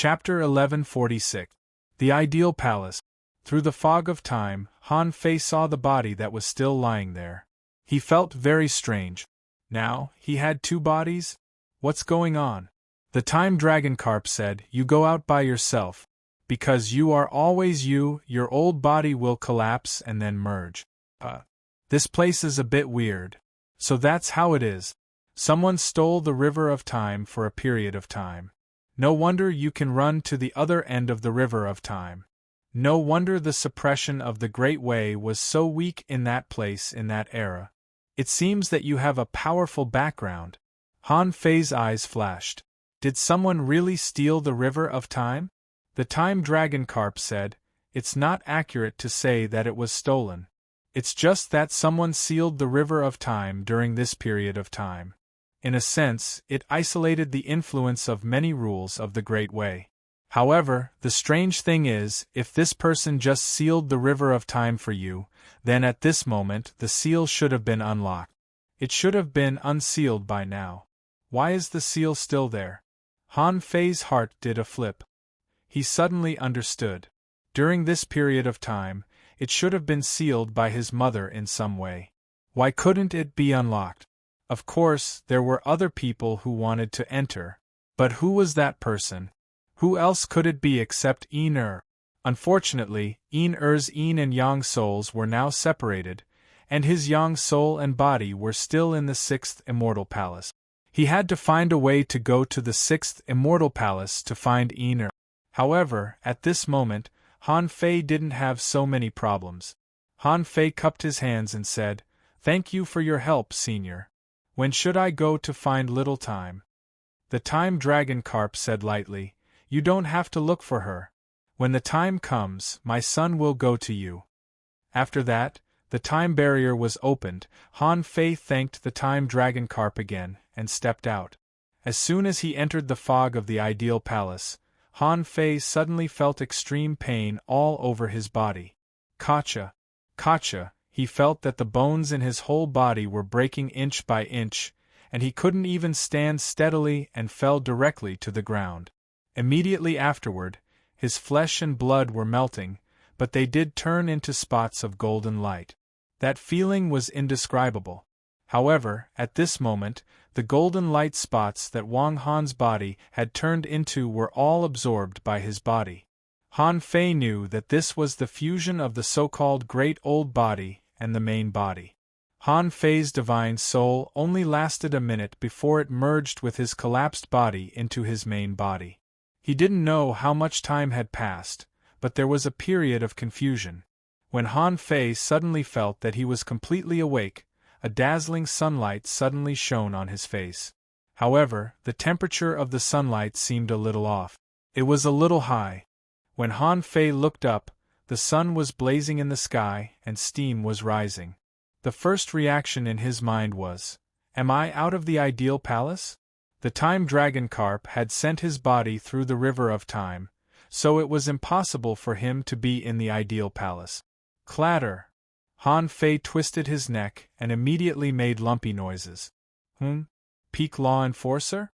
Chapter 1146. The Ideal Palace. Through the fog of time, Han Fei saw the body that was still lying there. He felt very strange. Now, he had two bodies? What's going on? The Time Dragon Carp said, "You go out by yourself. Because you are always you, your old body will collapse and then merge. This place is a bit weird. So that's how it is. Someone stole the river of time for a period of time. No wonder you can run to the other end of the river of time. No wonder the suppression of the Great Way was so weak in that place in that era. It seems that you have a powerful background." Han Fei's eyes flashed. Did someone really steal the river of time? The Time Dragon Carp said, "It's not accurate to say that it was stolen. It's just that someone sealed the river of time during this period of time. In a sense, it isolated the influence of many rules of the Great Way. However, the strange thing is, if this person just sealed the river of time for you, then at this moment the seal should have been unlocked. It should have been unsealed by now. Why is the seal still there?" Han Fei's heart did a flip. He suddenly understood. During this period of time, it should have been sealed by his mother in some way. Why couldn't it be unlocked? Of course, there were other people who wanted to enter. But who was that person? Who else could it be except Yin-Er? Unfortunately, Yin-Er's yin and yang souls were now separated, and his yang soul and body were still in the sixth immortal palace. He had to find a way to go to the sixth immortal palace to find Yin-Er. However, at this moment, Han Fei didn't have so many problems. Han Fei cupped his hands and said, "Thank you for your help, Senior. When should I go to find Little Time?" The Time Dragon Carp said lightly, "You don't have to look for her. When the time comes, my son will go to you." After that, the time barrier was opened. Han Fei thanked the Time Dragon Carp again, and stepped out. As soon as he entered the fog of the Ideal Palace, Han Fei suddenly felt extreme pain all over his body. Kacha! Kacha! He felt that the bones in his whole body were breaking inch by inch, and he couldn't even stand steadily and fell directly to the ground. Immediately afterward, his flesh and blood were melting, but they did turn into spots of golden light. That feeling was indescribable. However, at this moment, the golden light spots that Wang Han's body had turned into were all absorbed by his body. Han Fei knew that this was the fusion of the so-called Great Old Body and the main body. Han Fei's divine soul only lasted a minute before it merged with his collapsed body into his main body. He didn't know how much time had passed, but there was a period of confusion. When Han Fei suddenly felt that he was completely awake, a dazzling sunlight suddenly shone on his face. However, the temperature of the sunlight seemed a little off. It was a little high. When Han Fei looked up, the sun was blazing in the sky and steam was rising. The first reaction in his mind was, "Am I out of the Ideal Palace?" The Time Dragon Carp had sent his body through the river of time, so it was impossible for him to be in the Ideal Palace. Clatter! Han Fei twisted his neck and immediately made lumpy noises. Peak Law Enforcer?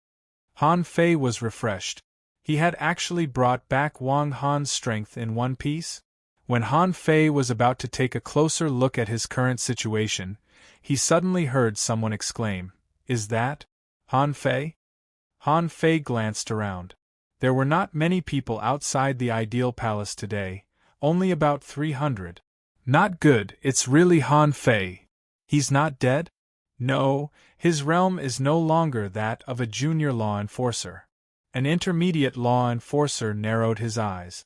Han Fei was refreshed. He had actually brought back Wang Han's strength in one piece. When Han Fei was about to take a closer look at his current situation, he suddenly heard someone exclaim, "Is that Han Fei?" Han Fei glanced around. There were not many people outside the Ideal Palace today, only about 300. Not good, it's really Han Fei. He's not dead? No, his realm is no longer that of a junior law enforcer. An intermediate law enforcer narrowed his eyes.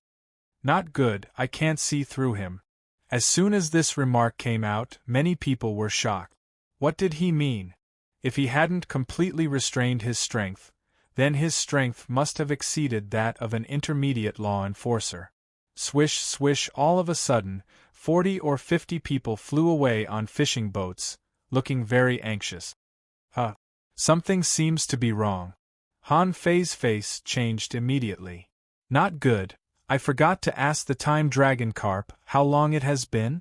Not good, I can't see through him. As soon as this remark came out, many people were shocked. What did he mean? If he hadn't completely restrained his strength, then his strength must have exceeded that of an intermediate law enforcer. Swish, swish, all of a sudden, 40 or 50 people flew away on fishing boats, looking very anxious. Something seems to be wrong. Han Fei's face changed immediately. Not good. I forgot to ask the Time Dragon Carp how long it has been?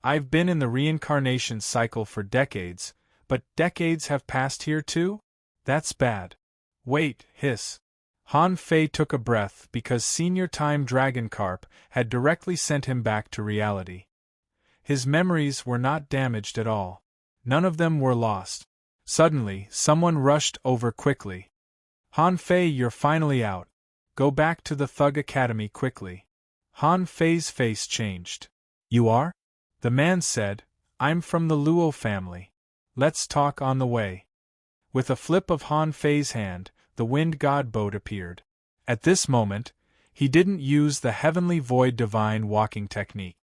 I've been in the reincarnation cycle for decades, but decades have passed here too? That's bad. Wait, hiss. Han Fei took a breath because Senior Time Dragon Carp had directly sent him back to reality. His memories were not damaged at all. None of them were lost. Suddenly, someone rushed over quickly. Han Fei, you're finally out. Go back to the Thug Academy quickly. Han Fei's face changed. You are? The man said, I'm from the Luo family. Let's talk on the way. With a flip of Han Fei's hand, the Wind God boat appeared. At this moment, he didn't use the Heavenly Void Divine Walking technique.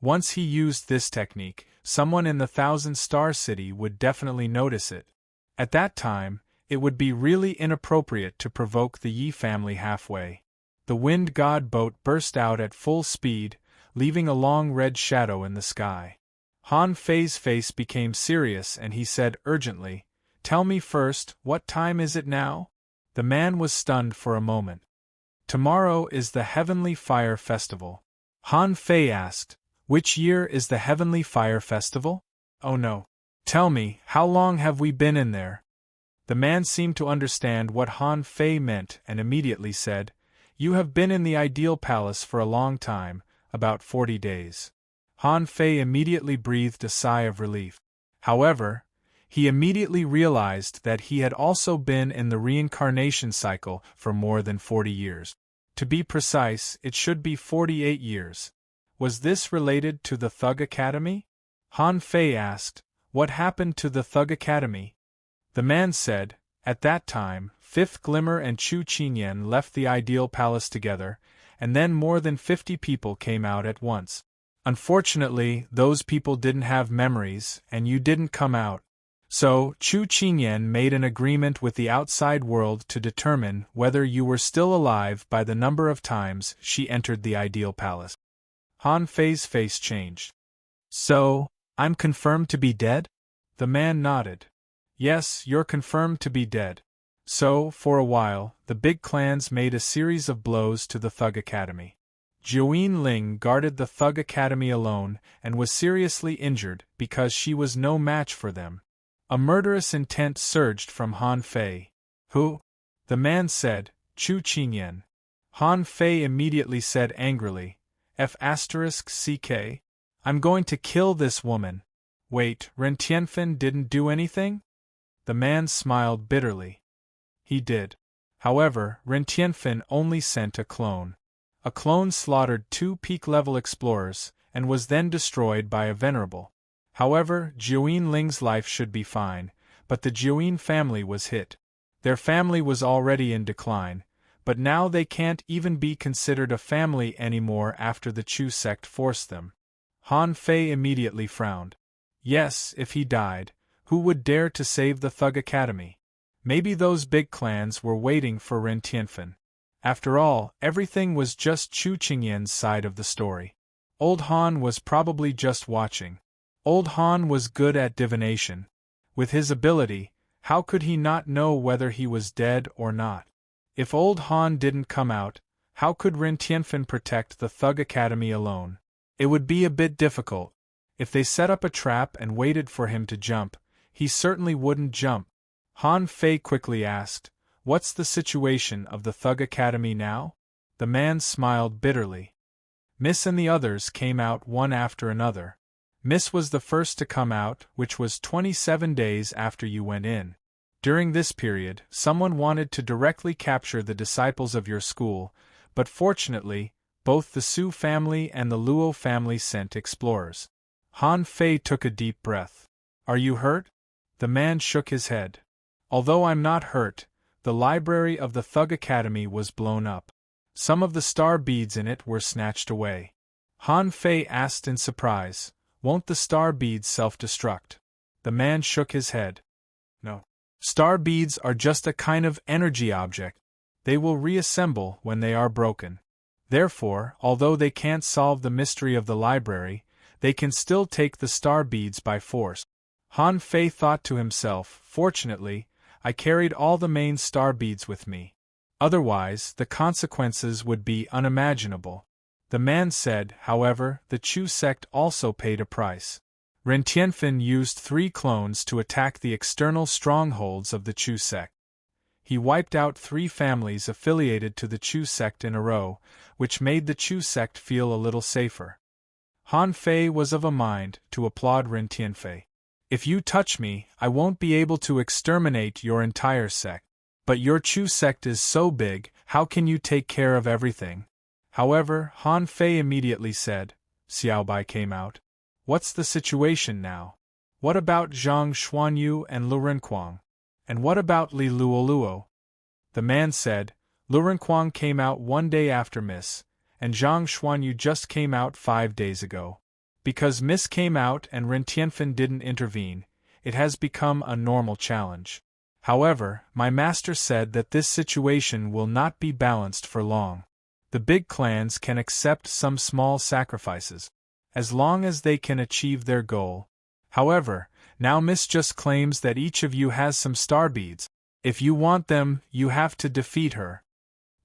Once he used this technique, someone in the Thousand Star City would definitely notice it. At that time, it would be really inappropriate to provoke the Yi family halfway. The Wind God boat burst out at full speed, leaving a long red shadow in the sky. Han Fei's face became serious and he said urgently, Tell me first, what time is it now? The man was stunned for a moment. Tomorrow is the Heavenly Fire Festival. Han Fei asked, Which year is the Heavenly Fire Festival? Oh no. Tell me, how long have we been in there? The man seemed to understand what Han Fei meant and immediately said, You have been in the Ideal Palace for a long time, about 40 days. Han Fei immediately breathed a sigh of relief. However, he immediately realized that he had also been in the reincarnation cycle for more than 40 years. To be precise, it should be 48 years. Was this related to the Thug Academy? Han Fei asked, What happened to the Thug Academy? The man said, At that time, Fifth Glimmer and Chu Qingyan left the Ideal Palace together, and then more than 50 people came out at once. Unfortunately, those people didn't have memories, and you didn't come out. So, Chu Qingyan made an agreement with the outside world to determine whether you were still alive by the number of times she entered the Ideal Palace. Han Fei's face changed. So, I'm confirmed to be dead? The man nodded. Yes, you're confirmed to be dead. So, for a while, the big clans made a series of blows to the Thug Academy. Jiuyin Ling guarded the Thug Academy alone and was seriously injured because she was no match for them. A murderous intent surged from Han Fei. Who? The man said, Chu Qingyan. Han Fei immediately said angrily, F***CK? I'm going to kill this woman. Wait, Ren Tianfen didn't do anything? The man smiled bitterly. He did. However, Ren Tianfen only sent a clone. A clone slaughtered 2 peak-level explorers, and was then destroyed by a venerable. However, Jiuyin Ling's life should be fine, but the Jiuyin family was hit. Their family was already in decline, but now they can't even be considered a family anymore after the Chu sect forced them. Han Fei immediately frowned. Yes, if he died, who would dare to save the Thug Academy? Maybe those big clans were waiting for Ren Tianfen. After all, everything was just Chu Qingyan's side of the story. Old Han was probably just watching. Old Han was good at divination. With his ability, how could he not know whether he was dead or not? If Old Han didn't come out, how could Ren Tianfen protect the Thug Academy alone? It would be a bit difficult. If they set up a trap and waited for him to jump, he certainly wouldn't jump. Han Fei quickly asked, What's the situation of the Thug Academy now? The man smiled bitterly. Miss and the others came out one after another. Miss was the first to come out, which was 27 days after you went in. During this period, someone wanted to directly capture the disciples of your school, but fortunately, both the Su family and the Luo family sent explorers. Han Fei took a deep breath. Are you hurt? The man shook his head. Although I'm not hurt, the library of the Thug Academy was blown up. Some of the star beads in it were snatched away. Han Fei asked in surprise, Won't the star beads self-destruct? The man shook his head. No. Star beads are just a kind of energy object. They will reassemble when they are broken. Therefore, although they can't solve the mystery of the library, they can still take the star beads by force. Han Fei thought to himself, Fortunately, I carried all the main star beads with me. Otherwise, the consequences would be unimaginable. The man said, however, the Chu sect also paid a price. Ren Tianfen used 3 clones to attack the external strongholds of the Chu sect. he wiped out 3 families affiliated to the Chu sect in a row, which made the Chu sect feel a little safer. Han Fei was of a mind to applaud Ren Tianfei. If you touch me, I won't be able to exterminate your entire sect. But your Chu sect is so big, how can you take care of everything? However, Han Fei immediately said, Xiaobai came out. What's the situation now? What about Zhang Xuanyu and Lu Renquang? And what about Li Luoluo? The man said, Lu Renquang came out 1 day after Miss, and Zhang Xuanyu just came out 5 days ago. Because Miss came out and Ren Tianfen didn't intervene, it has become a normal challenge. However, my master said that this situation will not be balanced for long. The big clans can accept some small sacrifices, as long as they can achieve their goal. However, now Miss just claims that each of you has some star beads. If you want them, you have to defeat her.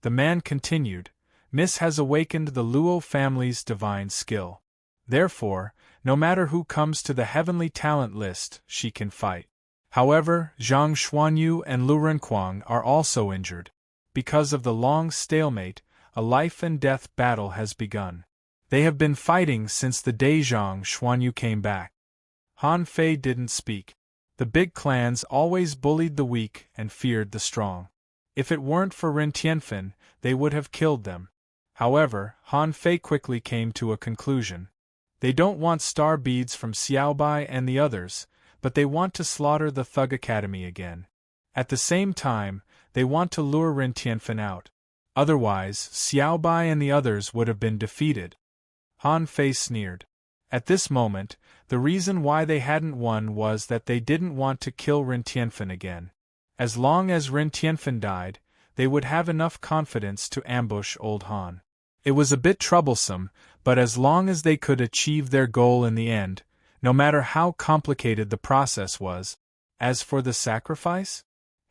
The man continued, Miss has awakened the Luo family's divine skill. Therefore, no matter who comes to the heavenly talent list, she can fight. However, Zhang Xuanyu and Lu Renquang are also injured. Because of the long stalemate, a life-and-death battle has begun. They have been fighting since the day Zhang Xuanyu came back. Han Fei didn't speak. The big clans always bullied the weak and feared the strong. If it weren't for Ren Tianfen, they would have killed them. However, Han Fei quickly came to a conclusion. They don't want star beads from Xiaobai and the others, but they want to slaughter the Thug Academy again. At the same time, they want to lure Ren Tianfen out. Otherwise, Xiaobai and the others would have been defeated. Han Fei sneered. At this moment, the reason why they hadn't won was that they didn't want to kill Ren Tianfen again. As long as Ren Tianfen died, they would have enough confidence to ambush old Han. It was a bit troublesome, but as long as they could achieve their goal in the end, no matter how complicated the process was. As for the sacrifice?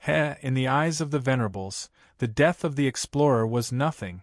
In the eyes of the Venerables, the death of the explorer was nothing.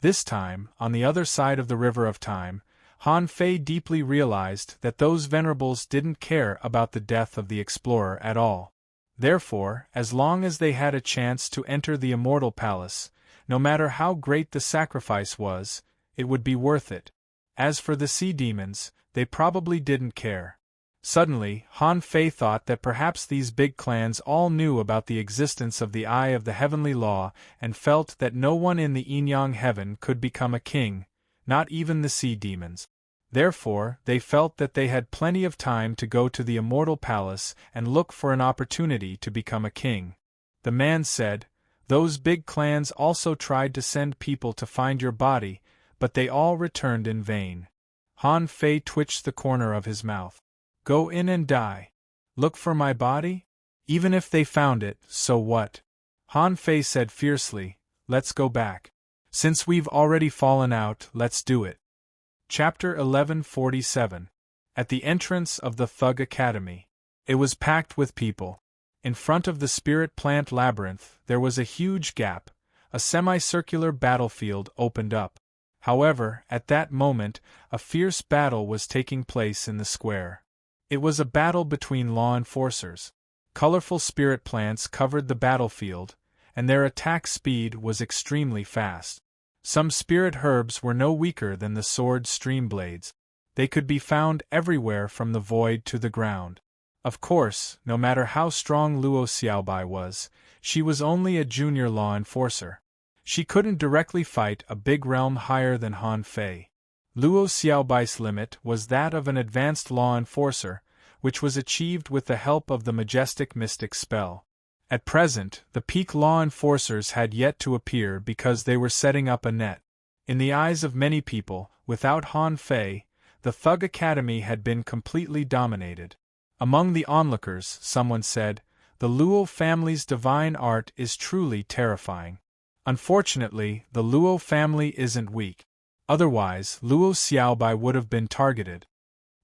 This time, on the other side of the River of Time, Han Fei deeply realized that those Venerables didn't care about the death of the explorer at all. Therefore, as long as they had a chance to enter the Immortal Palace, no matter how great the sacrifice was, it would be worth it. As for the sea demons, they probably didn't care. Suddenly, Han Fei thought that perhaps these big clans all knew about the existence of the Eye of the Heavenly Law and felt that no one in the Yin-Yang Heaven could become a king, not even the sea demons. Therefore, they felt that they had plenty of time to go to the Immortal Palace and look for an opportunity to become a king. The man said, Those big clans also tried to send people to find your body, but they all returned in vain. Han Fei twitched the corner of his mouth. Go in and die. Look for my body? Even if they found it, so what? Han Fei said fiercely, Let's go back. Since we've already fallen out, let's do it. Chapter 1147. At the entrance of the Thug Academy. It was packed with people. In front of the Spirit Plant Labyrinth, there was a huge gap. A semicircular battlefield opened up. However, at that moment, a fierce battle was taking place in the square. It was a battle between law enforcers. Colorful spirit plants covered the battlefield, and their attack speed was extremely fast. Some spirit herbs were no weaker than the sword stream blades. They could be found everywhere from the void to the ground. Of course, no matter how strong Luo Xiaobai was, she was only a junior law enforcer. She couldn't directly fight a big realm higher than Han Fei. Luo Xiaobai's limit was that of an advanced law enforcer, which was achieved with the help of the majestic mystic spell. At present, the peak law enforcers had yet to appear because they were setting up a net. In the eyes of many people, without Han Fei, the Thug Academy had been completely dominated. Among the onlookers, someone said, The Luo family's divine art is truly terrifying. Unfortunately, the Luo family isn't weak. Otherwise, Luo Xiaobai would have been targeted.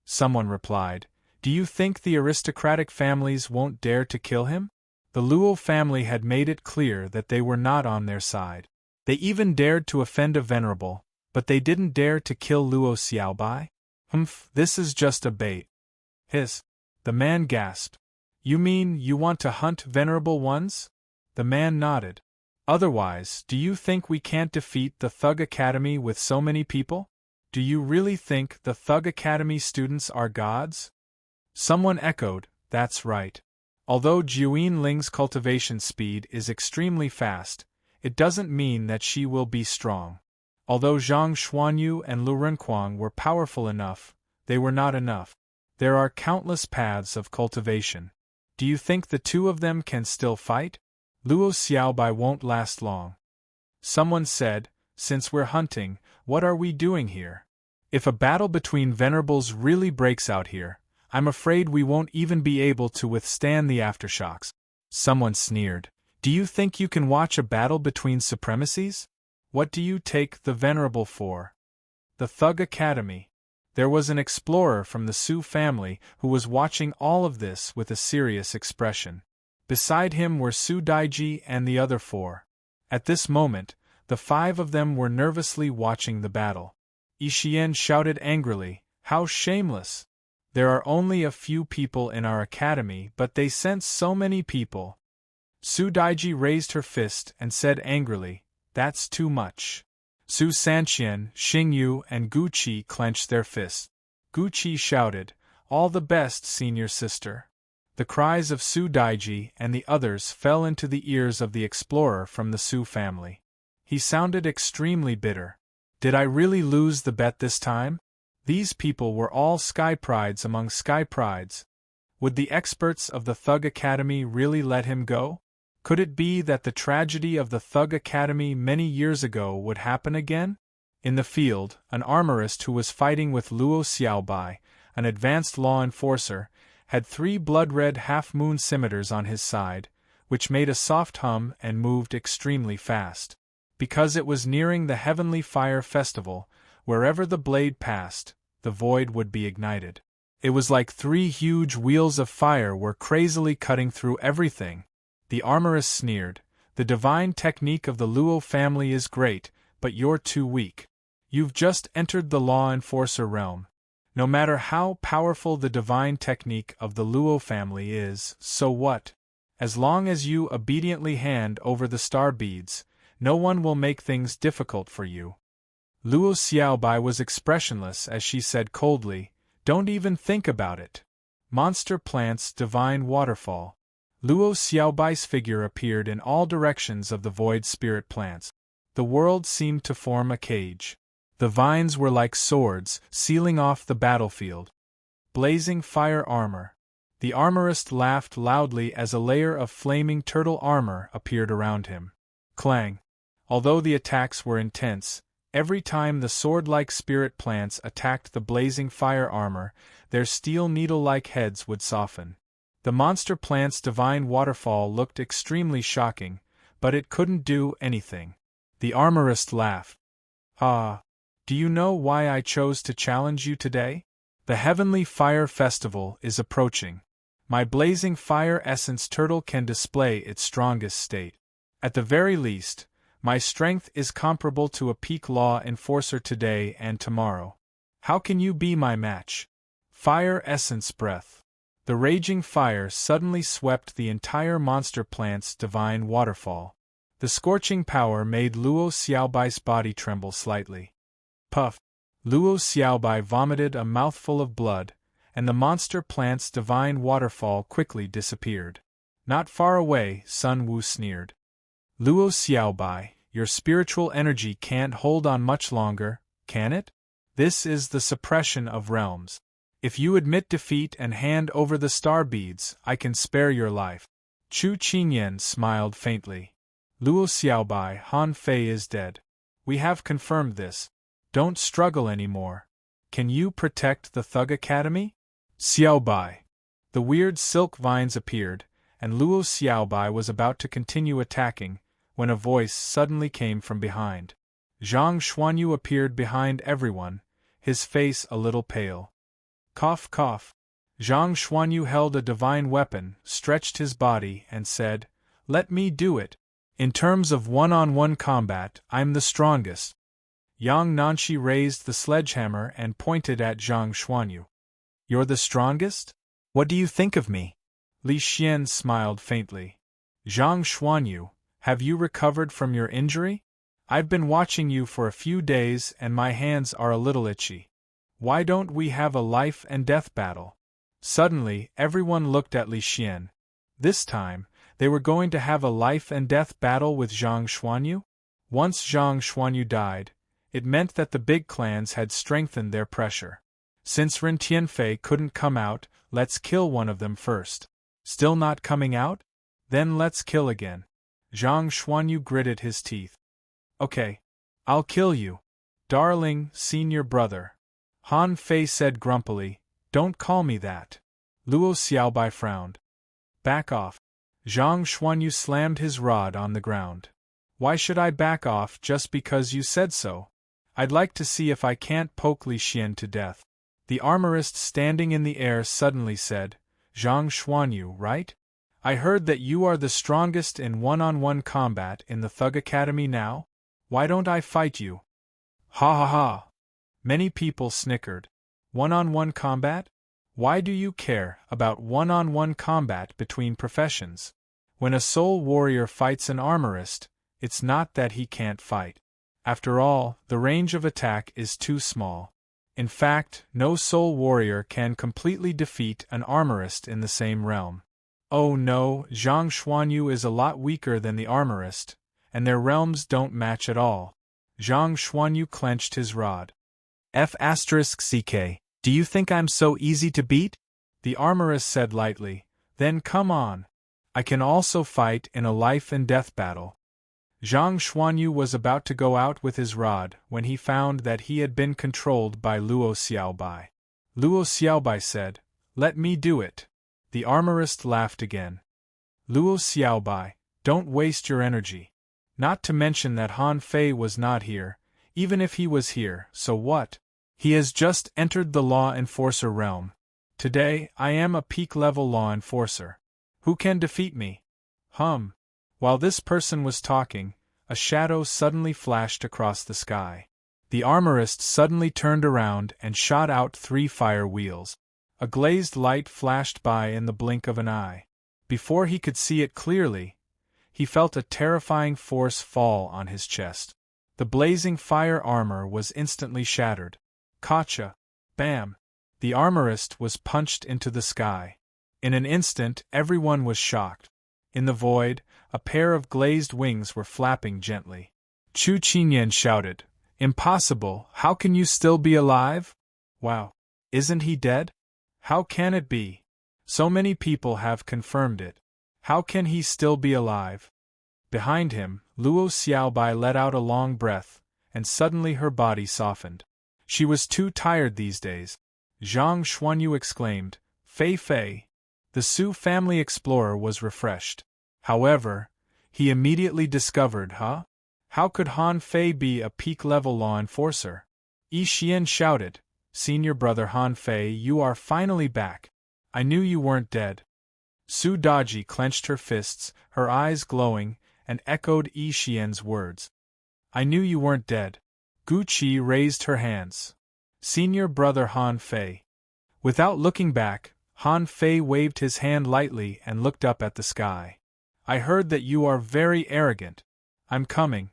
Someone replied, Do you think the aristocratic families won't dare to kill him? The Luo family had made it clear that they were not on their side. They even dared to offend a venerable, but they didn't dare to kill Luo Xiaobai? This is just a bait. The man gasped. You mean you want to hunt venerable ones? The man nodded. Otherwise, do you think we can't defeat the Thug Academy with so many people? Do you really think the Thug Academy students are gods? Someone echoed, that's right. Although Jiuyin Ling's cultivation speed is extremely fast, it doesn't mean that she will be strong. Although Zhang Xuanyu and Lu Renquang were powerful enough, they were not enough. There are countless paths of cultivation. Do you think the two of them can still fight? Luo Xiaobai won't last long. Someone said, since we're hunting, what are we doing here? If a battle between venerables really breaks out here, I'm afraid we won't even be able to withstand the aftershocks. Someone sneered. Do you think you can watch a battle between supremacies? What do you take the venerable for? The Thug Academy. There was an explorer from the Su family who was watching all of this with a serious expression. Beside him were Su Daiji and the other four. At this moment, the five of them were nervously watching the battle. Yixian shouted angrily, "How shameless! There are only a few people in our academy, but they sense so many people." Su Daiji raised her fist and said angrily, "That's too much." Su Sanqian, Xingyu, and Gu Qi clenched their fists. Gu Qi shouted, "All the best, senior sister." The cries of Su Daiji and the others fell into the ears of the explorer from the Su family. He sounded extremely bitter. Did I really lose the bet this time? These people were all sky prides among sky prides. Would the experts of the Thug Academy really let him go? Could it be that the tragedy of the Thug Academy many years ago would happen again? In the field, an armorist who was fighting with Luo Xiaobai, an advanced law enforcer, had 3 blood-red half-moon scimitars on his side, which made a soft hum and moved extremely fast. Because it was nearing the Heavenly Fire Festival, wherever the blade passed, the void would be ignited. It was like 3 huge wheels of fire were crazily cutting through everything. The armorist sneered, "The divine technique of the Luo family is great, but you're too weak. You've just entered the law enforcer realm. No matter how powerful the divine technique of the Luo family is, so what? As long as you obediently hand over the star beads, no one will make things difficult for you." Luo Xiaobai was expressionless as she said coldly, "Don't even think about it." Monster Plant's Divine Waterfall. Luo Xiaobai's figure appeared in all directions of the void spirit plants. The world seemed to form a cage. The vines were like swords, sealing off the battlefield. Blazing fire armor. The armorist laughed loudly as a layer of flaming turtle armor appeared around him. Clang. Although the attacks were intense, every time the sword-like spirit plants attacked the blazing fire armor, their steel needle-like heads would soften. The monster plant's divine waterfall looked extremely shocking, but it couldn't do anything. The armorist laughed. "Ah, do you know why I chose to challenge you today? The Heavenly Fire Festival is approaching. My blazing fire essence turtle can display its strongest state. At the very least, my strength is comparable to a peak law enforcer today and tomorrow. How can you be my match?" Fire essence breath. The raging fire suddenly swept the entire monster plant's divine waterfall. The scorching power made Luo Xiaobai's body tremble slightly. Puff! Luo Xiaobai vomited a mouthful of blood, and the monster plant's divine waterfall quickly disappeared. Not far away, Sun Wu sneered. "Luo Xiaobai, your spiritual energy can't hold on much longer, can it? This is the suppression of realms. If you admit defeat and hand over the star beads, I can spare your life." Chu Qingyan smiled faintly. "Luo Xiaobai, Han Fei is dead. We have confirmed this. Don't struggle anymore. Can you protect the Thug Academy?" Xiaobai. The weird silk vines appeared, and Luo Xiaobai was about to continue attacking, when a voice suddenly came from behind. Zhang Xuanyu appeared behind everyone, his face a little pale. Cough cough. Zhang Xuanyu held a divine weapon, stretched his body, and said, "Let me do it. In terms of one-on-one combat, I'm the strongest." Yang Nanshi raised the sledgehammer and pointed at Zhang Xuanyu. "You're the strongest? What do you think of me?" Li Xian smiled faintly. Zhang Xuanyu, have you recovered from your injury? I've been watching you for a few days and my hands are a little itchy. Why don't we have a life and death battle? Suddenly, everyone looked at Li Xian. This time, they were going to have a life and death battle with Zhang Xuanyu? Once Zhang Xuanyu died, it meant that the big clans had strengthened their pressure. Since Ren Tianfei couldn't come out, let's kill one of them first. Still not coming out? Then let's kill again. Zhang Xuanyu gritted his teeth. Okay. I'll kill you. Darling, senior brother. Han Fei said grumpily, don't call me that. Luo Xiaobai frowned. Back off. Zhang Xuanyu slammed his rod on the ground. Why should I back off just because you said so? I'd like to see if I can't poke Li Xian to death. The armorist standing in the air suddenly said, Zhang Xuanyu, right? I heard that you are the strongest in one-on-one combat in the Thug Academy now? Why don't I fight you? Ha ha ha. Many people snickered. One-on-one combat? Why do you care about one-on-one combat between professions? When a soul warrior fights an armorist, it's not that he can't fight. After all, the range of attack is too small. In fact, no soul warrior can completely defeat an armorist in the same realm. Oh no, Zhang Xuanyu is a lot weaker than the armorist, and their realms don't match at all. Zhang Xuanyu clenched his rod. F***ck, do you think I'm so easy to beat? The armorist said lightly, then come on. I can also fight in a life and death battle. Zhang Xuanyu was about to go out with his rod when he found that he had been controlled by Luo Xiaobai. Luo Xiaobai said, let me do it. The armorist laughed again. Luo Xiaobai, don't waste your energy. Not to mention that Han Fei was not here, even if he was here, so what? He has just entered the law enforcer realm. Today, I am a peak-level law enforcer. Who can defeat me? While this person was talking, a shadow suddenly flashed across the sky. The armorist suddenly turned around and shot out 3 fire wheels. A glazed light flashed by in the blink of an eye. Before he could see it clearly, he felt a terrifying force fall on his chest. The blazing fire armor was instantly shattered. Gotcha! Bam! The armorist was punched into the sky. In an instant, everyone was shocked. In the void, a pair of glazed wings were flapping gently. Chu Qinyan shouted, Impossible, how can you still be alive? Wow! Isn't he dead? How can it be? So many people have confirmed it. How can he still be alive? Behind him, Luo Xiaobai let out a long breath, and suddenly her body softened. She was too tired these days. Zhang Xuanyu exclaimed, Fei Fei. The Su family explorer was refreshed. However, he immediately discovered, How could Han Fei be a peak-level law enforcer? Yi Xian shouted, Senior brother Han Fei, you are finally back. I knew you weren't dead. Su Daji clenched her fists, her eyes glowing, and echoed Yi Xian's words. I knew you weren't dead. Gu Qi raised her hands. Senior brother Han Fei. Without looking back, Han Fei waved his hand lightly and looked up at the sky. I heard that you are very arrogant. I'm coming.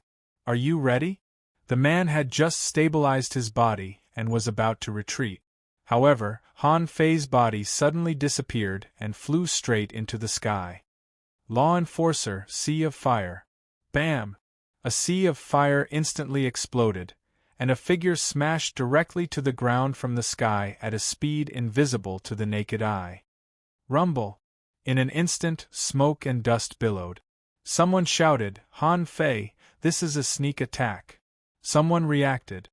Are you ready? The man had just stabilized his body and was about to retreat. However, Han Fei's body suddenly disappeared and flew straight into the sky. Law enforcer, sea of fire. Bam! A sea of fire instantly exploded, and a figure smashed directly to the ground from the sky at a speed invisible to the naked eye. Rumble! In an instant, smoke and dust billowed. Someone shouted, Han Fei, this is a sneak attack. Someone reacted.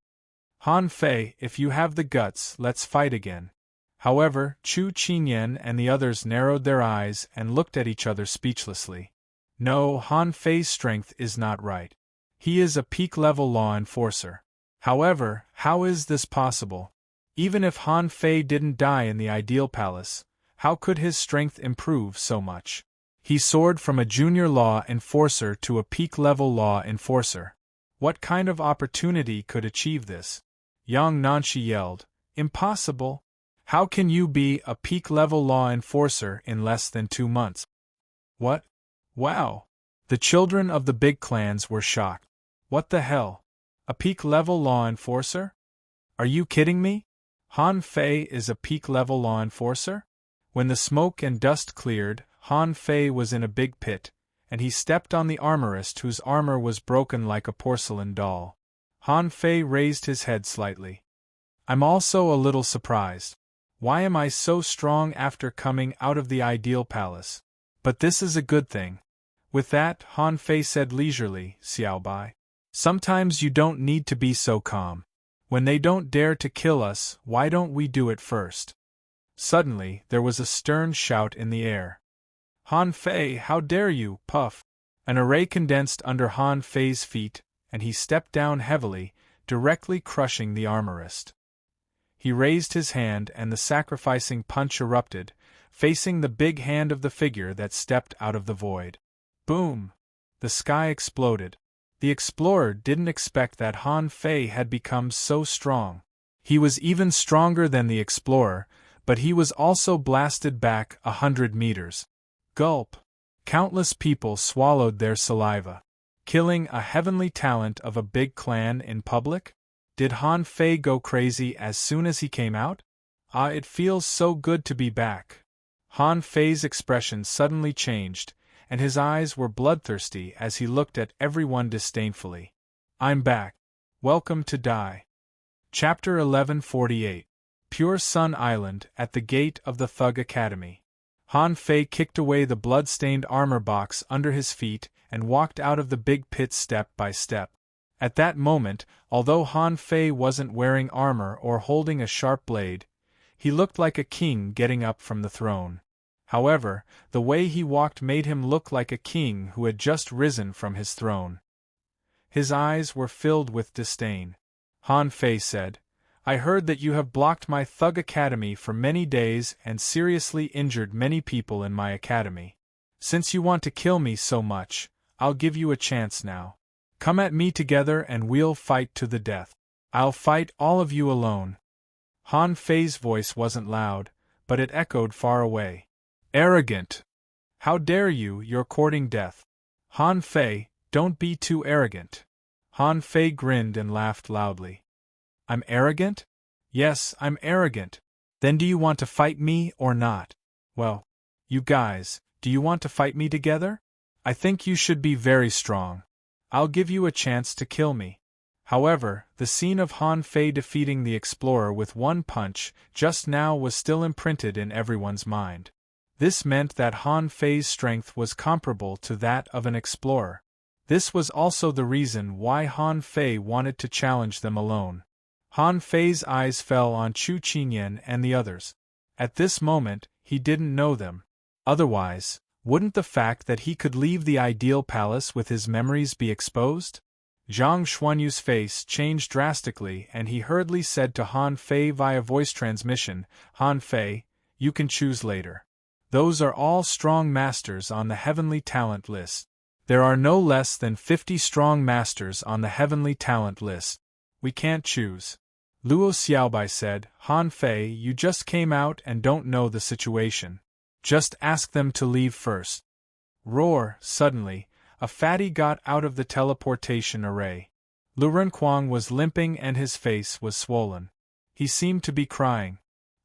Han Fei, if you have the guts, let's fight again. However, Chu Qinyan and the others narrowed their eyes and looked at each other speechlessly. No, Han Fei's strength is not right. He is a peak-level law enforcer. However, how is this possible? Even if Han Fei didn't die in the ideal palace, how could his strength improve so much? He soared from a junior law enforcer to a peak-level law enforcer. What kind of opportunity could achieve this? Yang Nanshi yelled, Impossible! How can you be a peak-level law enforcer in less than 2 months? What? Wow! The children of the big clans were shocked. What the hell? A peak-level law enforcer? Are you kidding me? Han Fei is a peak-level law enforcer? When the smoke and dust cleared, Han Fei was in a big pit, and he stepped on the armorist whose armor was broken like a porcelain doll. Han Fei raised his head slightly. I'm also a little surprised. Why am I so strong after coming out of the ideal palace? But this is a good thing. With that, Han Fei said leisurely, Xiaobai. Sometimes you don't need to be so calm. When they don't dare to kill us, why don't we do it first? Suddenly, there was a stern shout in the air. Han Fei, how dare you, puff! An array condensed under Han Fei's feet, and he stepped down heavily, directly crushing the armorist. He raised his hand and the sacrificing punch erupted, facing the big hand of the figure that stepped out of the void. Boom! The sky exploded. The explorer didn't expect that Han Fei had become so strong. He was even stronger than the explorer, but he was also blasted back 100 meters. Gulp! Countless people swallowed their saliva. Killing a heavenly talent of a big clan in public? Did Han Fei go crazy as soon as he came out? Ah, it feels so good to be back. Han Fei's expression suddenly changed, and his eyes were bloodthirsty as he looked at everyone disdainfully. I'm back. Welcome to Dai. Chapter 1148. Pure Sun Island at the gate of the Thug Academy. Han Fei kicked away the blood-stained armor box under his feet and walked out of the big pit step by step. At that moment, although Han Fei wasn't wearing armor or holding a sharp blade, he looked like a king getting up from the throne. However, the way he walked made him look like a king who had just risen from his throne. His eyes were filled with disdain. Han Fei said, I heard that you have blocked my Thug Academy for many days and seriously injured many people in my academy. Since you want to kill me so much, I'll give you a chance now. Come at me together and we'll fight to the death. I'll fight all of you alone. Han Fei's voice wasn't loud, but it echoed far away. Arrogant! How dare you, you're courting death. Han Fei, don't be too arrogant. Han Fei grinned and laughed loudly. I'm arrogant? Yes, I'm arrogant. Then do you want to fight me or not? Well, you guys, do you want to fight me together? I think you should be very strong. I'll give you a chance to kill me. However, the scene of Han Fei defeating the explorer with one punch just now was still imprinted in everyone's mind. This meant that Han Fei's strength was comparable to that of an explorer. This was also the reason why Han Fei wanted to challenge them alone. Han Fei's eyes fell on Chu Qinyan and the others. At this moment, he didn't know them. Otherwise, wouldn't the fact that he could leave the ideal palace with his memories be exposed? Zhang Xuanyu's face changed drastically and he hurriedly said to Han Fei via voice transmission, Han Fei, you can choose later. Those are all strong masters on the heavenly talent list. There are no less than 50 strong masters on the heavenly talent list. We can't choose. Luo Xiaobai said, Han Fei, you just came out and don't know the situation. Just ask them to leave first. Roar! Suddenly, a fatty got out of the teleportation array. Lu Renquang was limping and his face was swollen. He seemed to be crying.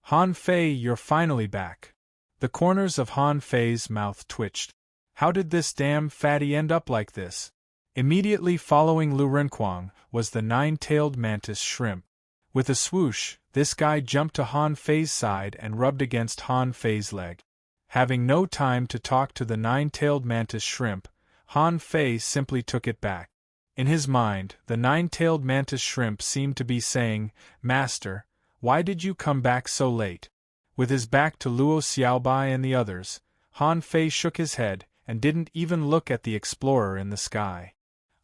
Han Fei, you're finally back. The corners of Han Fei's mouth twitched. How did this damn fatty end up like this? Immediately following Lu Renquang was the nine-tailed mantis shrimp. With a swoosh, this guy jumped to Han Fei's side and rubbed against Han Fei's leg. Having no time to talk to the nine-tailed mantis shrimp, Han Fei simply took it back. In his mind, the nine-tailed mantis shrimp seemed to be saying, Master, why did you come back so late? With his back to Luo Xiaobai and the others, Han Fei shook his head and didn't even look at the explorer in the sky.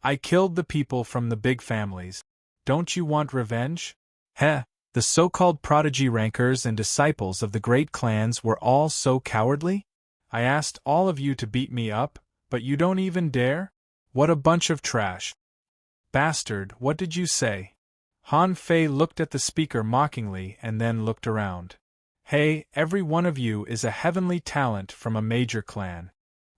I killed the people from the big families. Don't you want revenge? Heh, the so-called prodigy rankers and disciples of the great clans were all so cowardly? I asked all of you to beat me up, but you don't even dare? What a bunch of trash. Bastard, what did you say? Han Fei looked at the speaker mockingly and then looked around. Hey, every one of you is a heavenly talent from a major clan.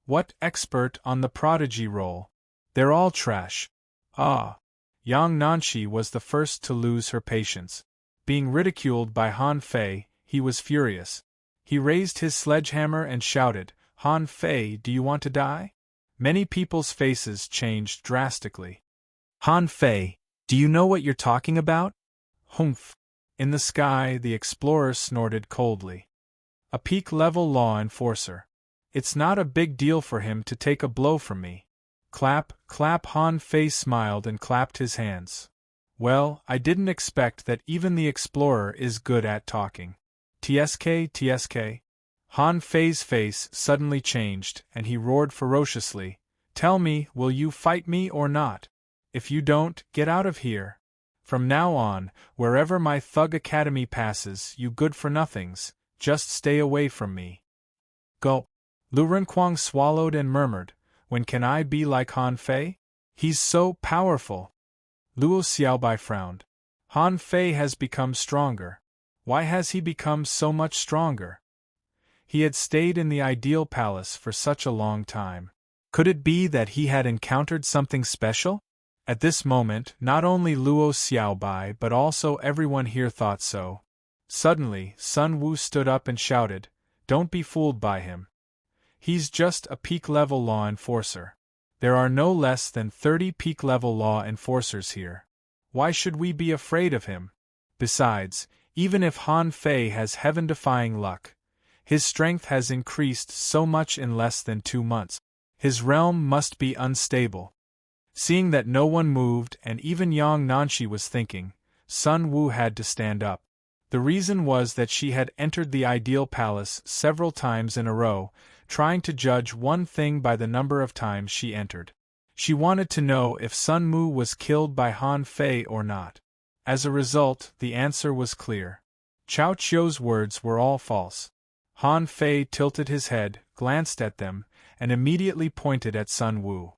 What expert on the prodigy roll? They're all trash. Ah! Yang Nanshi was the first to lose her patience. Being ridiculed by Han Fei, he was furious. He raised his sledgehammer and shouted, Han Fei, do you want to die? Many people's faces changed drastically. Han Fei, do you know what you're talking about? Humph! In the sky, the explorer snorted coldly. A peak-level law enforcer. It's not a big deal for him to take a blow from me. Clap, clap. Han Fei smiled and clapped his hands. Well, I didn't expect that even the explorer is good at talking. TSK. Han Fei's face suddenly changed, and he roared ferociously. Tell me, will you fight me or not? If you don't, get out of here. From now on, wherever my Thug Academy passes, you good-for-nothings, just stay away from me. Gulp. Lu Renquang swallowed and murmured, when can I be like Han Fei? He's so powerful. Luo Xiaobai frowned. Han Fei has become stronger. Why has he become so much stronger? He had stayed in the ideal palace for such a long time. Could it be that he had encountered something special? At this moment, not only Luo Xiaobai but also everyone here thought so. Suddenly, Sun Wu stood up and shouted, Don't be fooled by him. He's just a peak-level law enforcer. There are no less than 30 peak-level law enforcers here. Why should we be afraid of him? Besides, even if Han Fei has heaven-defying luck, his strength has increased so much in less than 2 months. His realm must be unstable. Seeing that no one moved and even Yang Nanshi was thinking, Sun Wu had to stand up. The reason was that she had entered the ideal palace several times in a row, trying to judge one thing by the number of times she entered. She wanted to know if Sun Wu was killed by Han Fei or not. As a result, the answer was clear. Chao Qiu's words were all false. Han Fei tilted his head, glanced at them, and immediately pointed at Sun Wu.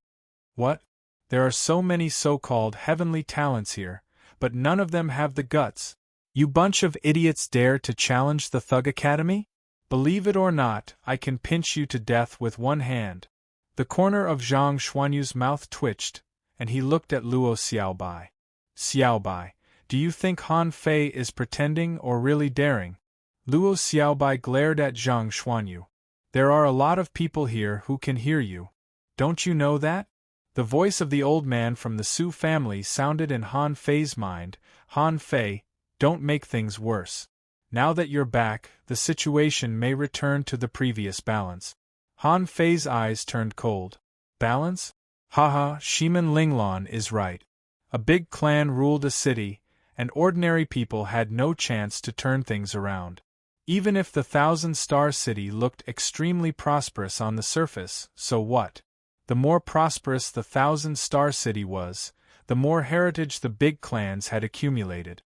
What? There are so many so-called heavenly talents here, but none of them have the guts. You bunch of idiots dare to challenge the Thug Academy? Believe it or not, I can pinch you to death with one hand. The corner of Zhang Xuanyu's mouth twitched, and he looked at Luo Xiaobai. Xiaobai, do you think Han Fei is pretending or really daring? Luo Xiaobai glared at Zhang Xuanyu. There are a lot of people here who can hear you. Don't you know that? The voice of the old man from the Su family sounded in Han Fei's mind. Han Fei, don't make things worse. Now that you're back, the situation may return to the previous balance. Han Fei's eyes turned cold. Balance? Haha, Shiman Linglan is right. A big clan ruled a city, and ordinary people had no chance to turn things around. Even if the 1,000-star city looked extremely prosperous on the surface, so what? The more prosperous the 1,000-star city was, the more heritage the big clans had accumulated.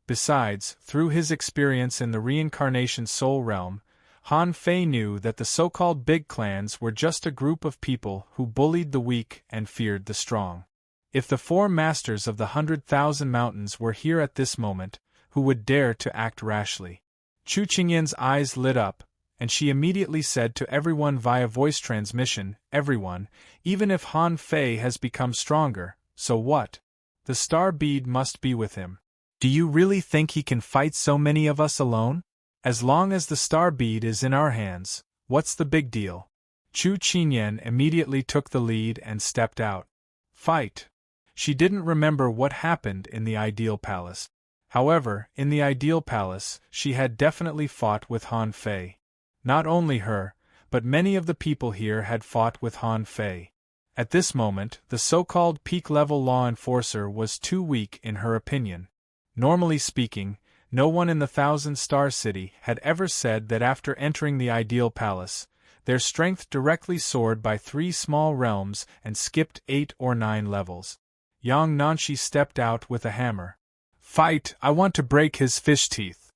Besides, through his experience in the reincarnation soul realm, Han Fei knew that the so-called big clans were just a group of people who bullied the weak and feared the strong. If the 4 masters of the 100,000 mountains were here at this moment, who would dare to act rashly? Chu Qingyan's eyes lit up, and she immediately said to everyone via voice transmission, Everyone, even if Han Fei has become stronger, so what? The star bead must be with him. Do you really think he can fight so many of us alone? As long as the star bead is in our hands, what's the big deal? Chu Qingyan immediately took the lead and stepped out. Fight! She didn't remember what happened in the ideal palace. However, in the ideal palace, she had definitely fought with Han Fei. Not only her, but many of the people here had fought with Han Fei. At this moment, the so-called peak-level law enforcer was too weak in her opinion. Normally speaking, no one in the 1,000-star city had ever said that after entering the ideal palace, their strength directly soared by 3 small realms and skipped 8 or 9 levels. Yang Nanshi stepped out with a hammer. Fight! I want to break his fish teeth.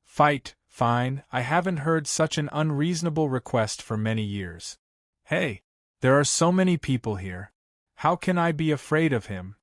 Fight! Fine, I haven't heard such an unreasonable request for many years. Hey! There are so many people here. How can I be afraid of him?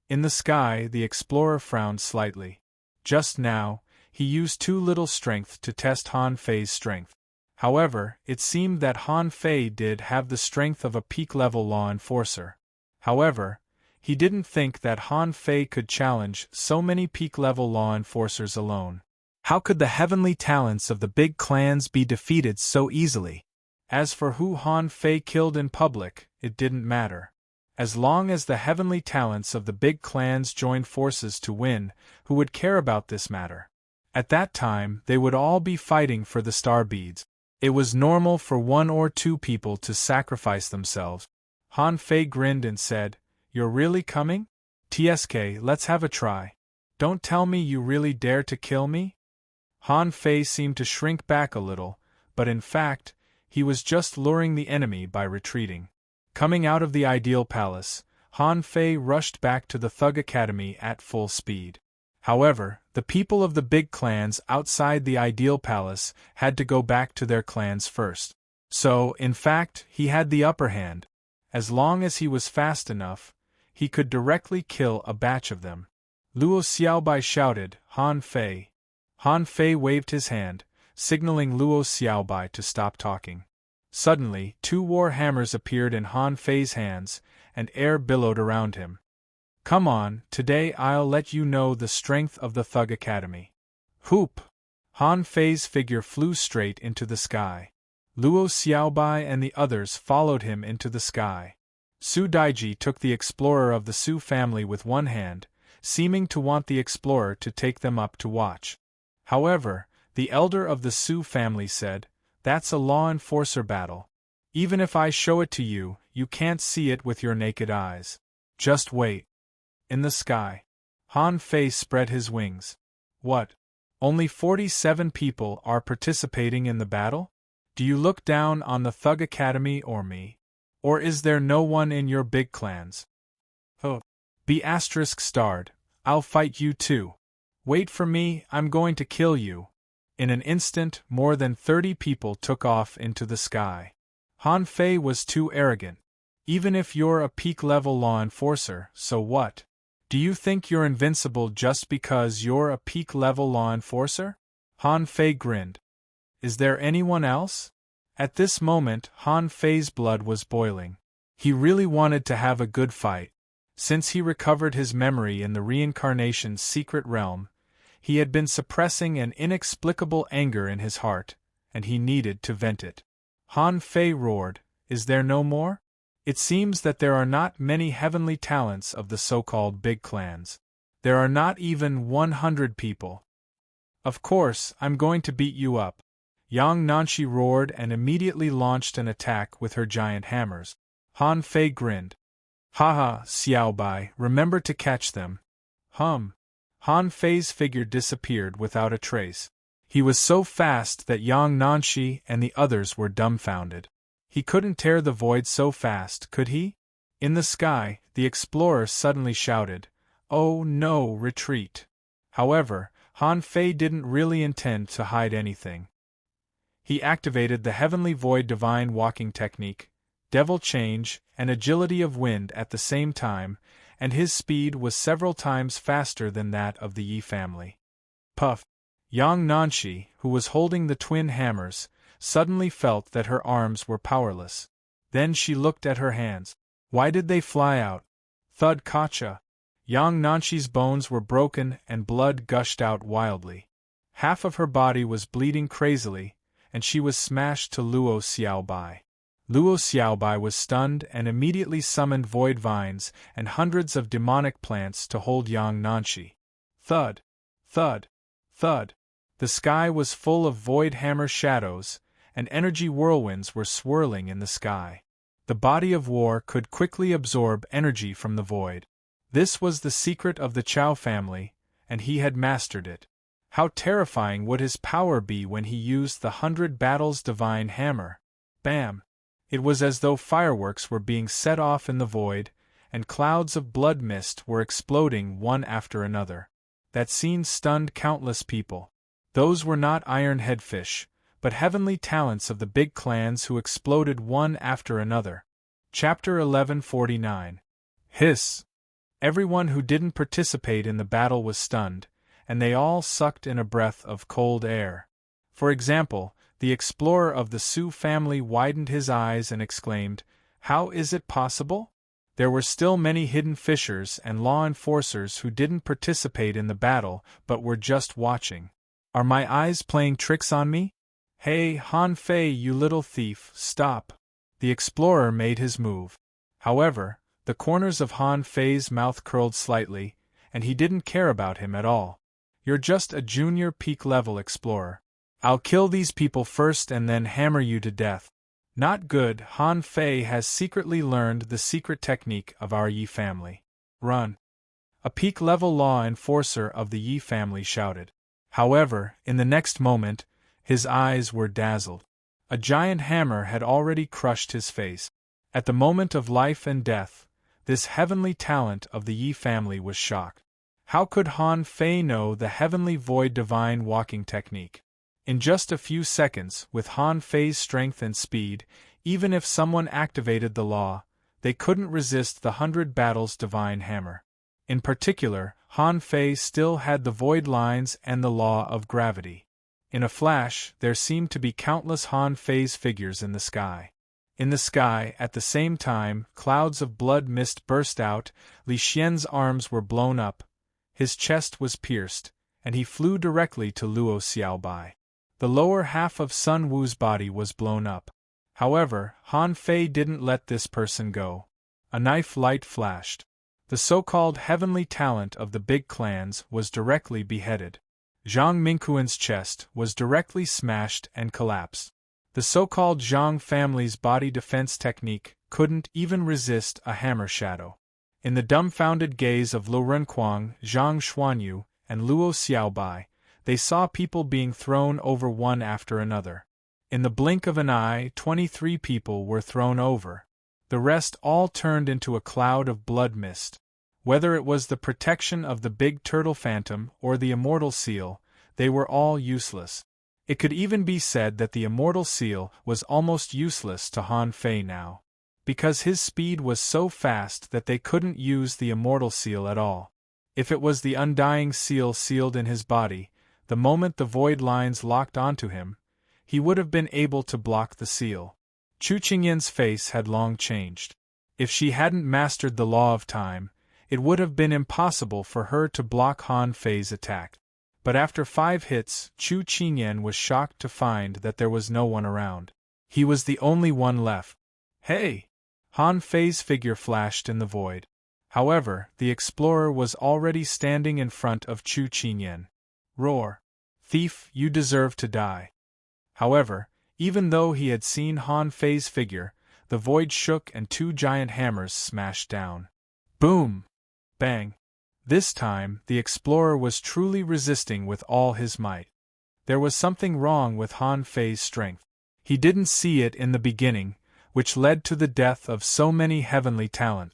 In the sky, the explorer frowned slightly. Just now, he used too little strength to test Han Fei's strength. However, it seemed that Han Fei did have the strength of a peak-level law enforcer. However, he didn't think that Han Fei could challenge so many peak-level law enforcers alone. How could the heavenly talents of the big clans be defeated so easily? As for who Han Fei killed in public, it didn't matter. As long as the heavenly talents of the big clans joined forces to win, who would care about this matter? At that time, they would all be fighting for the star beads. It was normal for 1 or 2 people to sacrifice themselves. Han Fei grinned and said, "You're really coming? TSK, let's have a try. Don't tell me you really dare to kill me?" Han Fei seemed to shrink back a little, but in fact, he was just luring the enemy by retreating. Coming out of the Ideal Palace, Han Fei rushed back to the Thug Academy at full speed. However, the people of the big clans outside the Ideal Palace had to go back to their clans first. So, in fact, he had the upper hand. As long as he was fast enough, he could directly kill a batch of them. Luo Xiaobai shouted, "Han Fei." Han Fei waved his hand, signaling Luo Xiaobai to stop talking. Suddenly, 2 war hammers appeared in Han Fei's hands, and air billowed around him. "Come on, today I'll let you know the strength of the Thug Academy." Whoop! Han Fei's figure flew straight into the sky. Luo Xiaobai and the others followed him into the sky. Su Daiji took the explorer of the Su family with one hand, seeming to want the explorer to take them up to watch. However, the elder of the Su family said, "That's a law enforcer battle. Even if I show it to you, you can't see it with your naked eyes. Just wait." In the sky, Han Fei spread his wings. "What? Only 47 people are participating in the battle? Do you look down on the Thug Academy or me? Or is there no one in your big clans? Oh, be ****, I'll fight you too. Wait for me, I'm going to kill you." In an instant, more than 30 people took off into the sky. Han Fei was too arrogant. "Even if you're a peak-level law enforcer, so what? Do you think you're invincible just because you're a peak-level law enforcer?" Han Fei grinned. "Is there anyone else?" At this moment, Han Fei's blood was boiling. He really wanted to have a good fight. Since he recovered his memory in the reincarnation's secret realm, he had been suppressing an inexplicable anger in his heart, and he needed to vent it. Han Fei roared, "Is there no more? It seems that there are not many heavenly talents of the so-called big clans. There are not even 100 people. Of course, I'm going to beat you up." Yang Nanshi roared and immediately launched an attack with her giant hammers. Han Fei grinned. "Haha, Xiaobai, remember to catch them." Han Fei's figure disappeared without a trace. He was so fast that Yang Nanshi and the others were dumbfounded. He couldn't tear the void so fast, could he? In the sky, the explorer suddenly shouted, "Oh no, retreat!" However, Han Fei didn't really intend to hide anything. He activated the Heavenly Void Divine Walking Technique, Devil Change, and Agility of Wind at the same time, and his speed was several times faster than that of the Yi family. Puff! Yang Nanshi, who was holding the twin hammers, suddenly felt that her arms were powerless. Then she looked at her hands. Why did they fly out? Thud kacha! Yang Nanshi's bones were broken and blood gushed out wildly. Half of her body was bleeding crazily, and she was smashed to Luo Xiaobai. Luo Xiaobai was stunned and immediately summoned void vines and hundreds of demonic plants to hold Yang Nanshi. Thud! Thud! Thud! The sky was full of void hammer shadows, and energy whirlwinds were swirling in the sky. The body of war could quickly absorb energy from the void. This was the secret of the Chao family, and he had mastered it. How terrifying would his power be when he used the 100 battles divine hammer? Bam! It was as though fireworks were being set off in the void, and clouds of blood mist were exploding one after another. That scene stunned countless people. Those were not iron headfish, but heavenly talents of the big clans who exploded one after another. Chapter 1149. Hiss! Everyone who didn't participate in the battle was stunned, and they all sucked in a breath of cold air. For example, The explorer of the Sioux family widened his eyes and exclaimed, "How is it possible?" There were still many hidden fishers and law enforcers who didn't participate in the battle but were just watching. Are my eyes playing tricks on me? Hey, Han Fei, you little thief, stop! The explorer made his move. However, the corners of Han Fei's mouth curled slightly, and he didn't care about him at all. You're just a junior peak-level explorer. I'll kill these people first and then hammer you to death. Not good. Han Fei has secretly learned the secret technique of our Yi family. Run! A peak-level law enforcer of the Yi family shouted. However, in the next moment, his eyes were dazzled. A giant hammer had already crushed his face. At the moment of life and death, this heavenly talent of the Yi family was shocked. How could Han Fei know the heavenly void divine walking technique? In just a few seconds, with Han Fei's strength and speed, even if someone activated the law, they couldn't resist the 100 battles divine hammer. In particular, Han Fei still had the void lines and the law of gravity. In a flash, there seemed to be countless Han Fei's figures in the sky. In the sky, at the same time, clouds of blood mist burst out, Li Xian's arms were blown up, his chest was pierced, and he flew directly to Luo Xiaobai. The lower half of Sun Wu's body was blown up. However, Han Fei didn't let this person go. A knife light flashed. The so-called heavenly talent of the big clans was directly beheaded. Zhang Mingquan's chest was directly smashed and collapsed. The so-called Zhang family's body defense technique couldn't even resist a hammer shadow. In the dumbfounded gaze of Lu Renquang, Zhang Xuanyu, and Luo Xiaobai, they saw people being thrown over one after another. In the blink of an eye, 23 people were thrown over. The rest all turned into a cloud of blood mist. Whether it was the protection of the big turtle phantom or the immortal seal, they were all useless. It could even be said that the immortal seal was almost useless to Han Fei now, because his speed was so fast that they couldn't use the immortal seal at all. If it was the undying seal sealed in his body, the moment the void lines locked onto him, he would have been able to block the seal. Chu Qingyan's face had long changed. If she hadn't mastered the law of time, it would have been impossible for her to block Han Fei's attack. But after 5 hits, Chu Qingyan was shocked to find that there was no one around. He was the only one left. Hey! Han Fei's figure flashed in the void. However, the explorer was already standing in front of Chu Qingyan. Roar! Thief, you deserve to die. However, even though he had seen Han Fei's figure, the void shook and 2 giant hammers smashed down. Boom! Bang! This time, the explorer was truly resisting with all his might. There was something wrong with Han Fei's strength. He didn't see it in the beginning, which led to the death of so many heavenly talent.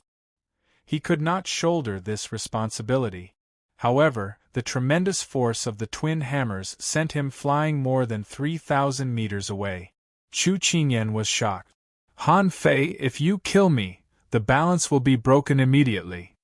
He could not shoulder this responsibility. However, the tremendous force of the twin hammers sent him flying more than 3,000 meters away. Chu Qingyan was shocked. Han Fei, if you kill me, the balance will be broken immediately.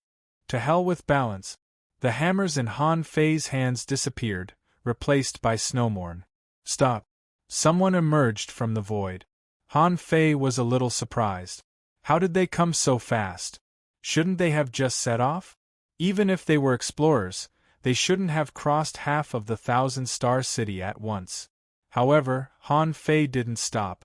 To hell with balance. The hammers in Han Fei's hands disappeared, replaced by snowmorn. Stop. Someone emerged from the void. Han Fei was a little surprised. How did they come so fast? Shouldn't they have just set off? Even if they were explorers, they shouldn't have crossed half of the 1,000-star city at once. However, Han Fei didn't stop.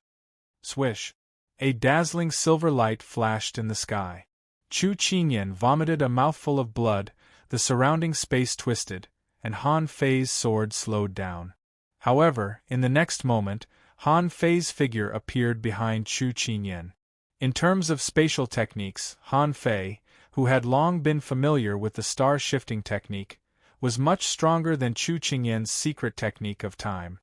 Swish! A dazzling silver light flashed in the sky. Chu Qingyan vomited a mouthful of blood, the surrounding space twisted, and Han Fei's sword slowed down. However, in the next moment, Han Fei's figure appeared behind Chu Qingyan. In terms of spatial techniques, Han Fei, who had long been familiar with the star-shifting technique, was much stronger than Chu Qingyan's secret technique of time.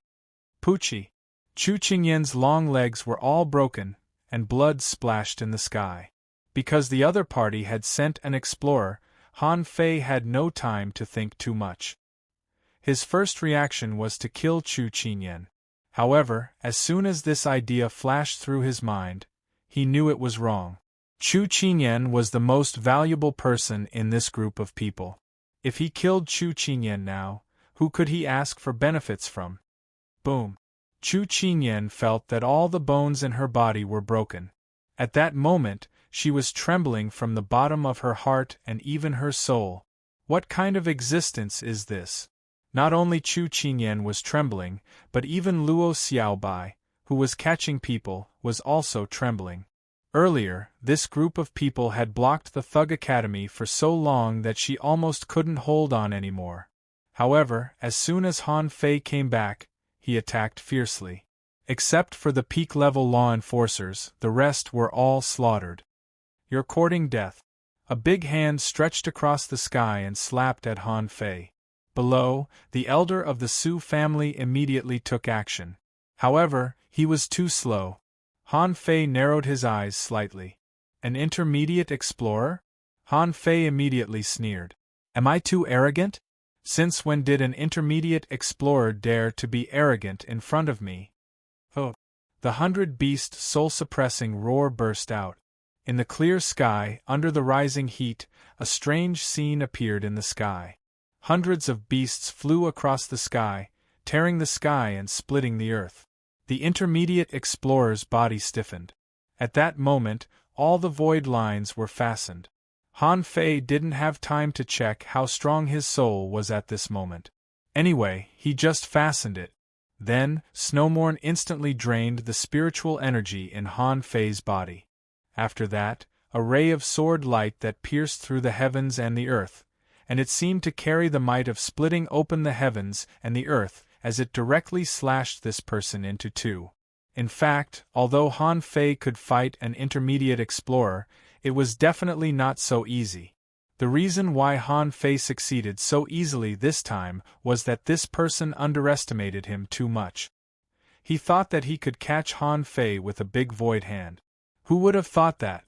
Poochie! Chu Qingyan's long legs were all broken, and blood splashed in the sky. Because the other party had sent an explorer, Han Fei had no time to think too much. His first reaction was to kill Chu Qingyan. However, as soon as this idea flashed through his mind, he knew it was wrong. Chu Qingyan was the most valuable person in this group of people. If he killed Chu Qingyan now, who could he ask for benefits from? Boom! Chu Qingyan felt that all the bones in her body were broken. At that moment, she was trembling from the bottom of her heart and even her soul. What kind of existence is this? Not only Chu Qingyan was trembling, but even Luo Xiaobai, who was catching people, was also trembling. Earlier, this group of people had blocked the Thug Academy for so long that she almost couldn't hold on anymore. However, as soon as Han Fei came back, he attacked fiercely. Except for the peak-level law enforcers, the rest were all slaughtered. "You're courting death." A big hand stretched across the sky and slapped at Han Fei. Below, the elder of the Su family immediately took action. However, he was too slow. Han Fei narrowed his eyes slightly. "An intermediate explorer?" Han Fei immediately sneered. "Am I too arrogant? Since when did an intermediate explorer dare to be arrogant in front of me?" Oh! The 100-beast soul-suppressing roar burst out. In the clear sky, under the rising heat, a strange scene appeared in the sky. Hundreds of beasts flew across the sky, tearing the sky and splitting the earth. The intermediate explorer's body stiffened. At that moment, all the void lines were fastened. Han Fei didn't have time to check how strong his soul was at this moment. Anyway, he just fastened it. Then, Snowmorn instantly drained the spiritual energy in Han Fei's body. After that, a ray of sword light that pierced through the heavens and the earth, and it seemed to carry the might of splitting open the heavens and the earth as it directly slashed this person into two. In fact, although Han Fei could fight an intermediate explorer, it was definitely not so easy. The reason why Han Fei succeeded so easily this time was that this person underestimated him too much. He thought that he could catch Han Fei with a big void hand. Who would have thought that?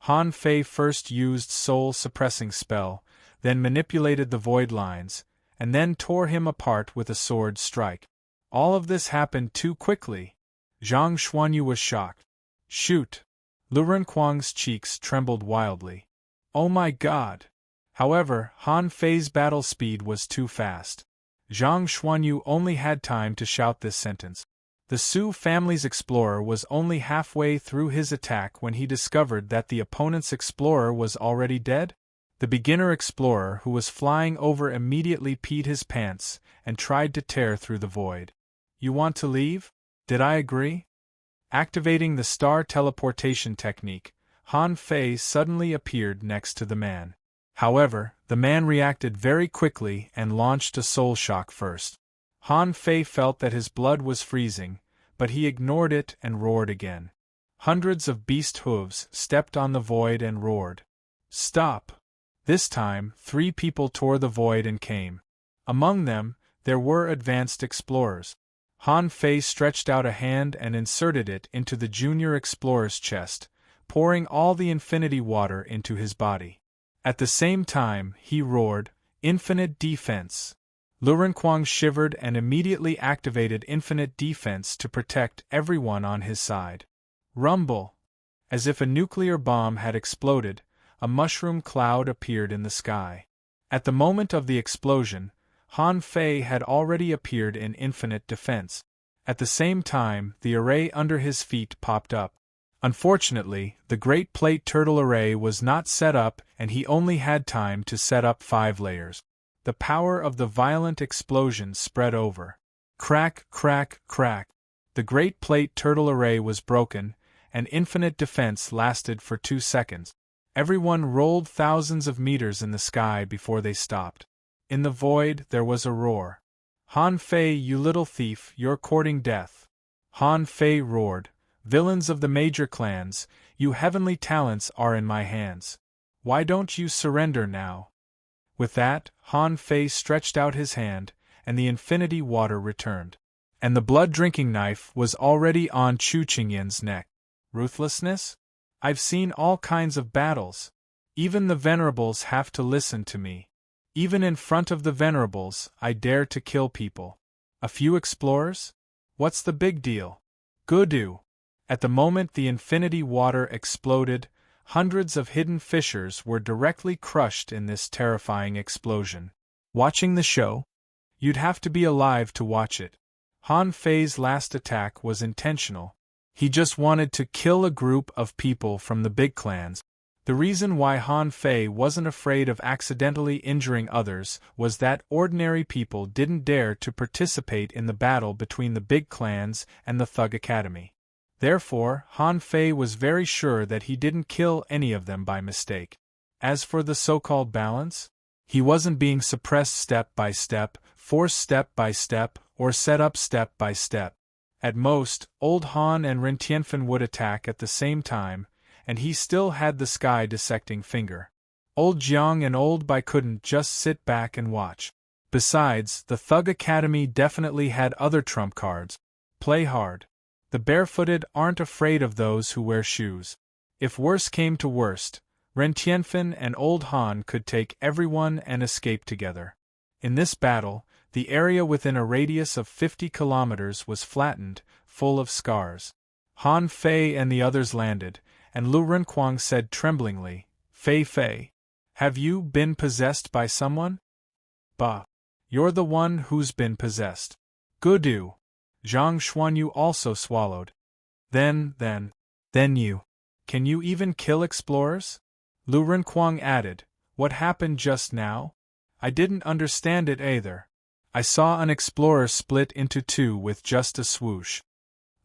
Han Fei first used soul-suppressing spell, then manipulated the void lines, and then tore him apart with a sword strike. All of this happened too quickly. Zhang Xuanyu was shocked. "Shoot!" Lu Renkuang's cheeks trembled wildly. "Oh my god!" However, Han Fei's battle speed was too fast. Zhang Xuanyu only had time to shout this sentence. The Su family's explorer was only halfway through his attack when he discovered that the opponent's explorer was already dead. The beginner explorer who was flying over immediately peed his pants and tried to tear through the void. "You want to leave? Did I agree?" Activating the star teleportation technique, Han Fei suddenly appeared next to the man. However, the man reacted very quickly and launched a soul shock first. Han Fei felt that his blood was freezing, but he ignored it and roared again. Hundreds of beast hooves stepped on the void and roared. "Stop!" This time, 3 people tore the void and came. Among them, there were advanced explorers. Han Fei stretched out a hand and inserted it into the junior explorer's chest, pouring all the infinity water into his body. At the same time, he roared, "Infinite defense!" Lu Renkuang shivered and immediately activated infinite defense to protect everyone on his side. Rumble! As if a nuclear bomb had exploded, a mushroom cloud appeared in the sky. At the moment of the explosion, Han Fei had already appeared in infinite defense. At the same time, the array under his feet popped up. Unfortunately, the Great Plate Turtle array was not set up and he only had time to set up 5 layers. The power of the violent explosion spread over. Crack, crack, crack. The Great Plate Turtle array was broken, and infinite defense lasted for 2 seconds. Everyone rolled thousands of meters in the sky before they stopped. In the void, there was a roar. "Han Fei, you little thief, you're courting death." Han Fei roared, "Villains of the major clans, you heavenly talents are in my hands. Why don't you surrender now?" With that, Han Fei stretched out his hand, and the infinity water returned. And the blood-drinking knife was already on Chu Qingyan's neck. Ruthlessness? I've seen all kinds of battles. Even the venerables have to listen to me. Even in front of the venerables, I dare to kill people. A few explorers? What's the big deal? Goodoo! At the moment the infinity water exploded, hundreds of hidden fissures were directly crushed in this terrifying explosion. Watching the show? You'd have to be alive to watch it. Han Fei's last attack was intentional. He just wanted to kill a group of people from the big clans. The reason why Han Fei wasn't afraid of accidentally injuring others was that ordinary people didn't dare to participate in the battle between the big clans and the Thug Academy. Therefore, Han Fei was very sure that he didn't kill any of them by mistake. As for the so-called balance, he wasn't being suppressed step by step, forced step by step, or set up step by step. At most, Old Han and Ren Tianfen would attack at the same time, and he still had the sky-dissecting finger. Old Jiang and Old Bai couldn't just sit back and watch. Besides, the Thug Academy definitely had other trump cards. Play hard. The barefooted aren't afraid of those who wear shoes. If worse came to worst, Ren Tianfen and Old Han could take everyone and escape together. In this battle, the area within a radius of 50 kilometers was flattened, full of scars. Han Fei and the others landed, and Lu Renquang said tremblingly, "Fei Fei, have you been possessed by someone?" "Bah. You're the one who's been possessed." "Gudu." Zhang Xuanyu also swallowed. Then you. Can you even kill explorers?" Lu Renquang added, "What happened just now? I didn't understand it either. I saw an explorer split into two with just a swoosh."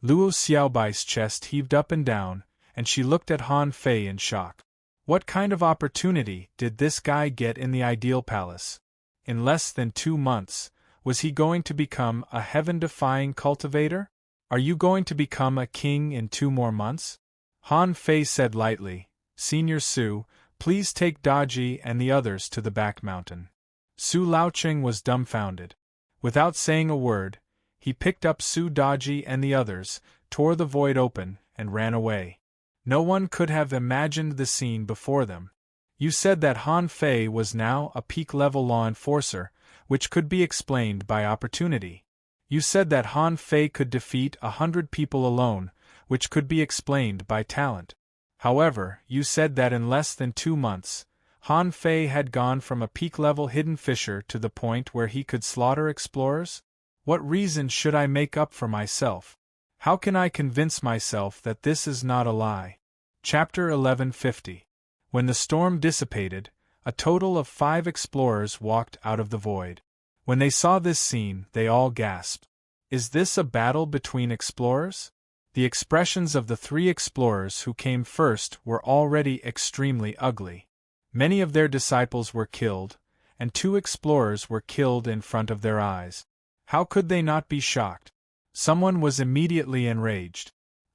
Luo Xiaobai's chest heaved up and down, and she looked at Han Fei in shock. What kind of opportunity did this guy get in the ideal palace? In less than 2 months, was he going to become a heaven-defying cultivator? Are you going to become a king in 2 more months? Han Fei said lightly, "Senior Su, please take Daji and the others to the back mountain." Su Laoqing was dumbfounded. Without saying a word, he picked up Su Daji and the others, tore the void open, and ran away. No one could have imagined the scene before them. You said that Han Fei was now a peak-level law enforcer, which could be explained by opportunity. You said that Han Fei could defeat 100 people alone, which could be explained by talent. However, you said that in less than 2 months, Han Fei had gone from a peak-level hidden fisher to the point where he could slaughter explorers? What reason should I make up for myself? How can I convince myself that this is not a lie? Chapter 1150. When the storm dissipated, a total of 5 explorers walked out of the void. When they saw this scene, they all gasped. Is this a battle between explorers? The expressions of the 3 explorers who came first were already extremely ugly. Many of their disciples were killed, and 2 explorers were killed in front of their eyes. How could they not be shocked? Someone was immediately enraged.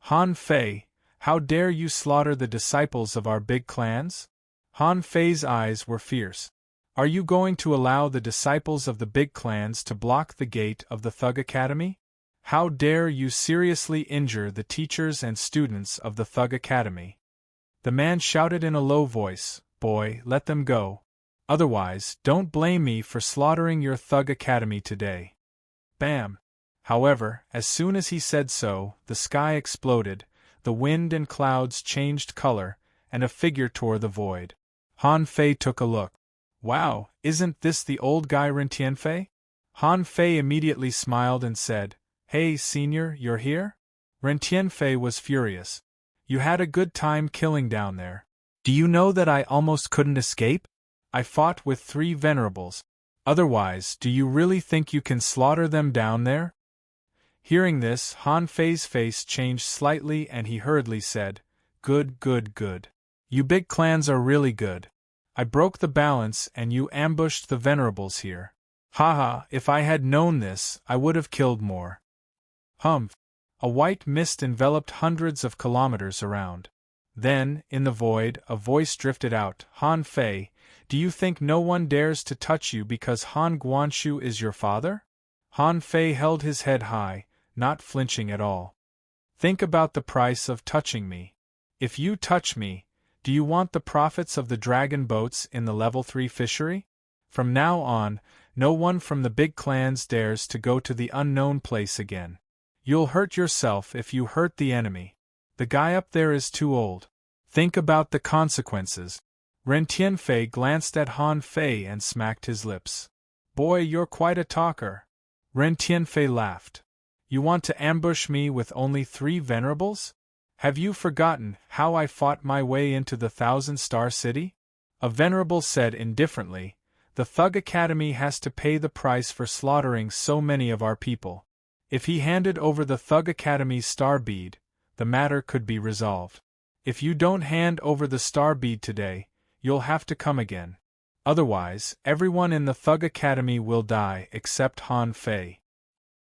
Han Fei, how dare you slaughter the disciples of our big clans? Han Fei's eyes were fierce. Are you going to allow the disciples of the big clans to block the gate of the Thug Academy? How dare you seriously injure the teachers and students of the Thug Academy? The man shouted in a low voice, "Boy, let them go. Otherwise, don't blame me for slaughtering your Thug Academy today." Bam! However, as soon as he said so, the sky exploded, the wind and clouds changed color, and a figure tore the void. Han Fei took a look. "Wow, isn't this the old guy Ren Tianfei?" Han Fei immediately smiled and said, "Hey, senior, you're here?" Ren Tianfei was furious. "You had a good time killing down there. Do you know that I almost couldn't escape? I fought with 3 venerables. Otherwise, do you really think you can slaughter them down there?" Hearing this, Han Fei's face changed slightly and he hurriedly said, Good. You big clans are really good. I broke the balance and you ambushed the venerables here. Haha, if I had known this, I would have killed more." Humph! A white mist enveloped hundreds of kilometers around. Then, in the void, a voice drifted out, "Han Fei, do you think no one dares to touch you because Han Guanshu is your father?" Han Fei held his head high, not flinching at all. "Think about the price of touching me. If you touch me, do you want the profits of the dragon boats in the level 3 fishery? From now on, no one from the big clans dares to go to the unknown place again. You'll hurt yourself if you hurt the enemy. The guy up there is too old. Think about the consequences." Ren Tianfei glanced at Han Fei and smacked his lips. "Boy, you're quite a talker." Ren Tianfei laughed. You want to ambush me with only 3 venerables? Have you forgotten how I fought my way into the 1,000-star city? A venerable said indifferently, The Thug Academy has to pay the price for slaughtering so many of our people. If he handed over the Thug Academy's star bead, the matter could be resolved. If you don't hand over the star bead today, you'll have to come again. Otherwise, everyone in the Thug Academy will die except Han Fei.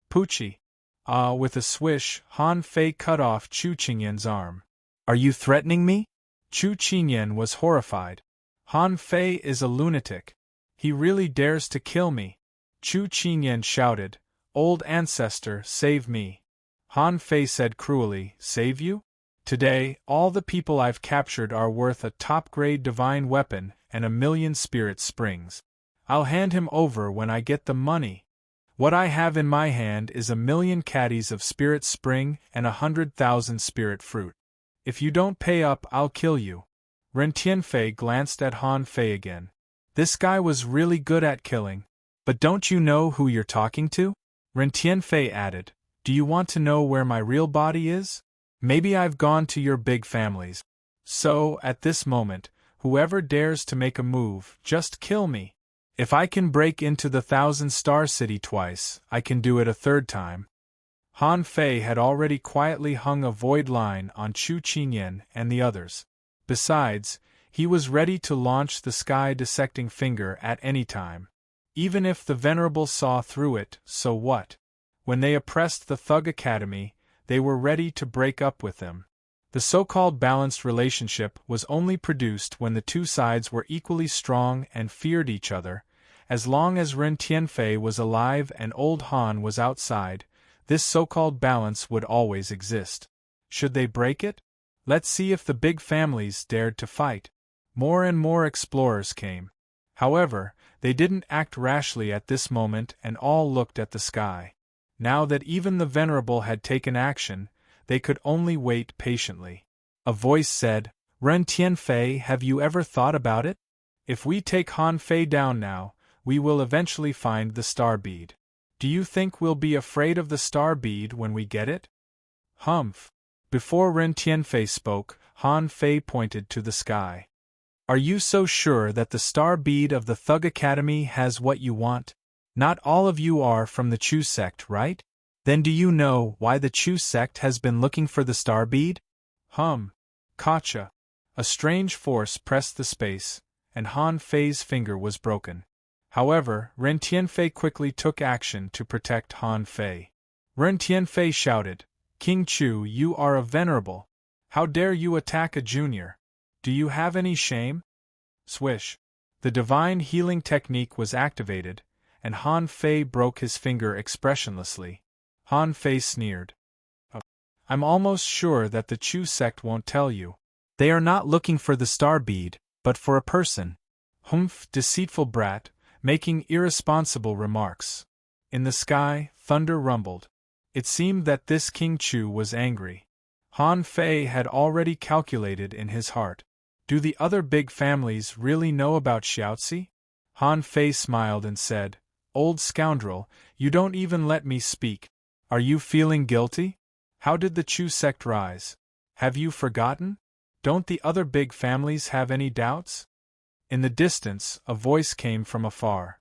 Poochie. With a swish, Han Fei cut off Chu Qingyan's arm. Are you threatening me? Chu Qingyan was horrified. Han Fei is a lunatic. He really dares to kill me. Chu Qingyan shouted, Old ancestor, save me. Han Fei said cruelly, Save you? Today, all the people I've captured are worth a top-grade divine weapon and 1,000,000 spirit springs. I'll hand him over when I get the money. What I have in my hand is 1,000,000 caddies of spirit spring and 100,000 spirit fruit. If you don't pay up, I'll kill you. Ren Tianfei glanced at Han Fei again. This guy was really good at killing. But don't you know who you're talking to? Ren Tianfei added, Do you want to know where my real body is? Maybe I've gone to your big families. So, at this moment, whoever dares to make a move, just kill me. If I can break into the 1,000-star city twice, I can do it a 3rd time. Han Fei had already quietly hung a void line on Chu Qingyan and the others. Besides, he was ready to launch the sky-dissecting finger at any time. Even if the Venerable saw through it, so what? When they oppressed the Thug Academy, they were ready to break up with them. The so-called balanced relationship was only produced when the 2 sides were equally strong and feared each other. As long as Ren Tianfei was alive and old Han was outside, this so-called balance would always exist. Should they break it? Let's see if the big families dared to fight. More and more explorers came. However, they didn't act rashly at this moment and all looked at the sky. Now that even the Venerable had taken action, they could only wait patiently. A voice said, Ren Tianfei, have you ever thought about it? If we take Han Fei down now, we will eventually find the star bead. Do you think we'll be afraid of the star bead when we get it? Humph. Before Ren Tianfei spoke, Han Fei pointed to the sky. Are you so sure that the star bead of the Thug Academy has what you want? Not all of you are from the Chu sect, right? Then do you know why the Chu sect has been looking for the star bead? Gotcha. A strange force pressed the space, and Han Fei's finger was broken. However, Ren Tianfei quickly took action to protect Han Fei. Ren Tianfei shouted, King Chu, you are a venerable. How dare you attack a junior? Do you have any shame? Swish. The divine healing technique was activated, and Han Fei broke his finger expressionlessly. Han Fei sneered. I'm almost sure that the Chu sect won't tell you. They are not looking for the star bead, but for a person. Humph, deceitful brat, making irresponsible remarks. In the sky, thunder rumbled. It seemed that this King Chu was angry. Han Fei had already calculated in his heart. Do the other big families really know about Xiaozi? Han Fei smiled and said, Old scoundrel, you don't even let me speak. Are you feeling guilty? How did the Chu sect rise? Have you forgotten? Don't the other big families have any doubts? In the distance, a voice came from afar.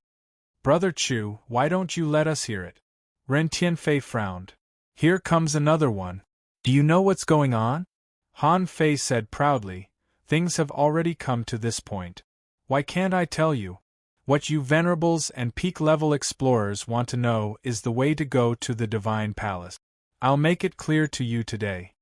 Brother Chu, why don't you let us hear it? Ren Tianfei frowned. Here comes another one. Do you know what's going on? Han Fei said proudly, Things have already come to this point. Why can't I tell you? What you venerables and peak-level explorers want to know is the way to go to the Divine Palace. I'll make it clear to you today.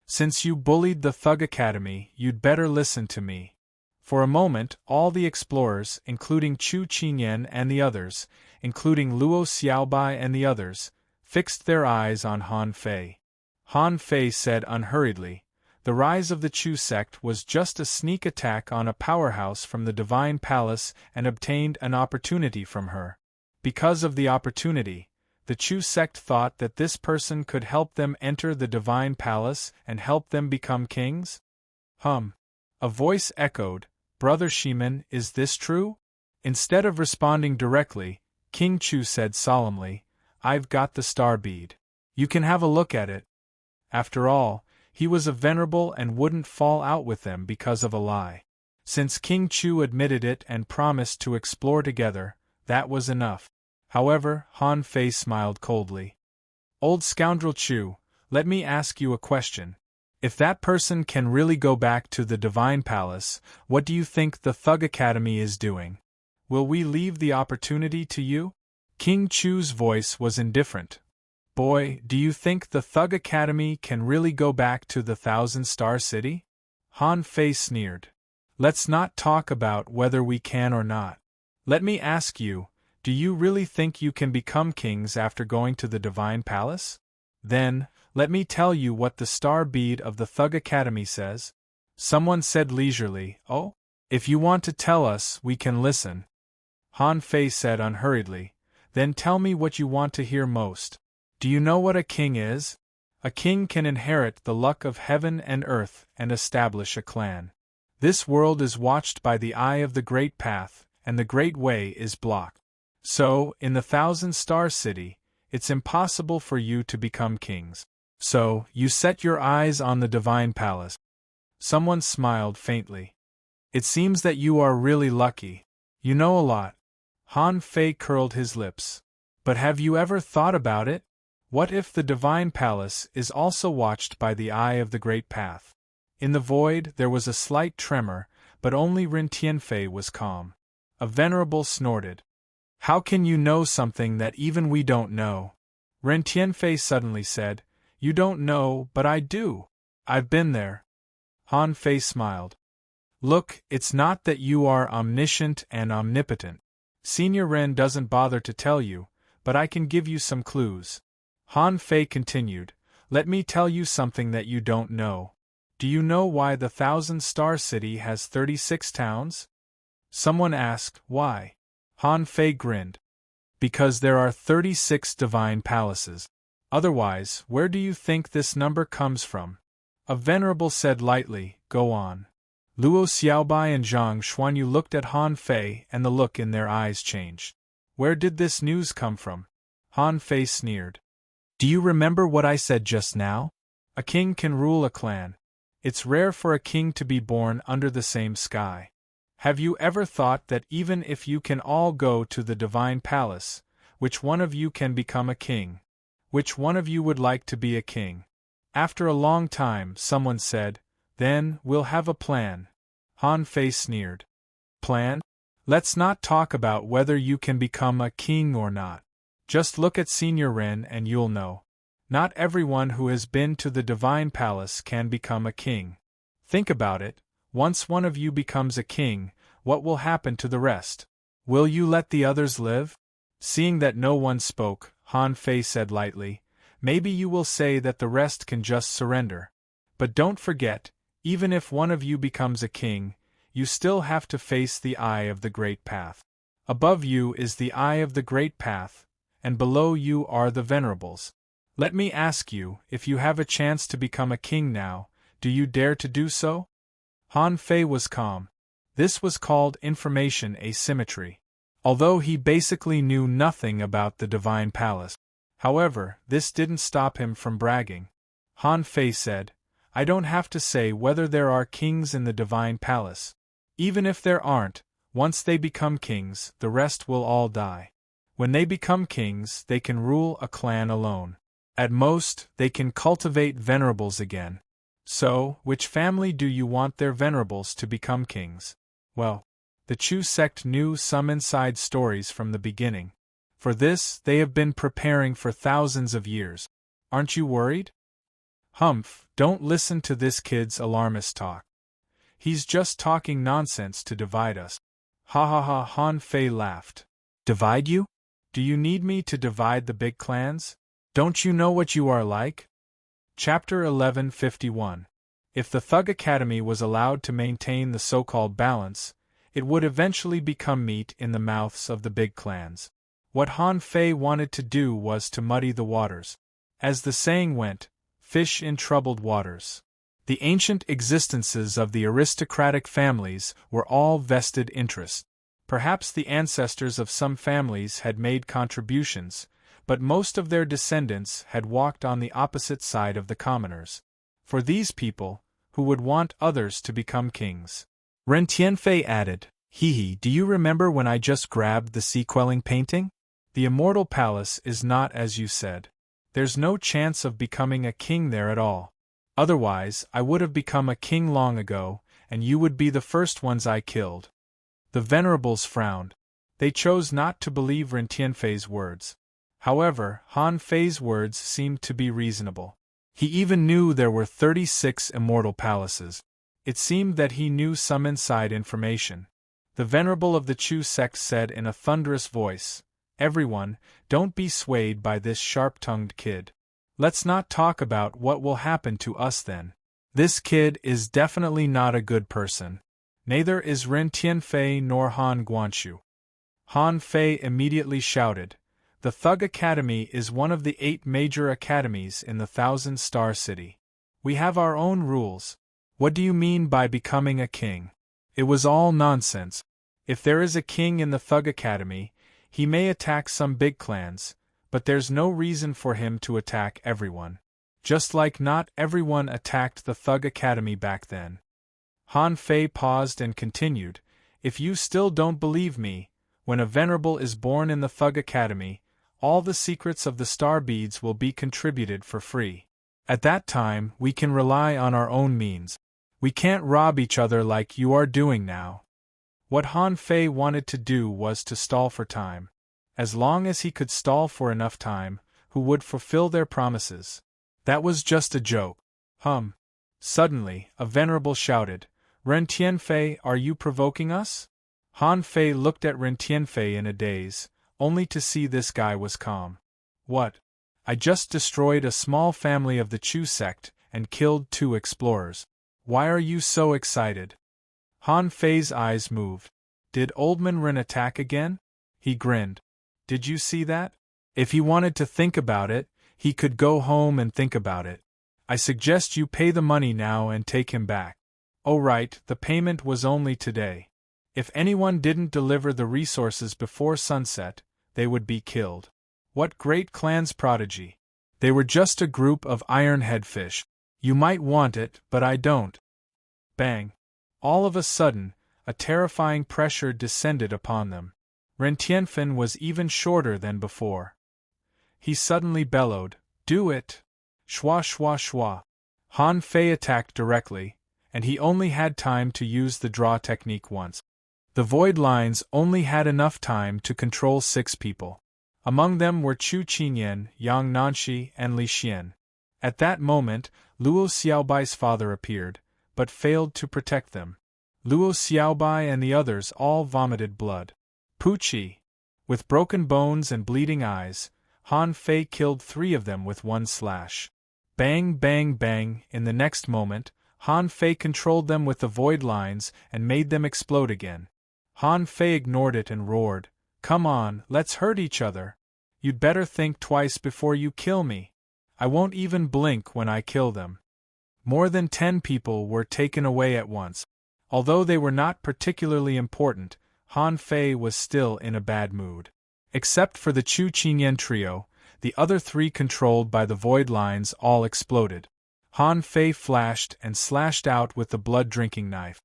Since you bullied the Thug Academy, you'd better listen to me. For a moment, all the explorers, including Chu Qingyan and the others, including Luo Xiaobai and the others, fixed their eyes on Han Fei. Han Fei said unhurriedly, The rise of the Chu sect was just a sneak attack on a powerhouse from the Divine Palace and obtained an opportunity from her. Because of the opportunity, the Chu sect thought that this person could help them enter the Divine Palace and help them become kings? A voice echoed, Brother Shiman, is this true? Instead of responding directly, King Chu said solemnly, I've got the star bead. You can have a look at it. After all, he was a venerable and wouldn't fall out with them because of a lie. Since King Chu admitted it and promised to explore together, that was enough. However, Han Fei smiled coldly. Old scoundrel Chu, let me ask you a question. If that person can really go back to the Divine Palace, what do you think the Thug Academy is doing? Will we leave the opportunity to you? King Chu's voice was indifferent. Boy, do you think the Thug Academy can really go back to the Thousand-Star City? Han Fei sneered. Let's not talk about whether we can or not. Let me ask you, do you really think you can become kings after going to the Divine Palace? Then, let me tell you what the star bead of the Thug Academy says. Someone said leisurely, Oh? If you want to tell us, we can listen. Han Fei said unhurriedly, Then tell me what you want to hear most. Do you know what a king is? A king can inherit the luck of heaven and earth and establish a clan. This world is watched by the eye of the Great Path, and the Great Way is blocked. So, in the Thousand-Star City, it's impossible for you to become kings. So, you set your eyes on the Divine Palace. Someone smiled faintly. It seems that you are really lucky. You know a lot. Han Fei curled his lips. But have you ever thought about it? What if the Divine Palace is also watched by the eye of the Great Path? In the void there was a slight tremor, but only Ren Tianfei was calm. A venerable snorted. How can you know something that even we don't know? Ren Tianfei suddenly said, You don't know, but I do. I've been there. Han Fei smiled. Look, it's not that you are omniscient and omnipotent. Senior Ren doesn't bother to tell you, but I can give you some clues. Han Fei continued, Let me tell you something that you don't know. Do you know why the Thousand-Star City has 36 towns? Someone asked, Why? Han Fei grinned. Because there are 36 divine palaces. Otherwise, where do you think this number comes from? A venerable said lightly, Go on. Luo Xiaobai and Zhang Xuanyu looked at Han Fei and the look in their eyes changed. Where did this news come from? Han Fei sneered. Do you remember what I said just now? A king can rule a clan. It's rare for a king to be born under the same sky. Have you ever thought that even if you can all go to the Divine Palace, which one of you can become a king? Which one of you would like to be a king? After a long time, someone said, Then, we'll have a plan. Han Fei sneered. Plan? Let's not talk about whether you can become a king or not. Just look at Senior Ren and you'll know. Not everyone who has been to the Divine Palace can become a king. Think about it, once one of you becomes a king, what will happen to the rest? Will you let the others live? Seeing that no one spoke, Han Fei said lightly, Maybe you will say that the rest can just surrender. But don't forget, even if one of you becomes a king, you still have to face the eye of the Great Path. Above you is the eye of the Great Path, and below you are the venerables. Let me ask you, if you have a chance to become a king now, do you dare to do so? Han Fei was calm. This was called information asymmetry. Although he basically knew nothing about the Divine Palace. However, this didn't stop him from bragging. Han Fei said, I don't have to say whether there are kings in the Divine Palace. Even if there aren't, once they become kings, the rest will all die. When they become kings, they can rule a clan alone. At most, they can cultivate venerables again. So, which family do you want their venerables to become kings? Well, the Chu sect knew some inside stories from the beginning. For this, they have been preparing for thousands of years. Aren't you worried? Humph, don't listen to this kid's alarmist talk. He's just talking nonsense to divide us. Ha ha ha, Han Fei laughed. Divide you? Do you need me to divide the big clans? Don't you know what you are like? Chapter 1151. If the Thug Academy was allowed to maintain the so-called balance, it would eventually become meat in the mouths of the big clans. What Han Fei wanted to do was to muddy the waters. As the saying went, fish in troubled waters. The ancient existences of the aristocratic families were all vested interests. Perhaps the ancestors of some families had made contributions, but most of their descendants had walked on the opposite side of the commoners. For these people, who would want others to become kings. Ren Tianfei added, "Hee, do you remember when I just grabbed the sea-quelling painting? The immortal palace is not as you said. There's no chance of becoming a king there at all. Otherwise, I would have become a king long ago, and you would be the first ones I killed." The venerables frowned. They chose not to believe Ren Tianfei's words. However, Han Fei's words seemed to be reasonable. He even knew there were 36 immortal palaces. It seemed that he knew some inside information. The venerable of the Chu sect said in a thunderous voice, "Everyone, don't be swayed by this sharp-tongued kid. Let's not talk about what will happen to us then. This kid is definitely not a good person. Neither is Ren Tianfei nor Han Guanshu." Han Fei immediately shouted, "The Thug Academy is one of the 8 major academies in the Thousand-Star City. We have our own rules. What do you mean by becoming a king?" It was all nonsense. If there is a king in the Thug Academy, he may attack some big clans, but there's no reason for him to attack everyone. Just like not everyone attacked the Thug Academy back then. Han Fei paused and continued, "If you still don't believe me, when a venerable is born in the Thug Academy, all the secrets of the star beads will be contributed for free. At that time, we can rely on our own means. We can't rob each other like you are doing now." What Han Fei wanted to do was to stall for time. As long as he could stall for enough time, who would fulfill their promises? That was just a joke. Suddenly, a venerable shouted, "Ren Tianfei, are you provoking us?" Han Fei looked at Ren Tianfei in a daze, only to see this guy was calm. "What? I just destroyed a small family of the Chu sect and killed 2 explorers. Why are you so excited?" Han Fei's eyes moved. "Did Old Man Ren attack again?" He grinned. "Did you see that? If he wanted to think about it, he could go home and think about it. I suggest you pay the money now and take him back." "Oh right, the payment was only today. If anyone didn't deliver the resources before sunset, they would be killed." What great clan's prodigy! They were just a group of iron-head fish. You might want it, but I don't. Bang! All of a sudden, a terrifying pressure descended upon them. Ren Tianfen was even shorter than before. He suddenly bellowed, "Do it!" Shwa shwa shwa. Han Fei attacked directly, and he only had time to use the draw technique once. The void lines only had enough time to control 6 people. Among them were Chu Qinyan, Yang Nanshi, and Li Xian. At that moment, Luo Xiaobai's father appeared, but failed to protect them. Luo Xiaobai and the others all vomited blood. Pucci! With broken bones and bleeding eyes, Han Fei killed 3 of them with one slash. Bang bang bang! In the next moment, Han Fei controlled them with the void lines and made them explode again. Han Fei ignored it and roared, "Come on, let's hurt each other. You'd better think twice before you kill me. I won't even blink when I kill them." More than 10 people were taken away at once. Although they were not particularly important, Han Fei was still in a bad mood. Except for the Chu Qinyan trio, the other 3 controlled by the void lines all exploded. Han Fei flashed and slashed out with the blood-drinking knife.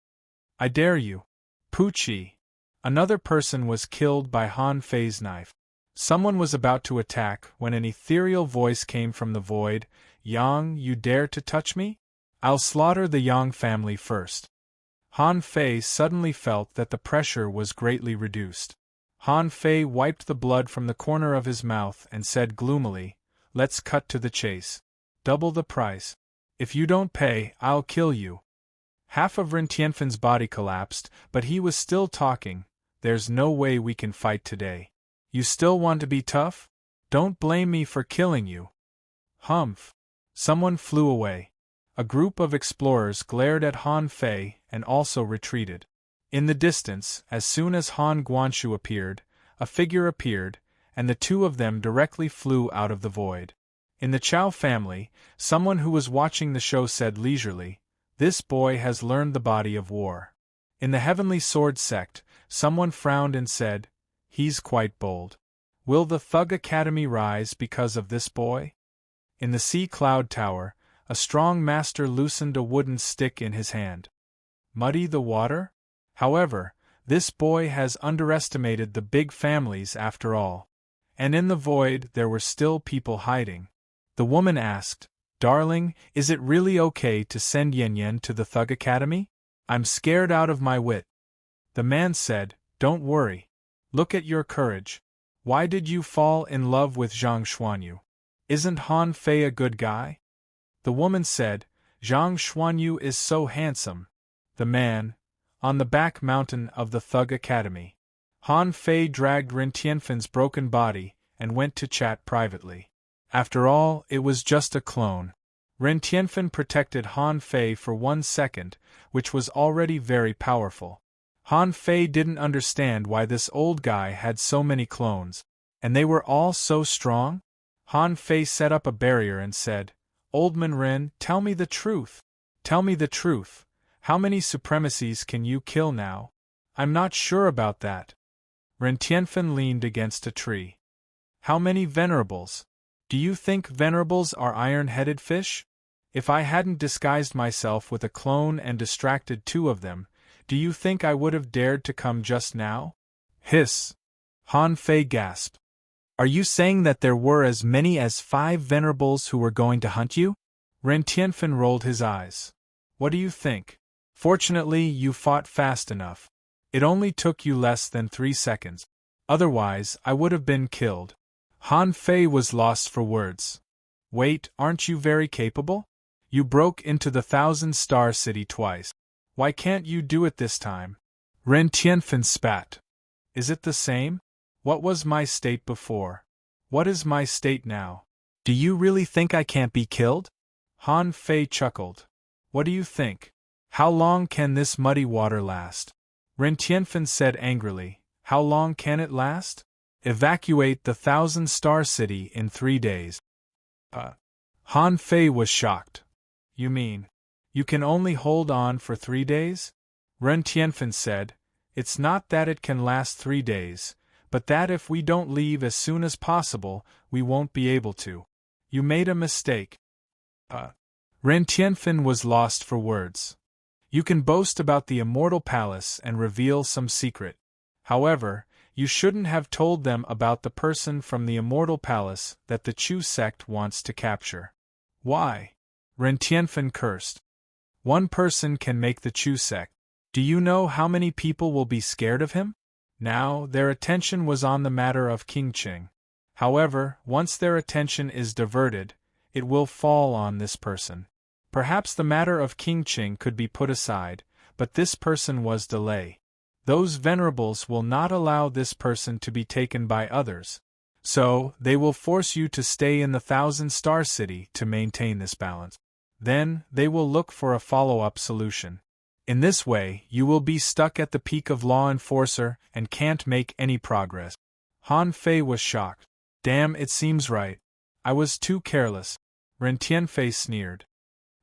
"I dare you!" Pucci! Another person was killed by Han Fei's knife. Someone was about to attack when an ethereal voice came from the void, "Yang, you dare to touch me? I'll slaughter the Yang family first." Han Fei suddenly felt that the pressure was greatly reduced. Han Fei wiped the blood from the corner of his mouth and said gloomily, "Let's cut to the chase. Double the price. If you don't pay, I'll kill you." Half of Ren Tianfen's body collapsed, but he was still talking. "There's no way we can fight today. You still want to be tough? Don't blame me for killing you." Humph! Someone flew away. A group of explorers glared at Han Fei and also retreated. In the distance, as soon as Han Guanshu appeared, a figure appeared, and the 2 of them directly flew out of the void. In the Chow family, someone who was watching the show said leisurely, "This boy has learned the body of war." In the Heavenly Sword sect, someone frowned and said, "He's quite bold." Will the Thug Academy rise because of this boy? In the Sea Cloud Tower, a strong master loosened a wooden stick in his hand. Muddy the water? However, this boy has underestimated the big families after all. And in the void there were still people hiding. The woman asked, "Darling, is it really okay to send Yen Yen to the Thug Academy? I'm scared out of my wit." The man said, "Don't worry. Look at your courage. Why did you fall in love with Zhang Xuanyu? Isn't Han Fei a good guy?" The woman said, "Zhang Xuanyu is so handsome." The man, on the back mountain of the Thug Academy. Han Fei dragged Ren Tianfen's broken body and went to chat privately. After all, it was just a clone. Ren Tianfen protected Han Fei for 1 second, which was already very powerful. Han Fei didn't understand why this old guy had so many clones, and they were all so strong. Han Fei set up a barrier and said, "Old Man Ren, tell me the truth. Tell me the truth. How many supremacies can you kill now? I'm not sure about that." Ren Tianfen leaned against a tree. "How many venerables? Do you think venerables are iron-headed fish? If I hadn't disguised myself with a clone and distracted 2 of them, do you think I would have dared to come just now?" "Hiss!" Han Fei gasped. "Are you saying that there were as many as 5 venerables who were going to hunt you?" Ren Tianfen rolled his eyes. "What do you think? Fortunately, you fought fast enough. It only took you less than 3 seconds. Otherwise, I would have been killed." Han Fei was lost for words. "Wait, aren't you very capable? You broke into the 1,000-star city twice. Why can't you do it this time?" Ren Tianfen spat. "Is it the same? What was my state before? What is my state now? Do you really think I can't be killed?" Han Fei chuckled. "What do you think? How long can this muddy water last?" Ren Tianfen said angrily, "How long can it last? Evacuate the 1,000-star city in 3 days. Han Fei was shocked. "You mean, you can only hold on for 3 days? Ren Tianfen said, "It's not that it can last 3 days, but that if we don't leave as soon as possible, we won't be able to. You made a mistake." Ren Tianfen was lost for words. You can boast about the immortal palace and reveal some secret. However, you shouldn't have told them about the person from the immortal palace that the Chu sect wants to capture. "Why?" Ren Tianfen cursed. "One person can make the Chu sect. Do you know how many people will be scared of him?" Now, their attention was on the matter of King Qing. However, once their attention is diverted, it will fall on this person. Perhaps the matter of King Qing could be put aside, but this person was delay. Those venerables will not allow this person to be taken by others. So, they will force you to stay in the 1,000-star city to maintain this balance. Then, they will look for a follow-up solution. In this way, you will be stuck at the peak of law enforcer and can't make any progress. Han Fei was shocked. "Damn, it seems right. I was too careless." Ren Tianfei sneered.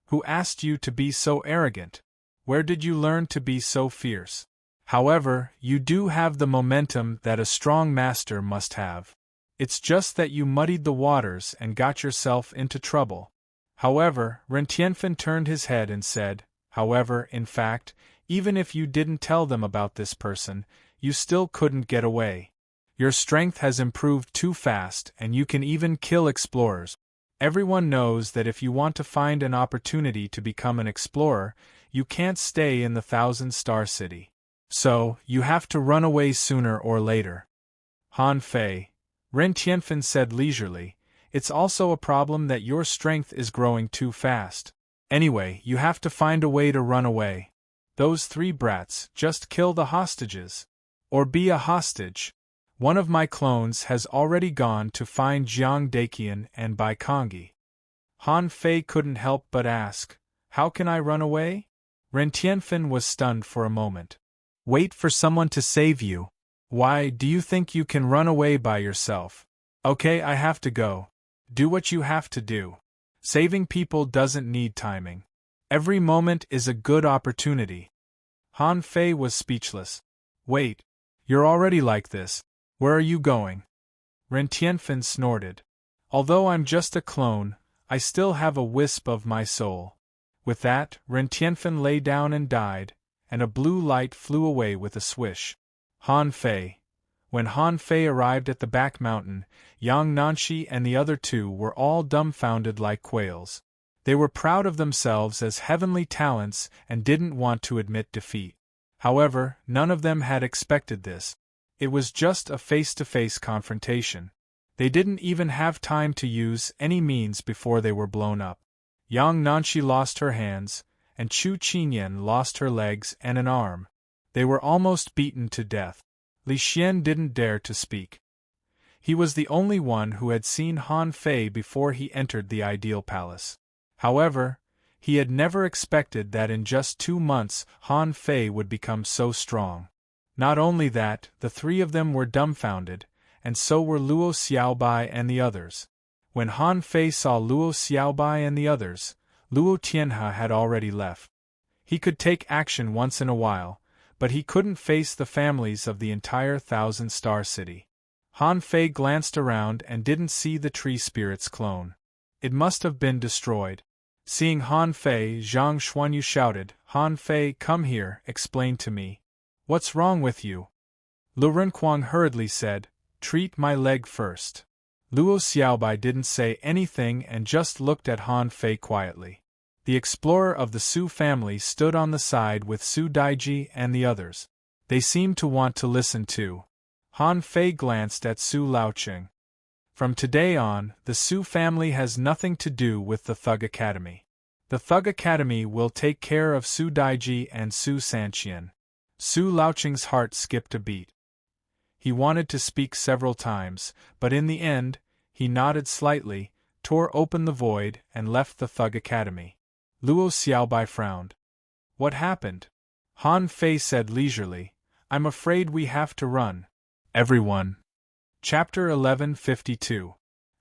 "Who asked you to be so arrogant? Where did you learn to be so fierce? However, you do have the momentum that a strong master must have. It's just that you muddied the waters and got yourself into trouble." However, Ren Tianfen turned his head and said, "However, in fact, even if you didn't tell them about this person, you still couldn't get away. Your strength has improved too fast and you can even kill explorers. Everyone knows that if you want to find an opportunity to become an explorer, you can't stay in the 1,000-star city. So, you have to run away sooner or later." "Han Fei," Ren Tianfen said leisurely, "it's also a problem that your strength is growing too fast. Anyway, you have to find a way to run away. Those 3 brats, just kill the hostages. Or be a hostage. One of my clones has already gone to find Jiang Daqian and Bai Kongyi." Han Fei couldn't help but ask, "How can I run away?" Ren Tianfen was stunned for a moment. "Wait for someone to save you. Why, do you think you can run away by yourself? Okay, I have to go. Do what you have to do. Saving people doesn't need timing. Every moment is a good opportunity." Han Fei was speechless. "Wait. You're already like this. Where are you going?" Ren Tianfen snorted. Although I'm just a clone, I still have a wisp of my soul. With that, Ren Tianfen lay down and died, and a blue light flew away with a swish. Han Fei. When Han Fei arrived at the back mountain, Yang Nanshi and the other two were all dumbfounded like quails. They were proud of themselves as heavenly talents and didn't want to admit defeat. However, none of them had expected this. It was just a face-to-face confrontation. They didn't even have time to use any means before they were blown up. Yang Nanshi lost her hands, and Chu Qinyan lost her legs and an arm. They were almost beaten to death. Li Xian didn't dare to speak. He was the only one who had seen Han Fei before he entered the ideal palace. However, he had never expected that in just 2 months Han Fei would become so strong. Not only that, the three of them were dumbfounded, and so were Luo Xiaobai and the others. When Han Fei saw Luo Xiaobai and the others, Luo Tianhe had already left. He could take action once in a while, but he couldn't face the families of the entire 1,000-star city. Han Fei glanced around and didn't see the tree spirit's clone. It must have been destroyed. Seeing Han Fei, Zhang Xuanyu shouted, "Han Fei, come here, explain to me. What's wrong with you?" Lu Renquang hurriedly said, "Treat my leg first." Luo Xiaobai didn't say anything and just looked at Han Fei quietly. The explorer of the Su family stood on the side with Su Daiji and the others. They seemed to want to listen too. Han Fei glanced at Su Laoqing. From today on, the Su family has nothing to do with the Thug Academy. The Thug Academy will take care of Su Daiji and Su Sanqian. Su Laoqing's heart skipped a beat. He wanted to speak several times, but in the end, he nodded slightly, tore open the void, and left the Thug Academy. Luo Xiaobai frowned. "What happened?" Han Fei said leisurely, "I'm afraid we have to run." Everyone. Chapter 1152.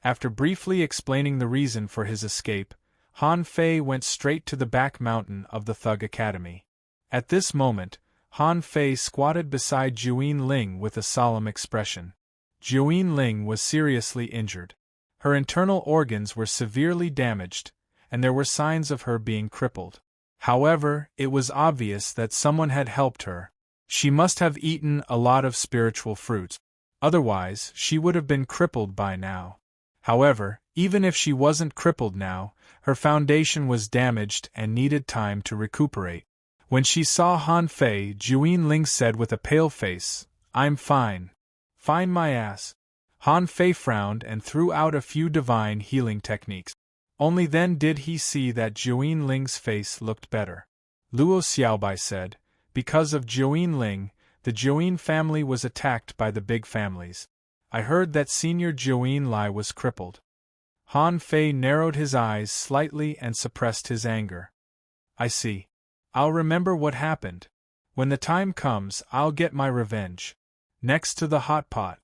After briefly explaining the reason for his escape, Han Fei went straight to the back mountain of the Thug Academy. At this moment, Han Fei squatted beside Juyin Ling with a solemn expression. Juyin Ling was seriously injured. Her internal organs were severely damaged, and there were signs of her being crippled. However, it was obvious that someone had helped her. She must have eaten a lot of spiritual fruits. Otherwise, she would have been crippled by now. However, even if she wasn't crippled now, her foundation was damaged and needed time to recuperate. When she saw Han Fei, Juyin Ling said with a pale face, "I'm fine." "Fine my ass." Han Fei frowned and threw out a few divine healing techniques. Only then did he see that Juyin Ling's face looked better. Luo Xiaobai said, "Because of Juyin Ling, the Juyin family was attacked by the big families. I heard that Senior Juyin Lai was crippled." Han Fei narrowed his eyes slightly and suppressed his anger. "I see. I'll remember what happened. When the time comes, I'll get my revenge." Next to the hot pot,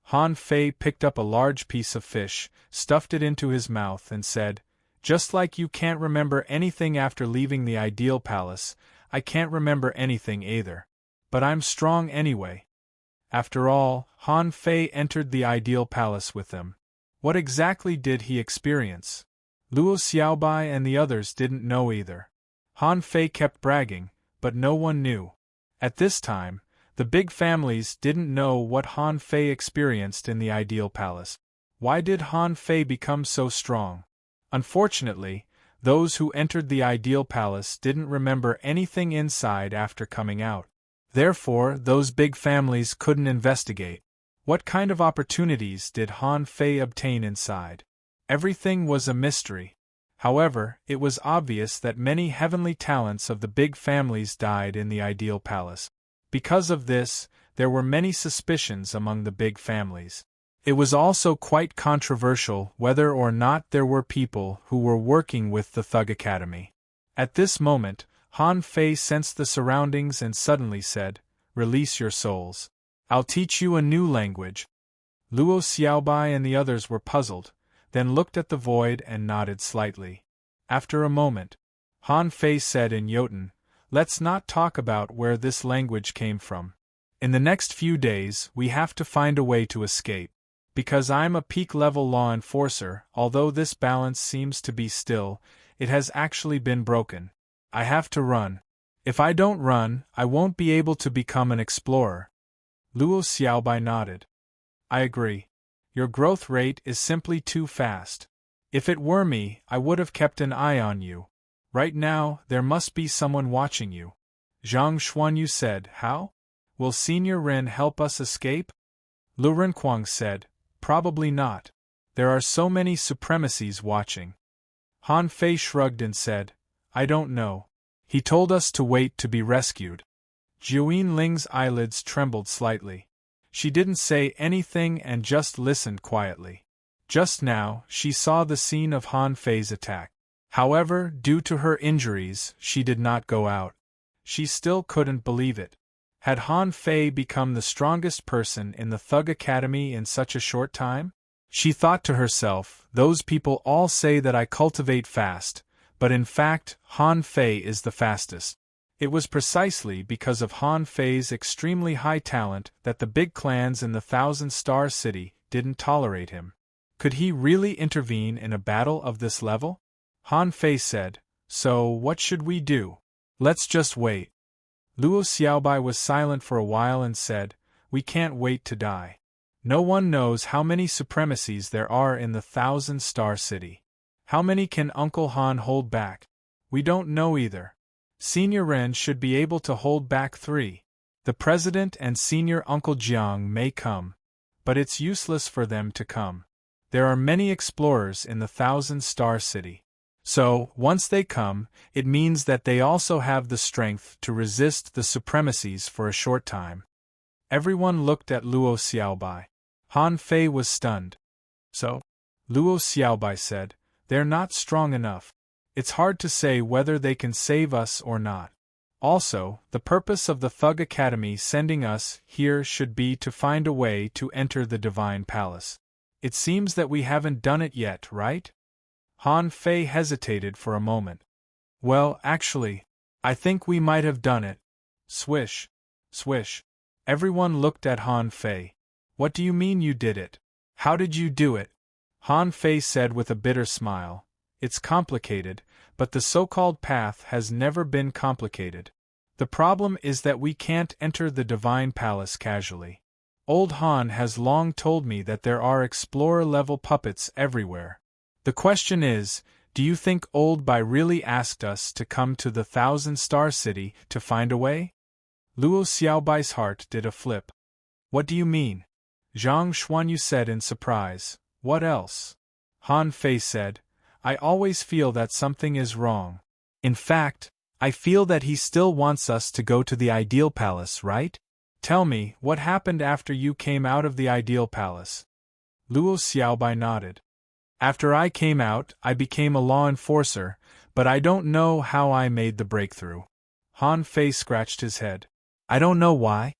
Han Fei picked up a large piece of fish, stuffed it into his mouth and said, "Just like you can't remember anything after leaving the ideal palace, I can't remember anything either. But I'm strong anyway." After all, Han Fei entered the ideal palace with them. What exactly did he experience? Luo Xiaobai and the others didn't know either. Han Fei kept bragging, but no one knew. At this time, the big families didn't know what Han Fei experienced in the ideal palace. Why did Han Fei become so strong? Unfortunately, those who entered the ideal palace didn't remember anything inside after coming out. Therefore, those big families couldn't investigate. What kind of opportunities did Han Fei obtain inside? Everything was a mystery. However, it was obvious that many heavenly talents of the big families died in the ideal palace. Because of this, there were many suspicions among the big families. It was also quite controversial whether or not there were people who were working with the Thug Academy. At this moment, Han Fei sensed the surroundings and suddenly said, "Release your souls. I'll teach you a new language." Luo Xiaobai and the others were puzzled, then looked at the void and nodded slightly. After a moment, Han Fei said in Jotun, "Let's not talk about where this language came from. In the next few days, we have to find a way to escape. Because I'm a peak-level law enforcer, although this balance seems to be still, it has actually been broken. I have to run. If I don't run, I won't be able to become an explorer. Luo Xiaobai nodded. I agree. Your growth rate is simply too fast. If it were me, I would have kept an eye on you. Right now, there must be someone watching you. Zhang Xuanyu said. How? Will Senior Ren help us escape? Lu Renquang said. Probably not. There are so many supremacies watching. Han Fei shrugged and said, I don't know. He told us to wait to be rescued. Jiuyin Ling's eyelids trembled slightly. She didn't say anything and just listened quietly. Just now, she saw the scene of Han Fei's attack. However, due to her injuries, she did not go out. She still couldn't believe it. Had Han Fei become the strongest person in the Thug Academy in such a short time? She thought to herself, those people all say that I cultivate fast, but in fact, Han Fei is the fastest. It was precisely because of Han Fei's extremely high talent that the big clans in the Thousand-Star City didn't tolerate him. Could he really intervene in a battle of this level? Han Fei said, So, what should we do? Let's just wait. Luo Xiaobai was silent for a while and said, We can't wait to die. No one knows how many supremacies there are in the Thousand-Star City. How many can Uncle Han hold back? We don't know either. Senior Ren should be able to hold back 3. The President and Senior Uncle Jiang may come. But it's useless for them to come. There are many explorers in the Thousand-Star City. So, once they come, it means that they also have the strength to resist the supremacies for a short time. Everyone looked at Luo Xiaobai. Han Fei was stunned. So? Luo Xiaobai said, They're not strong enough. It's hard to say whether they can save us or not. Also, the purpose of the Thug Academy sending us here should be to find a way to enter the Divine Palace. It seems that we haven't done it yet, right? Han Fei hesitated for a moment. Well, actually, I think we might have done it. Swish. Swish. Everyone looked at Han Fei. What do you mean you did it? How did you do it? Han Fei said with a bitter smile. It's complicated, but the so-called path has never been complicated. The problem is that we can't enter the Divine Palace casually. Old Han has long told me that there are explorer-level puppets everywhere. The question is, do you think Old Bai really asked us to come to the Thousand-Star City to find a way? Luo Xiaobai's heart did a flip. What do you mean? Zhang Xuanyu said in surprise. What else? Han Fei said, I always feel that something is wrong. In fact, I feel that he still wants us to go to the Ideal Palace, right? Tell me, what happened after you came out of the Ideal Palace? Luo Xiaobai nodded. After I came out, I became a law enforcer, but I don't know how I made the breakthrough. Han Fei scratched his head. I don't know why.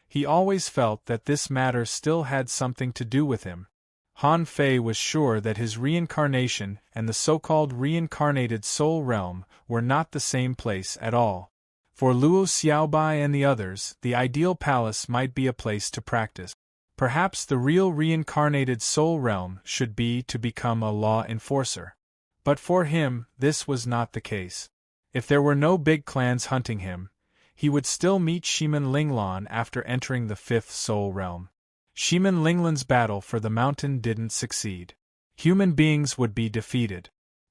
He always felt that this matter still had something to do with him. Han Fei was sure that his reincarnation and the so-called reincarnated soul realm were not the same place at all. For Luo Xiaobai and the others, the Ideal Palace might be a place to practice. Perhaps the real reincarnated soul realm should be to become a law enforcer. But for him, this was not the case. If there were no big clans hunting him, he would still meet Shiman Linglan after entering the 5th soul realm. Shiman Linglan's battle for the mountain didn't succeed. Human beings would be defeated.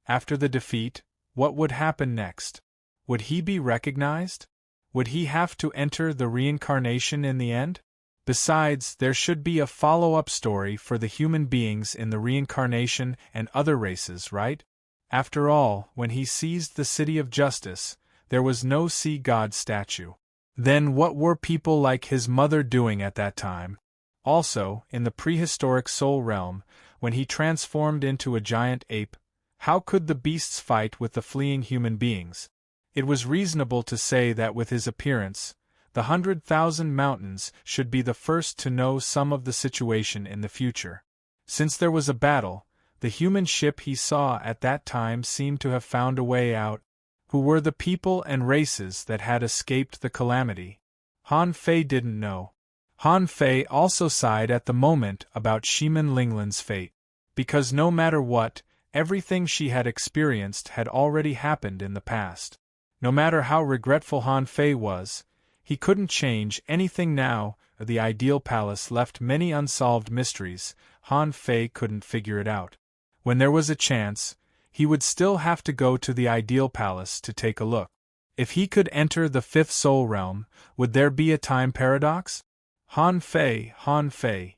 After the defeat, what would happen next? Would he be recognized? Would he have to enter the reincarnation in the end? Besides, there should be a follow-up story for the human beings in the reincarnation and other races, right? After all, when he seized the City of Justice, there was no sea god statue. Then what were people like his mother doing at that time? Also, in the prehistoric soul realm, when he transformed into a giant ape, how could the beasts fight with the fleeing human beings? It was reasonable to say that with his appearance, the 100,000 mountains should be the first to know some of the situation in the future. Since there was a battle, the human ship he saw at that time seemed to have found a way out. Who were the people and races that had escaped the calamity? Han Fei didn't know. Han Fei also sighed at the moment about Shimin Linglan's fate. Because no matter what, everything she had experienced had already happened in the past. No matter how regretful Han Fei was, he couldn't change anything now. The ideal palace left many unsolved mysteries. Han Fei couldn't figure it out. When there was a chance, he would still have to go to the ideal palace to take a look. If he could enter the fifth soul realm, would there be a time paradox? Han Fei, Han Fei.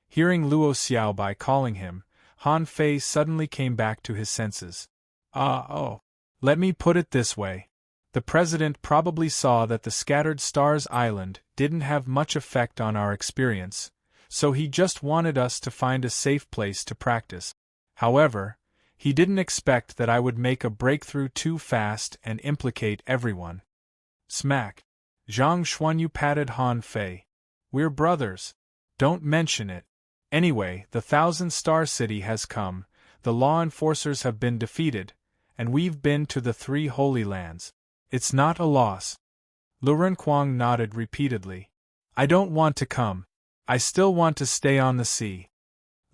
Hearing Luo Xiaobai calling him, Han Fei suddenly came back to his senses. Let me put it this way. The president probably saw that the Scattered Stars Island didn't have much effect on our experience, so he just wanted us to find a safe place to practice. However, he didn't expect that I would make a breakthrough too fast and implicate everyone. Smack. Zhang Xuanyu patted Han Fei. We're brothers. Don't mention it. Anyway, the 1,000-star city has come, the law enforcers have been defeated, and we've been to the 3 Holy Lands. It's not a loss. Lu Renquang nodded repeatedly. I don't want to come. I still want to stay on the sea.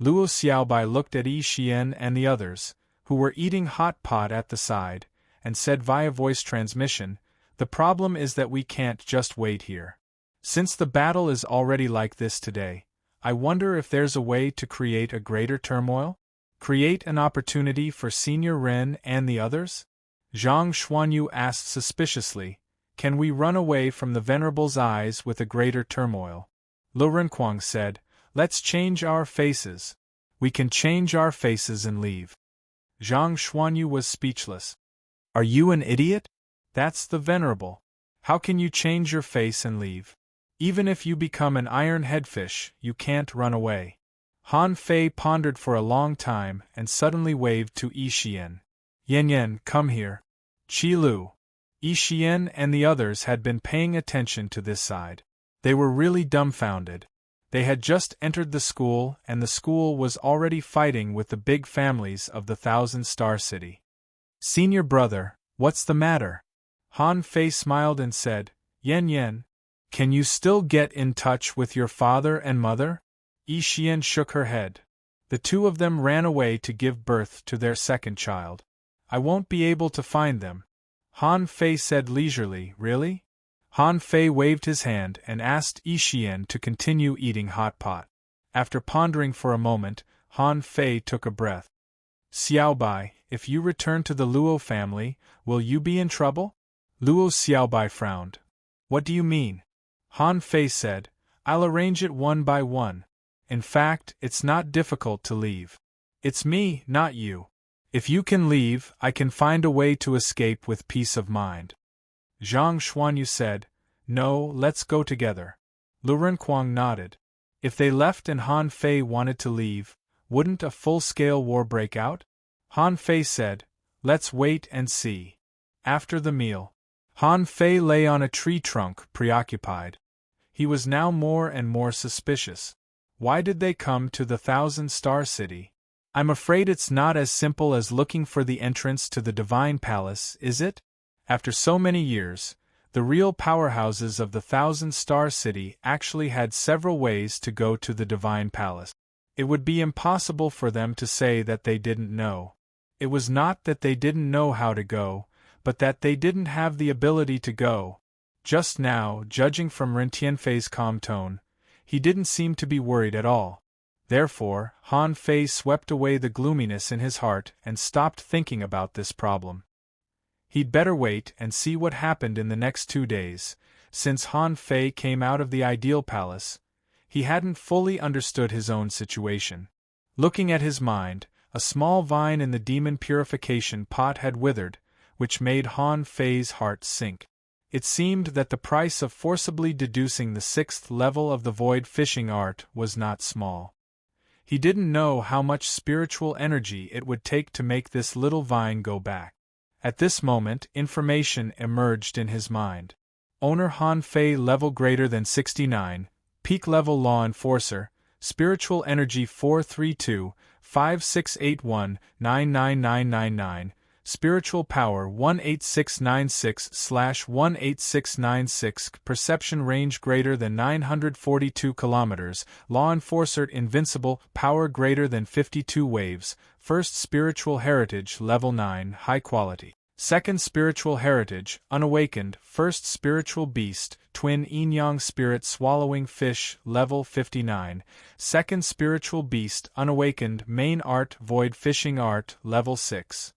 Luo Xiaobai looked at Yi Xian and the others, who were eating hot pot at the side, and said via voice transmission, the problem is that we can't just wait here. Since the battle is already like this today, I wonder if there's a way to create a greater turmoil? Create an opportunity for Senior Ren and the others? Zhang Xuanyu asked suspiciously, can we run away from the Venerable's eyes with a greater turmoil? Lu Renquang said, let's change our faces. We can change our faces and leave. Zhang Xuanyu was speechless. Are you an idiot? That's the Venerable. How can you change your face and leave? Even if you become an iron headfish, you can't run away. Han Fei pondered for a long time and suddenly waved to Yi Xian. Yan Yan, come here. Qi Lu. Yi Xian and the others had been paying attention to this side. They were really dumbfounded. They had just entered the school, and the school was already fighting with the big families of the 1,000-star city. Senior brother, what's the matter? Han Fei smiled and said, Yan Yan, can you still get in touch with your father and mother? Yi Xian shook her head. The two of them ran away to give birth to their second child. I won't be able to find them. Han Fei said leisurely, really? Han Fei waved his hand and asked Yi Xian to continue eating hot pot. After pondering for a moment, Han Fei took a breath. Xiaobai, if you return to the Luo family, will you be in trouble? Luo Xiaobai frowned. What do you mean? Han Fei said, I'll arrange it one by one. In fact, it's not difficult to leave. It's me, not you. If you can leave, I can find a way to escape with peace of mind. Zhang Xuanyu said, no, let's go together. Lu Renquang nodded. If they left and Han Fei wanted to leave, wouldn't a full-scale war break out? Han Fei said, let's wait and see. After the meal, Han Fei lay on a tree trunk, preoccupied. He was now more and more suspicious. Why did they come to the 1,000-star city? I'm afraid it's not as simple as looking for the entrance to the Divine Palace, is it? After so many years, the real powerhouses of the 1,000-star city actually had several ways to go to the Divine Palace. It would be impossible for them to say that they didn't know. It was not that they didn't know how to go, but that they didn't have the ability to go. Just now, judging from Ren Tianfei's calm tone, he didn't seem to be worried at all. Therefore, Han Fei swept away the gloominess in his heart and stopped thinking about this problem. He'd better wait and see what happened in the next 2 days. Since Han Fei came out of the ideal palace, he hadn't fully understood his own situation. Looking at his mind, a small vine in the demon purification pot had withered, which made Han Fei's heart sink. It seemed that the price of forcibly deducing the 6th level of the void fishing art was not small. He didn't know how much spiritual energy it would take to make this little vine go back. At this moment, information emerged in his mind. Owner Han Fei level greater than 69, peak level law enforcer, spiritual energy 432-5681-99999, spiritual power 18696/18696, perception range greater than 942 kilometers, law enforcer invincible, power greater than 52 waves, first spiritual heritage level 9, high quality. Second spiritual heritage, unawakened, first spiritual beast, twin yin-yang spirit swallowing fish, level 59, second spiritual beast, unawakened, main art, void fishing art, level 6.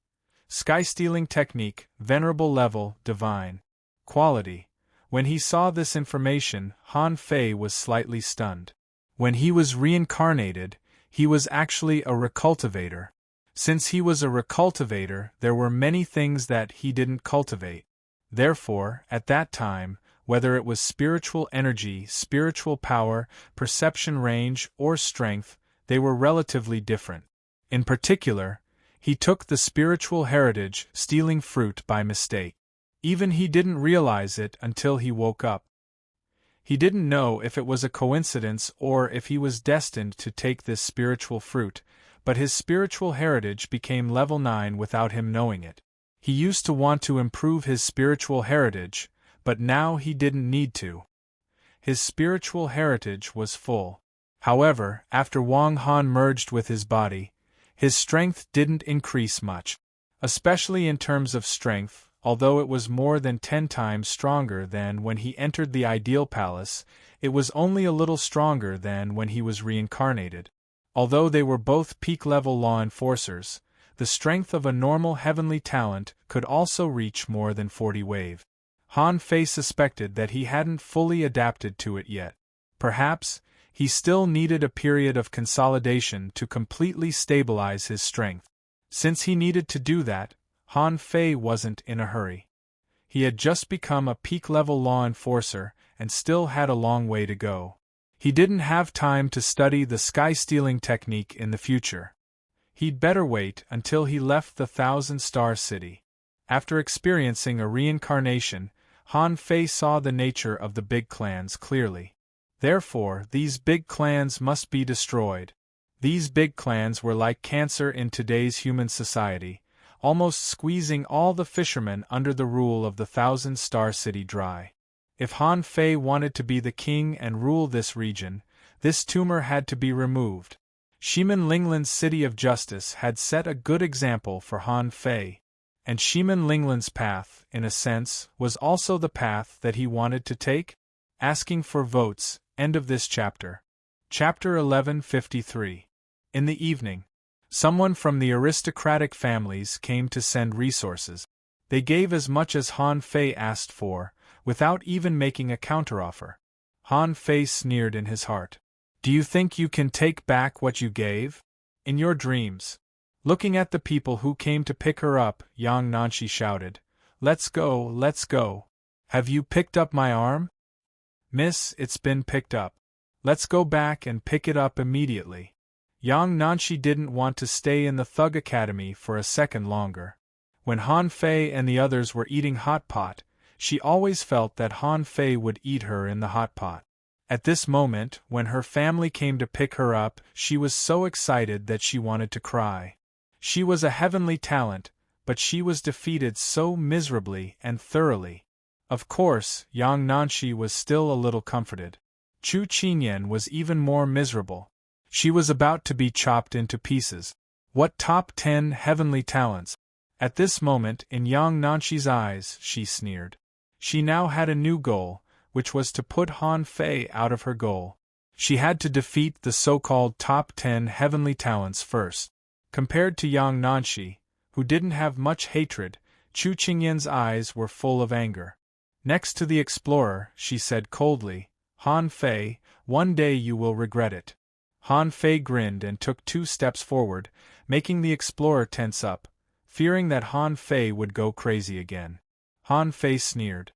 Sky-stealing technique, venerable level, divine. Quality. When he saw this information, Han Fei was slightly stunned. When he was reincarnated, he was actually a recultivator. Since he was a recultivator, there were many things that he didn't cultivate. Therefore, at that time, whether it was spiritual energy, spiritual power, perception range, or strength, they were relatively different. In particular, he took the spiritual heritage, stealing fruit by mistake. Even he didn't realize it until he woke up. He didn't know if it was a coincidence or if he was destined to take this spiritual fruit, but his spiritual heritage became level 9 without him knowing it. He used to want to improve his spiritual heritage, but now he didn't need to. His spiritual heritage was full. However, after Wang Han merged with his body, his strength didn't increase much. Especially in terms of strength, although it was more than 10 times stronger than when he entered the ideal palace, it was only a little stronger than when he was reincarnated. Although they were both peak-level law enforcers, the strength of a normal heavenly talent could also reach more than 40 wave. Han Fei suspected that he hadn't fully adapted to it yet. Perhaps, he still needed a period of consolidation to completely stabilize his strength. Since he needed to do that, Han Fei wasn't in a hurry. He had just become a peak-level law enforcer and still had a long way to go. He didn't have time to study the sky-stealing technique in the future. He'd better wait until he left the Thousand-Star City. After experiencing a reincarnation, Han Fei saw the nature of the big clans clearly. Therefore, these big clans must be destroyed. These big clans were like cancer in today's human society, almost squeezing all the fishermen under the rule of the Thousand-Star City dry. If Han Fei wanted to be the king and rule this region, this tumor had to be removed. Shiman Linglan's City of Justice had set a good example for Han Fei, and Shiman Linglan's path, in a sense, was also the path that he wanted to take. Asking for votes, end of this chapter. Chapter 1153. In the evening, someone from the aristocratic families came to send resources. They gave as much as Han Fei asked for, without even making a counteroffer. Han Fei sneered in his heart. Do you think you can take back what you gave? In your dreams. Looking at the people who came to pick her up, Yang Nanshi shouted, Let's go, let's go. Have you picked up my arm? Miss, it's been picked up. Let's go back and pick it up immediately. Yang Nanshi didn't want to stay in the Thug Academy for a second longer. When Han Fei and the others were eating hot pot, she always felt that Han Fei would eat her in the hot pot. At this moment, when her family came to pick her up, she was so excited that she wanted to cry. She was a heavenly talent, but she was defeated so miserably and thoroughly. Of course, Yang Nanshi was still a little comforted. Chu Qinyan was even more miserable. She was about to be chopped into pieces. What top 10 heavenly talents? At this moment, in Yang Nanshi's eyes, she sneered. She now had a new goal, which was to put Han Fei out of her goal. She had to defeat the so-called top 10 heavenly talents first. Compared to Yang Nanshi, who didn't have much hatred, Chu Qingyan's eyes were full of anger. Next to the explorer, she said coldly, Han Fei, one day you will regret it. Han Fei grinned and took 2 steps forward, making the explorer tense up, fearing that Han Fei would go crazy again. Han Fei sneered.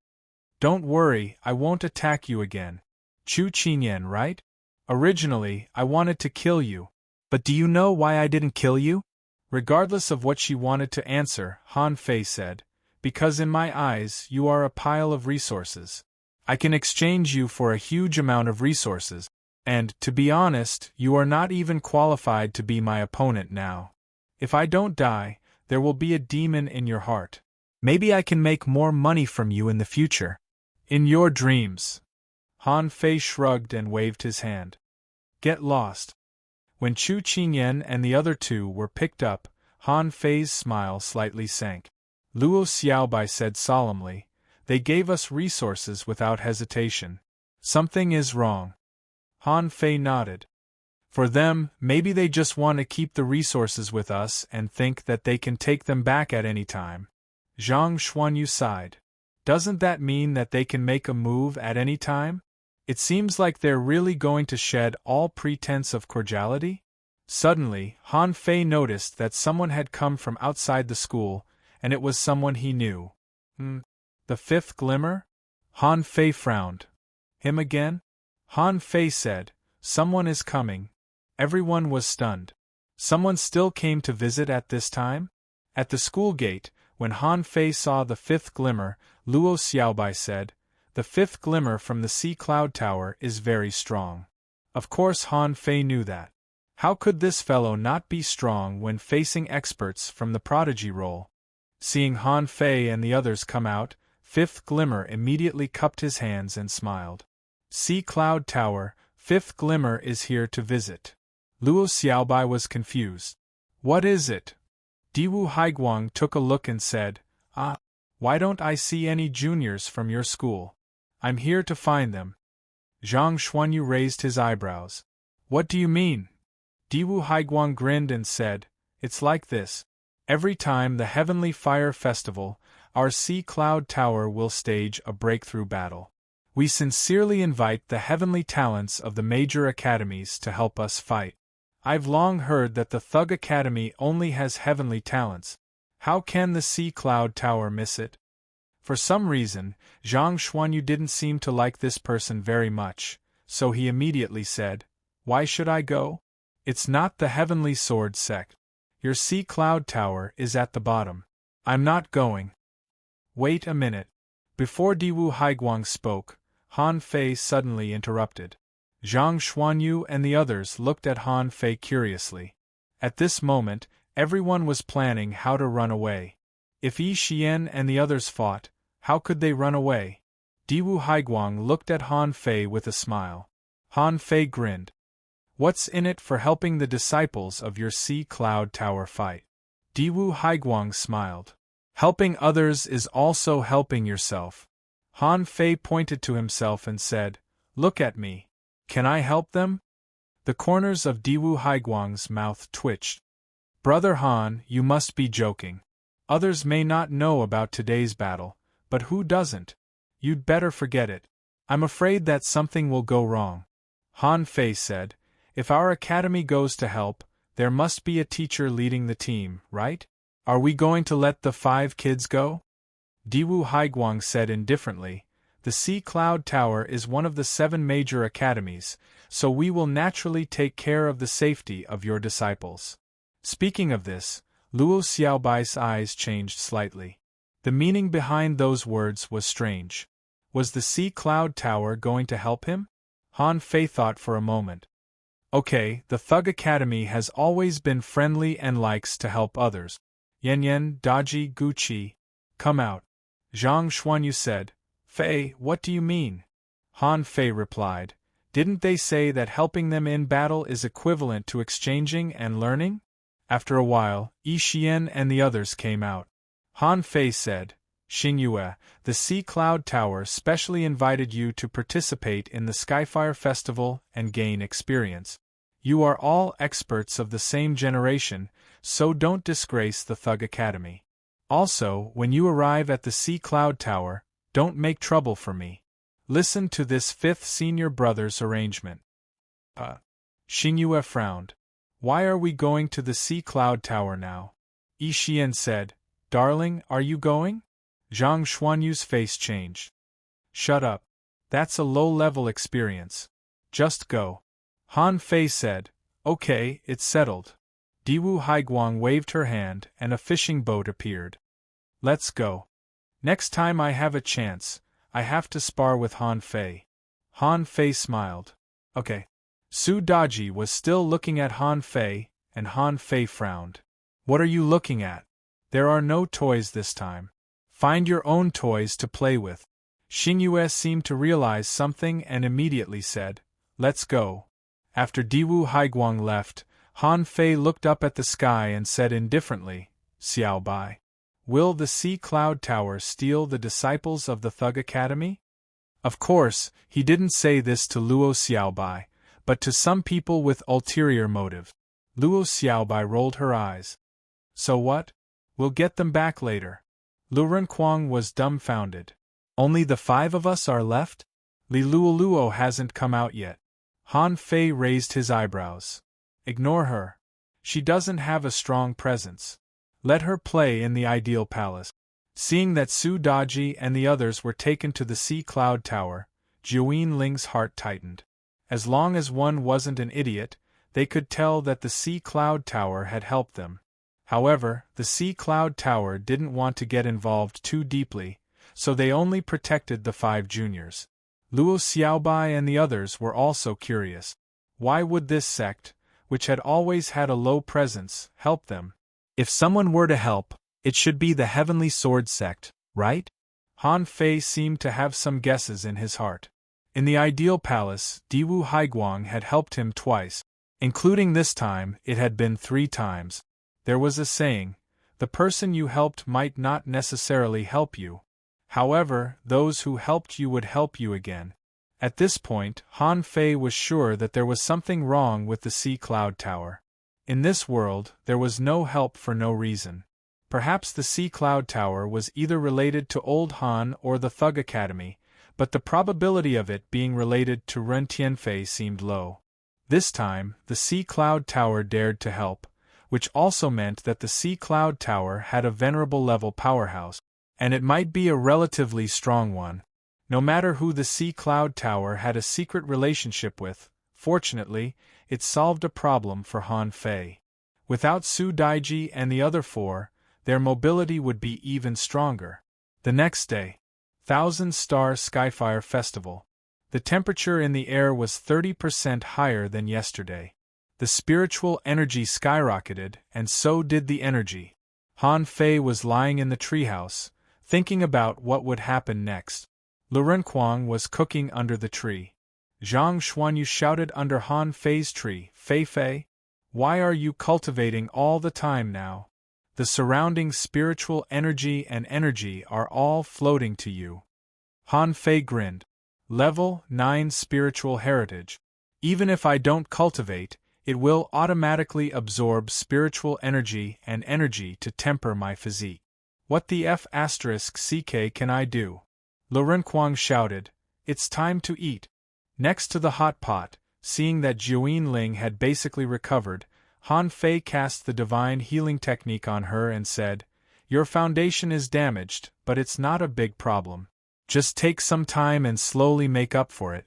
Don't worry, I won't attack you again. Chu Qinyan, right? Originally, I wanted to kill you. But do you know why I didn't kill you? Regardless of what she wanted to answer, Han Fei said, Because in my eyes, you are a pile of resources. I can exchange you for a huge amount of resources, and, to be honest, you are not even qualified to be my opponent now. If I don't die, there will be a demon in your heart. Maybe I can make more money from you in the future. In your dreams. Han Fei shrugged and waved his hand. Get lost. When Chu Qingyan and the other two were picked up, Han Fei's smile slightly sank. Luo Xiaobai said solemnly, They gave us resources without hesitation. Something is wrong. Han Fei nodded. For them, maybe they just want to keep the resources with us and think that they can take them back at any time. Zhang Xuanyu sighed. Doesn't that mean that they can make a move at any time? It seems like they're really going to shed all pretense of cordiality? Suddenly, Han Fei noticed that someone had come from outside the school, and it was someone he knew. The fifth glimmer? Han Fei frowned. Him again? Han Fei said, Someone is coming. Everyone was stunned. Someone still came to visit at this time? At the school gate, when Han Fei saw the fifth glimmer, Luo Xiaobai said, The fifth glimmer from the sea cloud tower is very strong. Of course Han Fei knew that. How could this fellow not be strong when facing experts from the prodigy role? Seeing Han Fei and the others come out, Fifth Glimmer immediately cupped his hands and smiled. Sea Cloud Tower, Fifth Glimmer is here to visit. Luo Xiaobai was confused. What is it? Diwu Haiguang took a look and said, Why don't I see any juniors from your school? I'm here to find them. Zhang Xuanyu raised his eyebrows. What do you mean? Diwu Haiguang grinned and said, It's like this. Every time the Heavenly Fire Festival, our Sea Cloud Tower will stage a breakthrough battle. We sincerely invite the heavenly talents of the major academies to help us fight. I've long heard that the Thug Academy only has heavenly talents. How can the Sea Cloud Tower miss it? For some reason, Zhang Xuanyu didn't seem to like this person very much, so he immediately said, Why should I go? It's not the Heavenly Sword sect. Your Sea Cloud Tower is at the bottom. I'm not going. Wait a minute. Before Diwu Haiguang spoke, Han Fei suddenly interrupted. Zhang Xuanyu and the others looked at Han Fei curiously. At this moment, everyone was planning how to run away. If Yi Xian and the others fought, how could they run away? Diwu Haiguang looked at Han Fei with a smile. Han Fei grinned. What's in it for helping the disciples of your Sea Cloud Tower fight? Diwu Haiguang smiled. Helping others is also helping yourself. Han Fei pointed to himself and said, Look at me. Can I help them? The corners of Diwu Haiguang's mouth twitched. Brother Han, you must be joking. Others may not know about today's battle, but who doesn't? You'd better forget it. I'm afraid that something will go wrong. Han Fei said, If our academy goes to help, there must be a teacher leading the team, right? Are we going to let the 5 kids go? Diwu Haiguang said indifferently, The Sea Cloud Tower is one of the 7 major academies, so we will naturally take care of the safety of your disciples. Speaking of this, Luo Xiaobai's eyes changed slightly. The meaning behind those words was strange. Was the Sea Cloud Tower going to help him? Han Fei thought for a moment. Okay, the Thug Academy has always been friendly and likes to help others. Yan Yan, Daji, Guqi, come out. Zhang Xuanyu said, Fei, what do you mean? Han Fei replied, Didn't they say that helping them in battle is equivalent to exchanging and learning? After a while, Yi Xian and the others came out. Han Fei said, Xingyue, the Sea Cloud Tower specially invited you to participate in the Skyfire Festival and gain experience. You are all experts of the same generation, so don't disgrace the Thug Academy. Also, when you arrive at the Sea Cloud Tower, don't make trouble for me. Listen to this 5th senior brother's arrangement. Xingyue frowned. Why are we going to the Sea Cloud Tower now? Yi Xian said, Darling, are you going? Zhang Xuanyu's face changed. Shut up. That's a low-level experience. Just go. Han Fei said, Okay, it's settled. Diwu Haiguang waved her hand and a fishing boat appeared. Let's go. Next time I have a chance, I have to spar with Han Fei. Han Fei smiled. Okay. Su Daji was still looking at Han Fei, and Han Fei frowned. What are you looking at? There are no toys this time. Find your own toys to play with. Xingyue seemed to realize something and immediately said, "Let's go." After Diwu Haiguang left, Han Fei looked up at the sky and said indifferently, "Xiao Bai. Will the Sea Cloud Tower steal the disciples of the Thug Academy?" Of course, he didn't say this to Luo Xiaobai, but to some people with ulterior motive. Luo Xiaobai rolled her eyes. "So what? We'll get them back later." Lu Renkuang was dumbfounded. "Only the 5 of us are left? Li Luoluo hasn't come out yet." Han Fei raised his eyebrows. "Ignore her. She doesn't have a strong presence. Let her play in the ideal palace." Seeing that Su Daji and the others were taken to the Sea Cloud Tower, Jiuyin Ling's heart tightened. As long as one wasn't an idiot, they could tell that the Sea Cloud Tower had helped them. However, the Sea Cloud Tower didn't want to get involved too deeply, so they only protected the 5 juniors. Luo Xiaobai and the others were also curious. Why would this sect, which had always had a low presence, help them? If someone were to help, it should be the Heavenly Sword sect, right? Han Fei seemed to have some guesses in his heart. In the ideal palace, Diwu Haiguang had helped him twice. Including this time, it had been 3 times. There was a saying, the person you helped might not necessarily help you. However, those who helped you would help you again. At this point, Han Fei was sure that there was something wrong with the Sea Cloud Tower. In this world, there was no help for no reason. Perhaps the Sea Cloud Tower was either related to Old Han or the Thug Academy, but the probability of it being related to Ren Tianfei seemed low. This time, the Sea Cloud Tower dared to help, which also meant that the Sea Cloud Tower had a venerable level powerhouse, and it might be a relatively strong one. No matter who the Sea Cloud Tower had a secret relationship with, fortunately, it solved a problem for Han Fei. Without Su Daiji and the other 4, their mobility would be even stronger. The next day, Thousand Star Skyfire Festival. The temperature in the air was 30% higher than yesterday. The spiritual energy skyrocketed, and so did the energy. Han Fei was lying in the treehouse, thinking about what would happen next. Lu Renkuang was cooking under the tree. Zhang Xuanyu shouted under Han Fei's tree, "Fei Fei, why are you cultivating all the time now? The surrounding spiritual energy and energy are all floating to you." Han Fei grinned. Level 9 Spiritual Heritage. Even if I don't cultivate, it will automatically absorb spiritual energy and energy to temper my physique. What the F***ck can I do? Lu Renkuang shouted, "It's time to eat." Next to the hot pot, seeing that Jiuyin Ling had basically recovered, Han Fei cast the divine healing technique on her and said, "Your foundation is damaged, but it's not a big problem. Just take some time and slowly make up for it."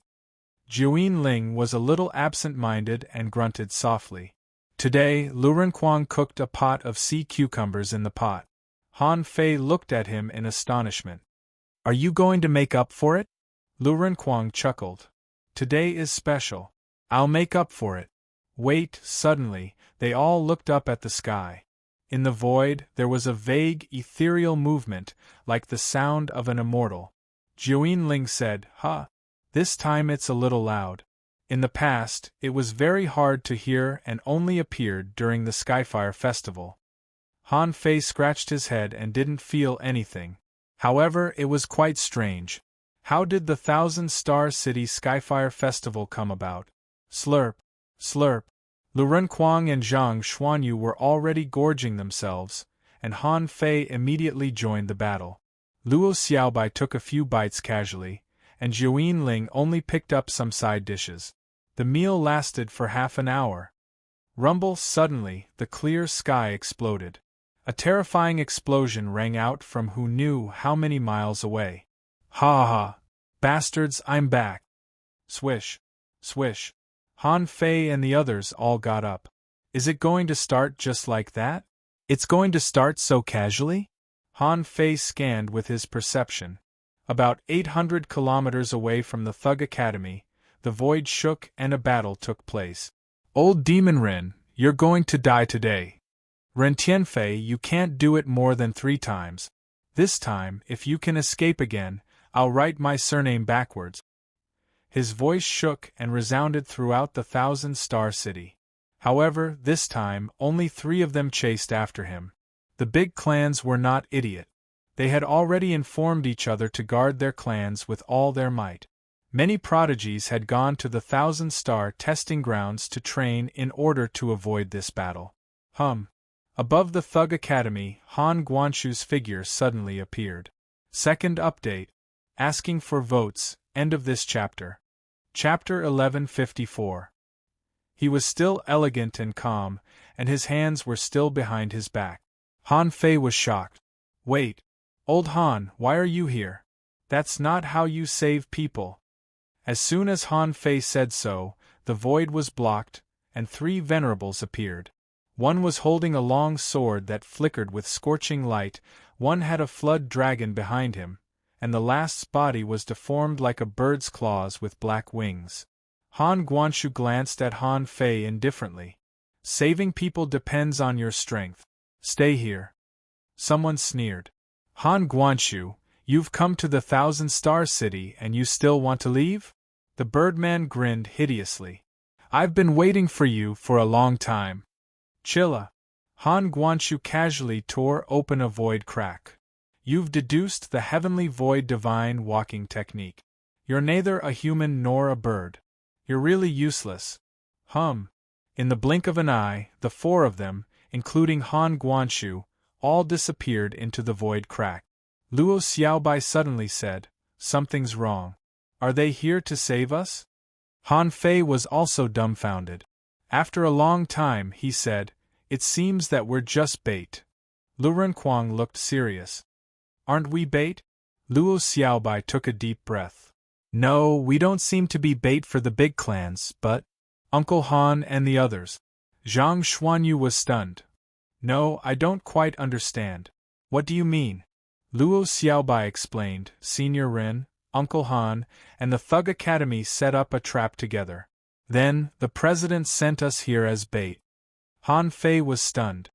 Jiuyin Ling was a little absent-minded and grunted softly. Today, Lu Renkuang cooked a pot of sea cucumbers in the pot. Han Fei looked at him in astonishment. "Are you going to make up for it?" Lu Renkuang chuckled. "Today is special. I'll make up for it." Wait, suddenly, they all looked up at the sky. In the void, there was a vague, ethereal movement, like the sound of an immortal. Jiuyin Ling said, "Huh. This time it's a little loud." In the past, it was very hard to hear and only appeared during the Skyfire Festival. Han Fei scratched his head and didn't feel anything. However, it was quite strange. How did the Thousand Star City Skyfire Festival come about? Slurp, slurp. Lu Renkuang and Zhang Xuanyu were already gorging themselves, and Han Fei immediately joined the battle. Luo Xiaobai took a few bites casually, and Jiuyin Ling only picked up some side dishes. The meal lasted for half an hour. Rumble, suddenly, the clear sky exploded. A terrifying explosion rang out from who knew how many miles away. "Ha ha! Bastards, I'm back!" Swish, swish. Han Fei and the others all got up. "Is it going to start just like that? It's going to start so casually?" Han Fei scanned with his perception. About 800 kilometers away from the Thug Academy, the void shook and a battle took place. "Old Demon Rin, you're going to die today." Rentienfei, you can't do it more than 3 times. This time, if you can escape again, I'll write my surname backwards. His voice shook and resounded throughout the 1,000-star city. However, this time, only 3 of them chased after him. The big clans were not idiot. They had already informed each other to guard their clans with all their might. Many prodigies had gone to the 1,000-star testing grounds to train in order to avoid this battle. Above the Thug Academy, Han Guanshu's figure suddenly appeared. Second update. Asking for votes, end of this chapter. Chapter 1154. He was still elegant and calm, and his hands were still behind his back. Han Fei was shocked. Wait. Old Han, why are you here? That's not how you save people. As soon as Han Fei said so, the void was blocked, and 3 venerables appeared. One was holding a long sword that flickered with scorching light, one had a flood dragon behind him, and the last's body was deformed like a bird's claws with black wings. Han Guanshu glanced at Han Fei indifferently. Saving people depends on your strength. Stay here. Someone sneered. Han Guanshu, you've come to the 1,000-star city and you still want to leave? The Birdman grinned hideously. I've been waiting for you for a long time. Chilla. Han Guanshu casually tore open a void crack. You've deduced the heavenly void divine walking technique. You're neither a human nor a bird. You're really useless. In the blink of an eye, the 4 of them, including Han Guanshu, all disappeared into the void crack. Luo Xiaobai suddenly said, Something's wrong. Are they here to save us? Han Fei was also dumbfounded. After a long time, he said, It seems that we're just bait. Lu Renquang looked serious. Aren't we bait? Luo Xiaobai took a deep breath. No, we don't seem to be bait for the big clans, but Uncle Han and the others. Zhang Xuanyu was stunned. No, I don't quite understand. What do you mean? Luo Xiaobai explained. Senior Ren, Uncle Han, and the Thug Academy set up a trap together. Then, the president sent us here as bait. Han Fei was stunned.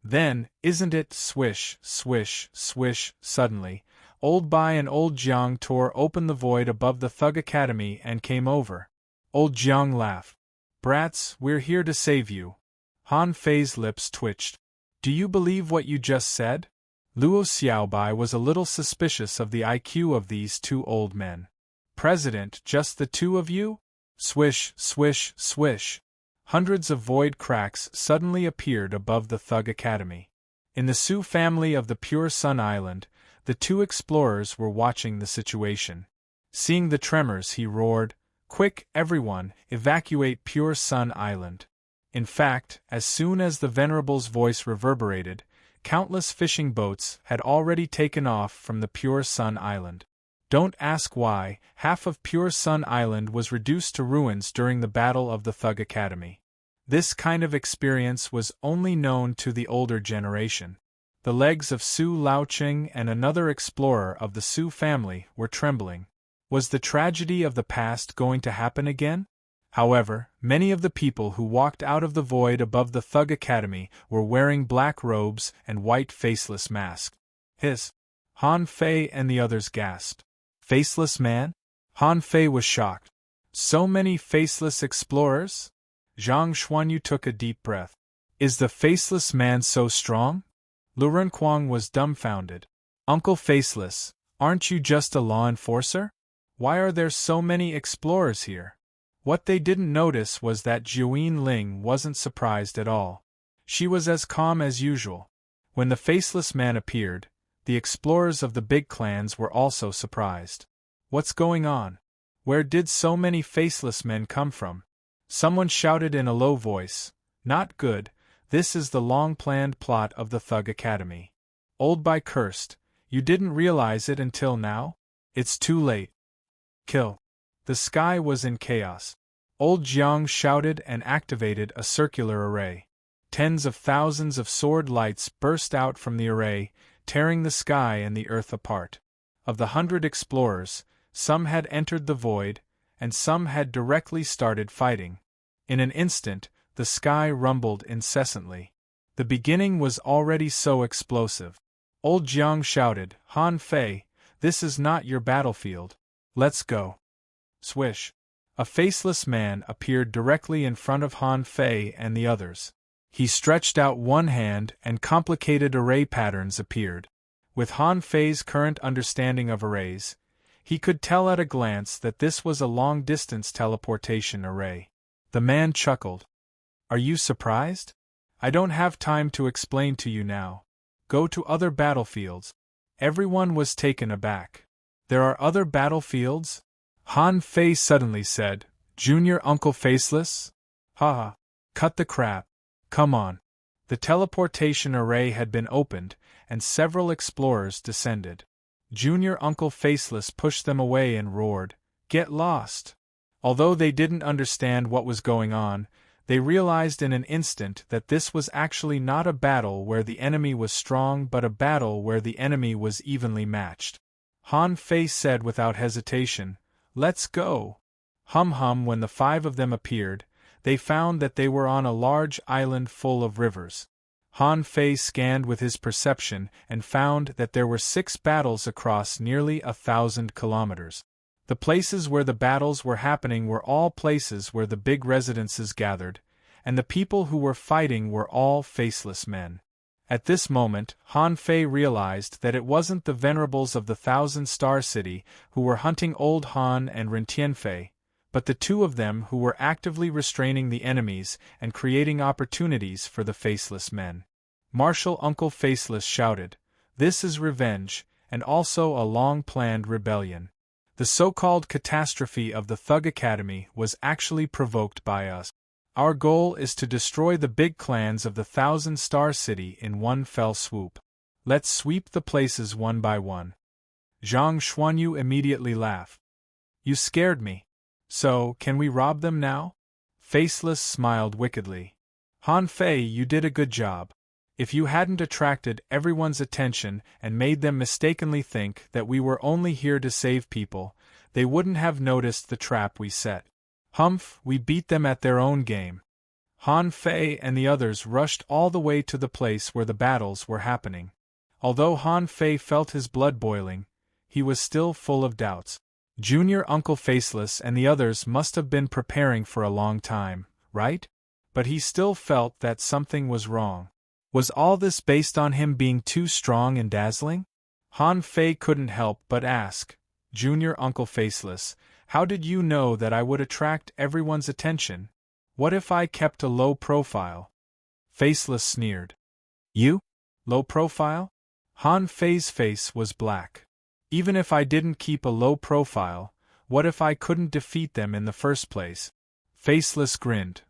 Then, isn't it swish, swish, swish, suddenly, Old Bai and Old Jiang tore open the void above the Thug Academy and came over. Old Jiang laughed. Brats, we're here to save you. Han Fei's lips twitched. Do you believe what you just said? Luo Xiaobai was a little suspicious of the IQ of these 2 old men. President, just the 2 of you? Swish, swish, swish. Hundreds of void cracks suddenly appeared above the Thug Academy. In the Su family of the Pure Sun Island, the 2 explorers were watching the situation. Seeing the tremors, he roared, Quick, everyone, evacuate Pure Sun Island. In fact, as soon as the Venerable's voice reverberated, countless fishing boats had already taken off from the Pure Sun Island. Don't ask why, half of Pure Sun Island was reduced to ruins during the Battle of the Thug Academy. This kind of experience was only known to the older generation. The legs of Su Laoqing and another explorer of the Su family were trembling. Was the tragedy of the past going to happen again? However, many of the people who walked out of the void above the Thug Academy were wearing black robes and white faceless masks. Han Fei and the others gasped. Faceless man? Han Fei was shocked. So many faceless explorers? Zhang Xuanyu took a deep breath. Is the faceless man so strong? Lu Renquang was dumbfounded. Uncle Faceless, aren't you just a law enforcer? Why are there so many explorers here? What they didn't notice was that Jiuyin Ling wasn't surprised at all. She was as calm as usual. When the faceless man appeared, the explorers of the big clans were also surprised. What's going on? Where did so many faceless men come from? Someone shouted in a low voice, Not good, this is the long-planned plot of the Thug Academy. Old Bai cursed, You didn't realize it until now? It's too late. Kill. The sky was in chaos. Old Jiang shouted and activated a circular array. Tens of thousands of sword lights burst out from the array, tearing the sky and the earth apart. Of the 100 explorers, some had entered the void, and some had directly started fighting. In an instant, the sky rumbled incessantly. The beginning was already so explosive. Old Jiang shouted, Han Fei, this is not your battlefield. Let's go. Swish. A faceless man appeared directly in front of Han Fei and the others. He stretched out one hand and complicated array patterns appeared. With Han Fei's current understanding of arrays, he could tell at a glance that this was a long-distance teleportation array. The man chuckled. Are you surprised? I don't have time to explain to you now. Go to other battlefields. Everyone was taken aback. There are other battlefields? Han Fei suddenly said, Junior Uncle Faceless? Ha! Cut the crap. Come on. The teleportation array had been opened, and several explorers descended. Junior Uncle Faceless pushed them away and roared, Get lost! Although they didn't understand what was going on, they realized in an instant that this was actually not a battle where the enemy was strong but a battle where the enemy was evenly matched. Han Fei said without hesitation, Let's go! Hum. When the 5 of them appeared, they found that they were on a large island full of rivers. Han Fei scanned with his perception and found that there were 6 battles across nearly 1,000 kilometers. The places where the battles were happening were all places where the big residences gathered, and the people who were fighting were all faceless men. At this moment, Han Fei realized that it wasn't the venerables of the 1,000-star city who were hunting Old Han and Ren Tianfei, but the 2 of them who were actively restraining the enemies and creating opportunities for the faceless men. Marshal Uncle Faceless shouted, This is revenge, and also a long-planned rebellion. The so-called catastrophe of the Thug Academy was actually provoked by us. Our goal is to destroy the big clans of the 1,000-star city in one fell swoop. Let's sweep the places one by one. Zhang Xuanyu immediately laughed. You scared me. So, can we rob them now? Faceless smiled wickedly. Han Fei, you did a good job. If you hadn't attracted everyone's attention and made them mistakenly think that we were only here to save people, they wouldn't have noticed the trap we set. Humph, we beat them at their own game. Han Fei and the others rushed all the way to the place where the battles were happening. Although Han Fei felt his blood boiling, he was still full of doubts. Junior Uncle Faceless and the others must have been preparing for a long time, right? But he still felt that something was wrong. Was all this based on him being too strong and dazzling? Han Fei couldn't help but ask, Junior Uncle Faceless, how did you know that I would attract everyone's attention? What if I kept a low profile? Faceless sneered. You? Low profile? Han Fei's face was black. Even if I didn't keep a low profile, what if I couldn't defeat them in the first place? Faceless grinned.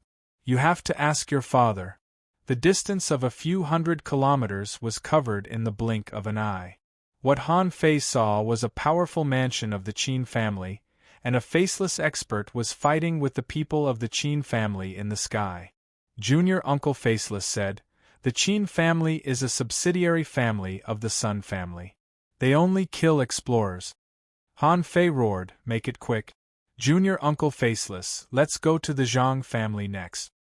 You have to ask your father. The distance of a few hundred kilometers was covered in the blink of an eye. What Han Fei saw was a powerful mansion of the Qin family, and a faceless expert was fighting with the people of the Qin family in the sky. Junior Uncle Faceless said, The Qin family is a subsidiary family of the Sun family. They only kill explorers. Han Fei roared, Make it quick. Junior Uncle Faceless, let's go to the Zhang family next.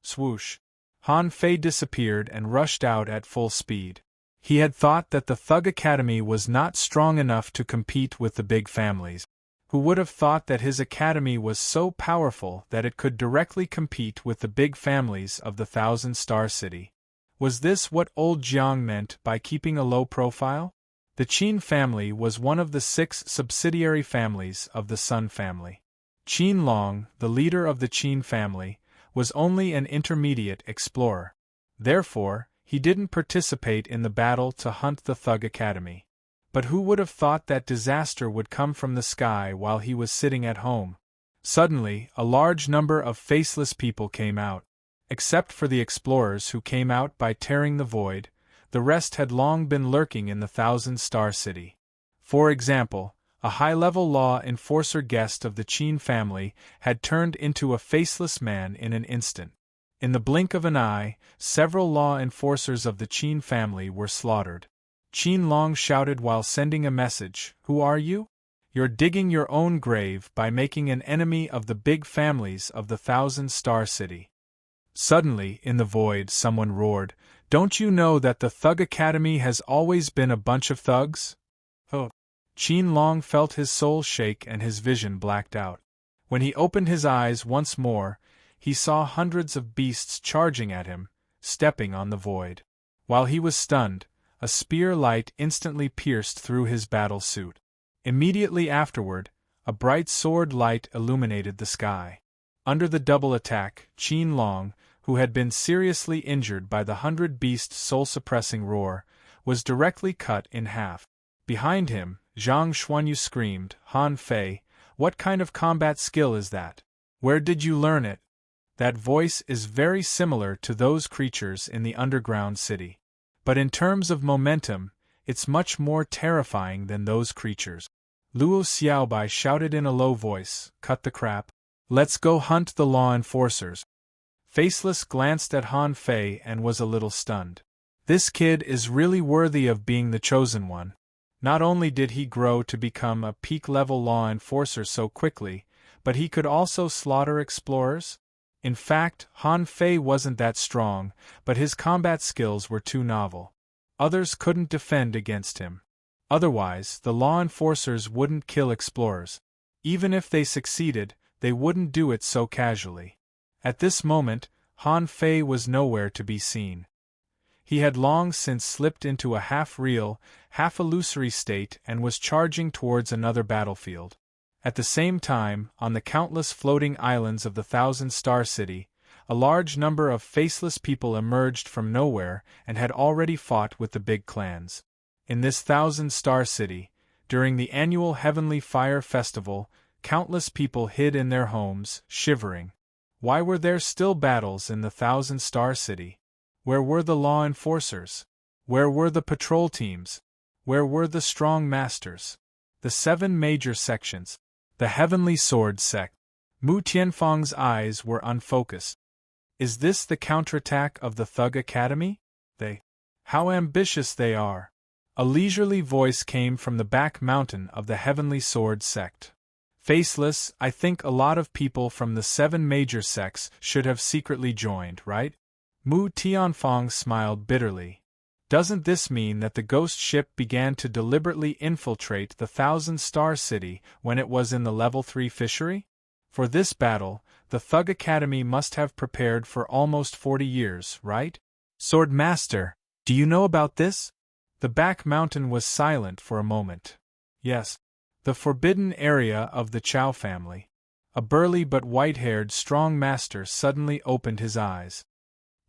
Swoosh. Han Fei disappeared and rushed out at full speed. He had thought that the Thug Academy was not strong enough to compete with the big families. Who would have thought that his academy was so powerful that it could directly compete with the big families of the 1,000-star city? Was this what old Jiang meant by keeping a low profile? The Qin family was one of the 6 subsidiary families of the Sun family. Qin Long, the leader of the Qin family, was only an intermediate explorer. Therefore, he didn't participate in the battle to hunt the Thug Academy. But who would have thought that disaster would come from the sky while he was sitting at home? Suddenly, a large number of faceless people came out. Except for the explorers who came out by tearing the void, the rest had long been lurking in the 1,000-star city. For example, a high-level law enforcer guest of the Qin family had turned into a faceless man in an instant. In the blink of an eye, several law enforcers of the Qin family were slaughtered. Qin Long shouted while sending a message, Who are you? You're digging your own grave by making an enemy of the big families of the 1,000-star city. Suddenly, in the void, someone roared, Don't you know that the Thug Academy has always been a bunch of thugs? Oh. Qin Long felt his soul shake and his vision blacked out. When he opened his eyes once more, he saw hundreds of beasts charging at him, stepping on the void. While he was stunned, a spear light instantly pierced through his battle suit. Immediately afterward, a bright sword light illuminated the sky. Under the double attack, Qin Long, who had been seriously injured by the 100-beast soul-suppressing roar, was directly cut in half. Behind him, Zhang Xuanyu screamed, "Han Fei, what kind of combat skill is that? Where did you learn it?" That voice is very similar to those creatures in the underground city. But in terms of momentum, it's much more terrifying than those creatures. Luo Xiaobai shouted in a low voice, "Cut the crap. Let's go hunt the law enforcers." Faceless glanced at Han Fei and was a little stunned. This kid is really worthy of being the chosen one. Not only did he grow to become a peak-level law enforcer so quickly, but he could also slaughter explorers? In fact, Han Fei wasn't that strong, but his combat skills were too novel. Others couldn't defend against him. Otherwise, the law enforcers wouldn't kill explorers. Even if they succeeded, they wouldn't do it so casually. At this moment, Han Fei was nowhere to be seen. He had long since slipped into a half-real, half-illusory state and was charging towards another battlefield. At the same time, on the countless floating islands of the Thousand-Star City, a large number of faceless people emerged from nowhere and had already fought with the big clans. In this Thousand-Star City, during the annual Heavenly Fire Festival, countless people hid in their homes, shivering. Why were there still battles in the Thousand-Star City? Where were the law enforcers? Where were the patrol teams? Where were the strong masters? The 7 major sections. The Heavenly Sword sect. Mu Tianfang's eyes were unfocused. Is this the counterattack of the Thug Academy? How ambitious they are! A leisurely voice came from the back mountain of the Heavenly Sword sect. Faceless, I think a lot of people from the 7 major sects should have secretly joined, right? Mu Tianfang smiled bitterly. Doesn't this mean that the ghost ship began to deliberately infiltrate the Thousand-Star City when it was in the Level 3 fishery? For this battle, the Thug Academy must have prepared for almost 40 years, right? Sword Master, do you know about this? The back mountain was silent for a moment. Yes. The forbidden area of the Chow family. A burly but white-haired strong master suddenly opened his eyes.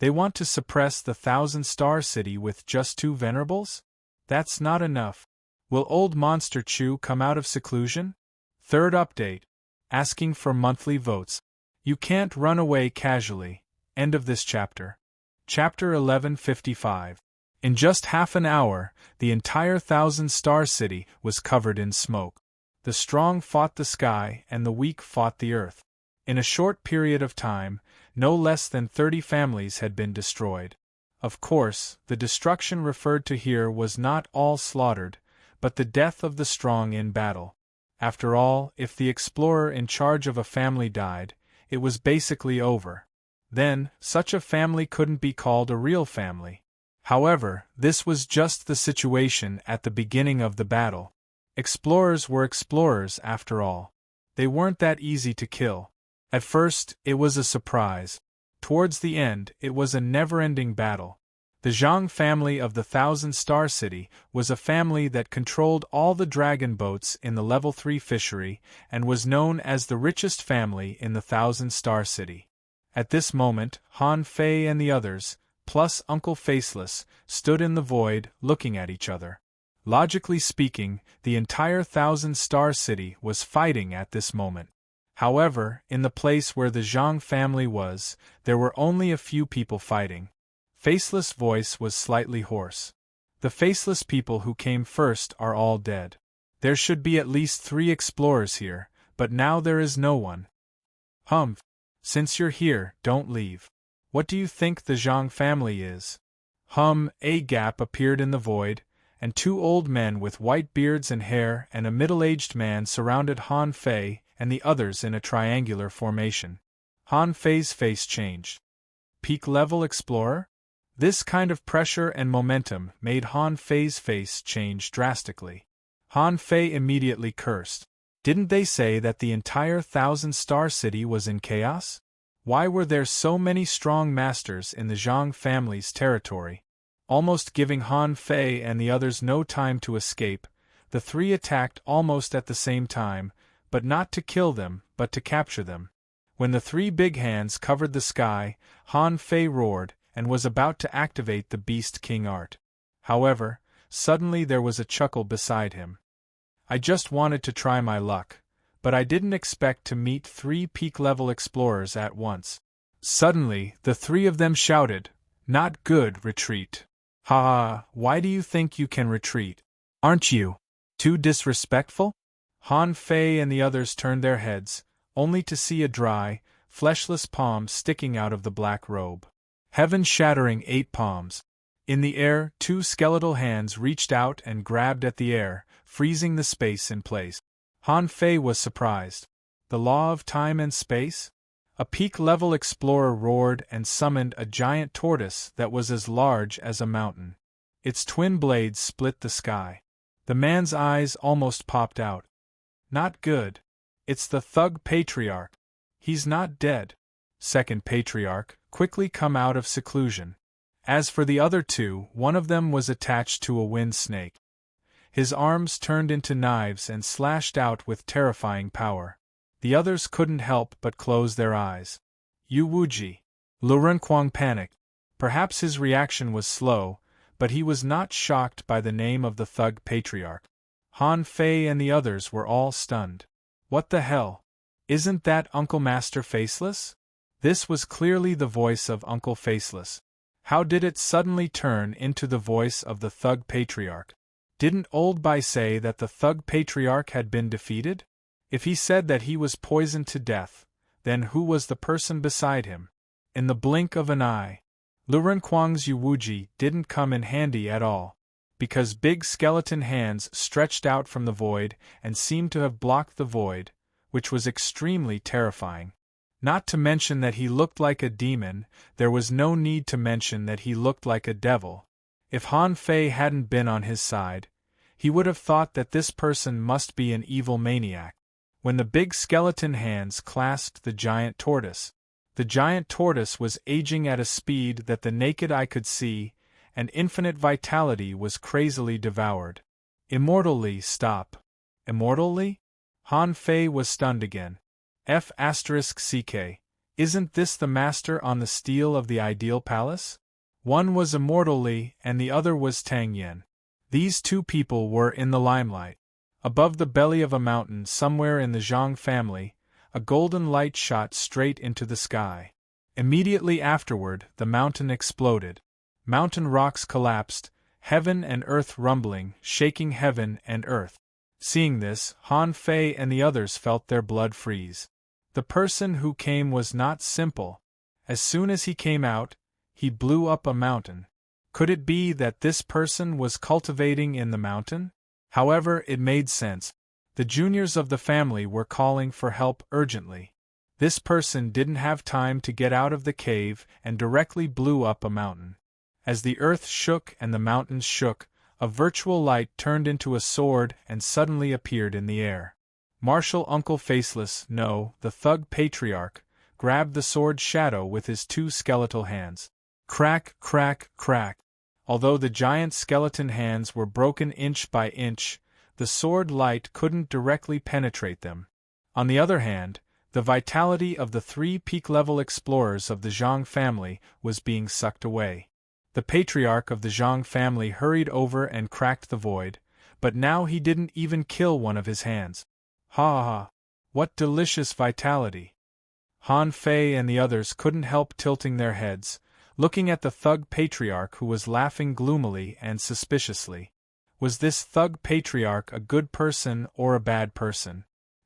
They want to suppress the Thousand-Star City with just 2 venerables? That's not enough. Will old Monster Chu come out of seclusion? Third update. Asking for monthly votes. You can't run away casually. End of this chapter. Chapter 1155. In just half an hour, the entire Thousand-Star City was covered in smoke. The strong fought the sky and the weak fought the earth. In a short period of time, no less than 30 families had been destroyed. Of course, the destruction referred to here was not all slaughtered, but the death of the strong in battle. After all, if the explorer in charge of a family died, it was basically over. Then, such a family couldn't be called a real family. However, this was just the situation at the beginning of the battle. Explorers were explorers after all. They weren't that easy to kill. At first, it was a surprise. Towards the end, it was a never-ending battle. The Zhang family of the Thousand-Star City was a family that controlled all the dragon boats in the Level 3 fishery and was known as the richest family in the Thousand-Star City. At this moment, Han Fei and the others, plus Uncle Faceless, stood in the void, looking at each other. Logically speaking, the entire Thousand-Star City was fighting at this moment. However, in the place where the Zhang family was, there were only a few people fighting. Faceless' voice was slightly hoarse. The faceless people who came first are all dead. There should be at least 3 explorers here, but now there is no one. Since you're here, don't leave. What do you think the Zhang family is? A gap appeared in the void, and 2 old men with white beards and hair and a middle-aged man surrounded Han Fei and the others in a triangular formation. Han Fei's face changed. Peak-level explorer? This kind of pressure and momentum made Han Fei's face change drastically. Han Fei immediately cursed. Didn't they say that the entire Thousand-Star City was in chaos? Why were there so many strong masters in the Zhang family's territory? Almost giving Han Fei and the others no time to escape, the three attacked almost at the same time, but not to kill them, but to capture them. When the three big hands covered the sky, Han Fei roared and was about to activate the Beast King art. However, suddenly there was a chuckle beside him. I just wanted to try my luck, but I didn't expect to meet 3 peak-level explorers at once. Suddenly, the 3 of them shouted, "Not good, retreat." "Ha ha, why do you think you can retreat? Aren't you too disrespectful?" Han Fei and the others turned their heads, only to see a dry, fleshless palm sticking out of the black robe. Heaven-shattering 8 palms. In the air, 2 skeletal hands reached out and grabbed at the air, freezing the space in place. Han Fei was surprised. The law of time and space? A peak-level explorer roared and summoned a giant tortoise that was as large as a mountain. Its twin blades split the sky. The man's eyes almost popped out. "Not good. It's the Thug Patriarch. He's not dead." Second Patriarch, quickly come out of seclusion. As for the other 2, one of them was attached to a wind snake. His arms turned into knives and slashed out with terrifying power. The others couldn't help but close their eyes. Yu Wuji. Lu Renquang panicked. Perhaps his reaction was slow, but he was not shocked by the name of the Thug Patriarch. Han Fei and the others were all stunned. What the hell? Isn't that Uncle Master Faceless? This was clearly the voice of Uncle Faceless. How did it suddenly turn into the voice of the Thug Patriarch? Didn't Old Bai say that the Thug Patriarch had been defeated? If he said that he was poisoned to death, then who was the person beside him? In the blink of an eye, Lu Renquang's Yu Wuji didn't come in handy at all, because big skeleton hands stretched out from the void and seemed to have blocked the void, which was extremely terrifying. Not to mention that he looked like a demon, there was no need to mention that he looked like a devil. If Han Fei hadn't been on his side, he would have thought that this person must be an evil maniac. When the big skeleton hands clasped the giant tortoise was aging at a speed that the naked eye could see, and infinite vitality was crazily devoured. Immortally stop. Immortally? Han Fei was stunned again. F***CK. Isn't this the master on the steel of the ideal palace? One was immortally and the other was Tang Yen. These 2 people were in the limelight. Above the belly of a mountain somewhere in the Zhang family, a golden light shot straight into the sky. Immediately afterward, the mountain exploded. Mountain rocks collapsed, heaven and earth rumbling, shaking heaven and earth. Seeing this, Han Fei and the others felt their blood freeze. The person who came was not simple. As soon as he came out, he blew up a mountain. Could it be that this person was cultivating in the mountain? However, it made sense. The juniors of the family were calling for help urgently. This person didn't have time to get out of the cave and directly blew up a mountain. As the earth shook and the mountains shook, a virtual light turned into a sword and suddenly appeared in the air. Martial Uncle Faceless, no, the Thug Patriarch, grabbed the sword shadow with his 2 skeletal hands. Crack, crack, crack. Although the giant skeleton hands were broken inch by inch, the sword light couldn't directly penetrate them. On the other hand, the vitality of the 3 peak-level explorers of the Zhang family was being sucked away. The patriarch of the Zhang family hurried over and cracked the void, but now he didn't even kill one of his hands. Ha ha ha! What delicious vitality! Han Fei and the others couldn't help tilting their heads, looking at the Thug Patriarch who was laughing gloomily and suspiciously. Was this Thug Patriarch a good person or a bad person?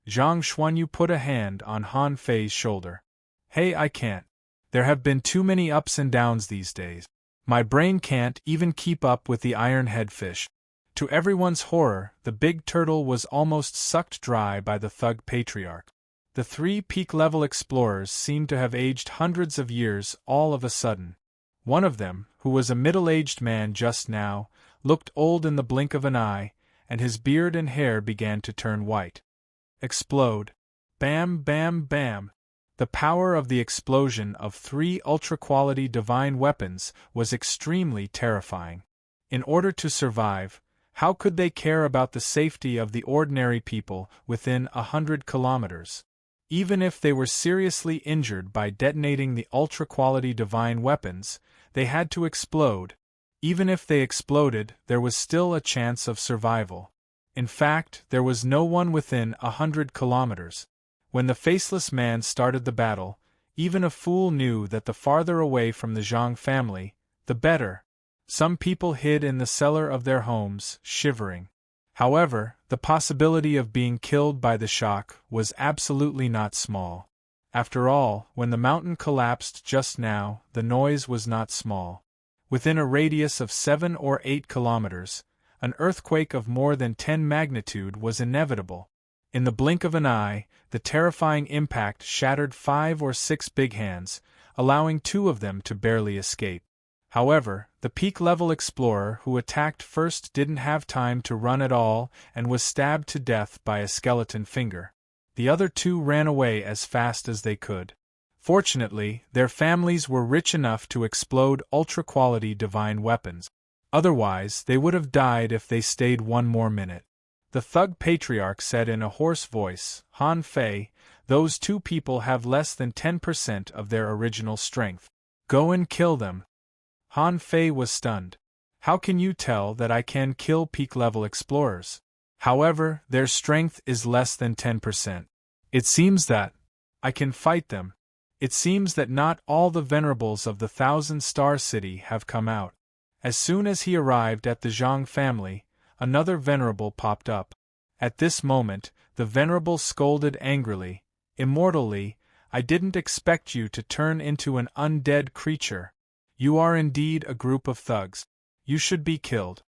Zhang Xuanyu put a hand on Han Fei's shoulder. Hey, I can't. There have been too many ups and downs these days. My brain can't even keep up with the iron-head fish. To everyone's horror, the big turtle was almost sucked dry by the Thug Patriarch. The 3 peak-level explorers seemed to have aged hundreds of years all of a sudden. One of them, who was a middle-aged man just now, looked old in the blink of an eye, and his beard and hair began to turn white. Explode. Bam, bam, bam. The power of the explosion of 3 ultra-quality divine weapons was extremely terrifying. In order to survive, how could they care about the safety of the ordinary people within 100 kilometers? Even if they were seriously injured by detonating the ultra-quality divine weapons, they had to explode. Even if they exploded, there was still a chance of survival. In fact, there was no one within 100 kilometers. When the faceless man started the battle, even a fool knew that the farther away from the Zhang family, the better. Some people hid in the cellar of their homes, shivering. However, the possibility of being killed by the shock was absolutely not small. After all, when the mountain collapsed just now, the noise was not small. Within a radius of 7 or 8 kilometers, an earthquake of more than 10 magnitude was inevitable. In the blink of an eye, the terrifying impact shattered 5 or 6 big hands, allowing 2 of them to barely escape. However, the peak-level explorer who attacked first didn't have time to run at all and was stabbed to death by a skeleton finger. The other 2 ran away as fast as they could. Fortunately, their families were rich enough to explode ultra-quality divine weapons. Otherwise, they would have died if they stayed one more minute. The thug patriarch said in a hoarse voice, "Han Fei, those 2 people have less than 10% of their original strength. Go and kill them." Han Fei was stunned. How can you tell that I can kill peak-level explorers? However, their strength is less than 10%. It seems that I can fight them. It seems that not all the venerables of the 1,000-star city have come out. As soon as he arrived at the Zhang family, another venerable popped up. At this moment, the venerable scolded angrily, "Immortally, I didn't expect you to turn into an undead creature. You are indeed a group of thugs. You should be killed."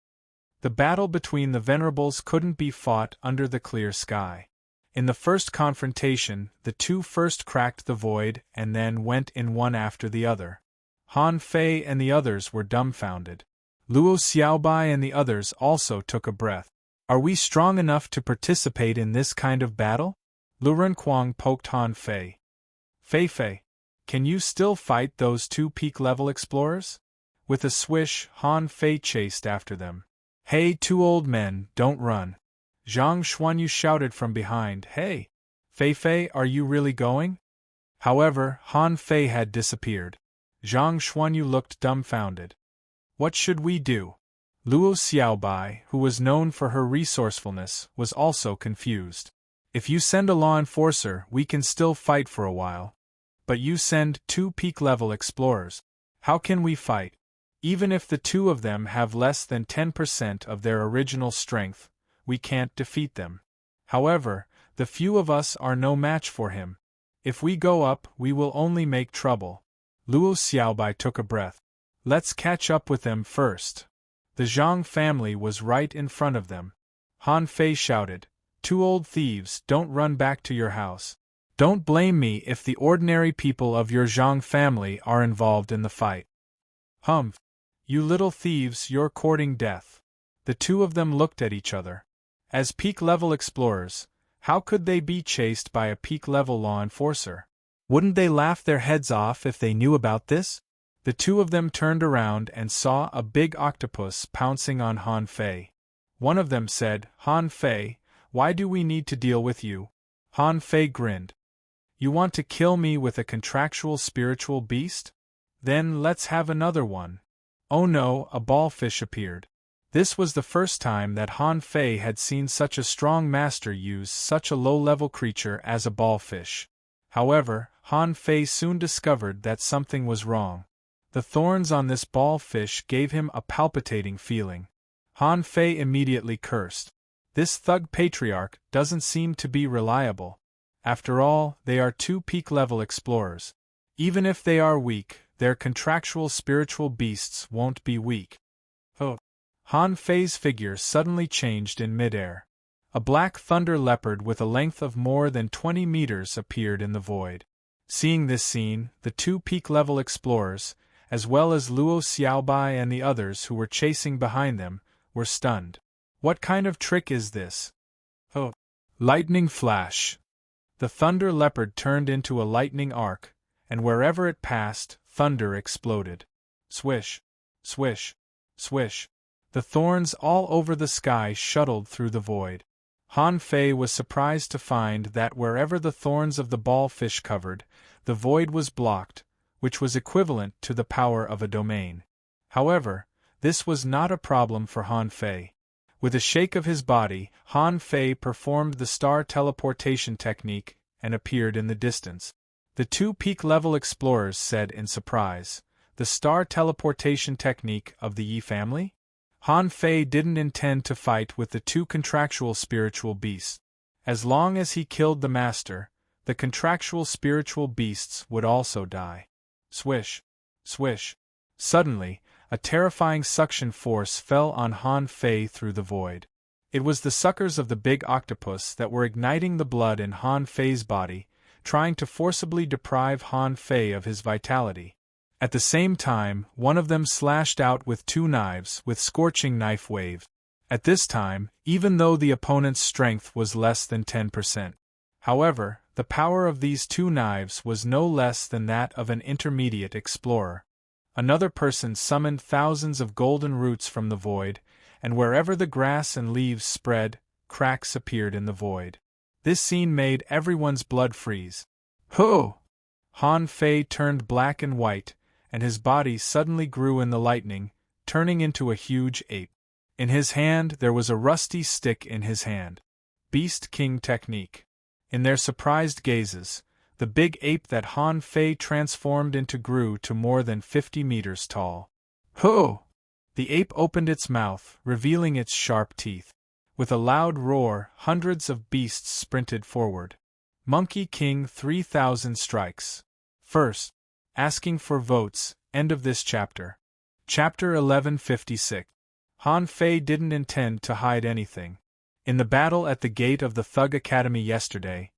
The battle between the venerables couldn't be fought under the clear sky. In the first confrontation, the 2 first cracked the void and then went in one after the other. Han Fei and the others were dumbfounded. Luo Xiaobai and the others also took a breath. Are we strong enough to participate in this kind of battle? Lu Renquang poked Han Fei. Fei, can you still fight those 2 peak-level explorers? With a swish, Han Fei chased after them. Hey, 2 old men, don't run. Zhang Xuanyu shouted from behind, Hey! Fei, are you really going? However, Han Fei had disappeared. Zhang Xuanyu looked dumbfounded. What should we do? Luo Xiaobai, who was known for her resourcefulness, was also confused. If you send a law enforcer, we can still fight for a while. But you send 2 peak-level explorers. How can we fight? Even if the 2 of them have less than 10% of their original strength, we can't defeat them. However, the few of us are no match for him. If we go up, we will only make trouble. Luo Xiaobai took a breath. Let's catch up with them first. The Zhang family was right in front of them. Han Fei shouted, 2 old thieves, don't run back to your house. Don't blame me if the ordinary people of your Zhang family are involved in the fight. Humph! You little thieves, you're courting death. The 2 of them looked at each other. As peak-level explorers, how could they be chased by a peak-level law enforcer? Wouldn't they laugh their heads off if they knew about this? The 2 of them turned around and saw a big octopus pouncing on Han Fei. One of them said, Han Fei, why do we need to deal with you? Han Fei grinned. You want to kill me with a contractual spiritual beast? Then let's have another one. Oh no, a ballfish appeared. This was the first time that Han Fei had seen such a strong master use such a low-level creature as a ballfish. However, Han Fei soon discovered that something was wrong. The thorns on this ballfish gave him a palpitating feeling. Han Fei immediately cursed. This thug patriarch doesn't seem to be reliable. After all, they are 2 peak-level explorers. Even if they are weak, their contractual spiritual beasts won't be weak. Oh! Han Fei's figure suddenly changed in midair. A black thunder leopard with a length of more than 20 meters appeared in the void. Seeing this scene, the 2 peak-level explorers, as well as Luo Xiaobai and the others who were chasing behind them, were stunned. What kind of trick is this? Oh! Lightning flash! The thunder leopard turned into a lightning arc, and wherever it passed, thunder exploded. Swish! Swish! Swish! The thorns all over the sky shuttled through the void. Han Fei was surprised to find that wherever the thorns of the ball fish covered, the void was blocked, which was equivalent to the power of a domain. However, this was not a problem for Han Fei. With a shake of his body, Han Fei performed the star teleportation technique and appeared in the distance. The two peak-level explorers said in surprise, "The star teleportation technique of the Yi family?" Han Fei didn't intend to fight with the two contractual spiritual beasts. As long as he killed the master, the contractual spiritual beasts would also die. Swish! Swish! Suddenly, a terrifying suction force fell on Han Fei through the void. It was the suckers of the big octopus that were igniting the blood in Han Fei's body, trying to forcibly deprive Han Fei of his vitality. At the same time, one of them slashed out with two knives with scorching knife waves. At this time, even though the opponent's strength was less than 10%. However, the power of these two knives was no less than that of an intermediate explorer. Another person summoned thousands of golden roots from the void, and wherever the grass and leaves spread, cracks appeared in the void. This scene made everyone's blood freeze. Ho! Han Fei turned black and white, and his body suddenly grew in the lightning, turning into a huge ape. In his hand there was a rusty stick in his hand. Beast King technique. In their surprised gazes, the big ape that Han Fei transformed into grew to more than 50 meters tall. Ho! The ape opened its mouth, revealing its sharp teeth. With a loud roar, hundreds of beasts sprinted forward. Monkey King 3000 strikes. First. Asking for votes, end of this chapter. Chapter 1156. Han Fei didn't intend to hide anything. In the battle at the gate of the Thug Academy yesterday,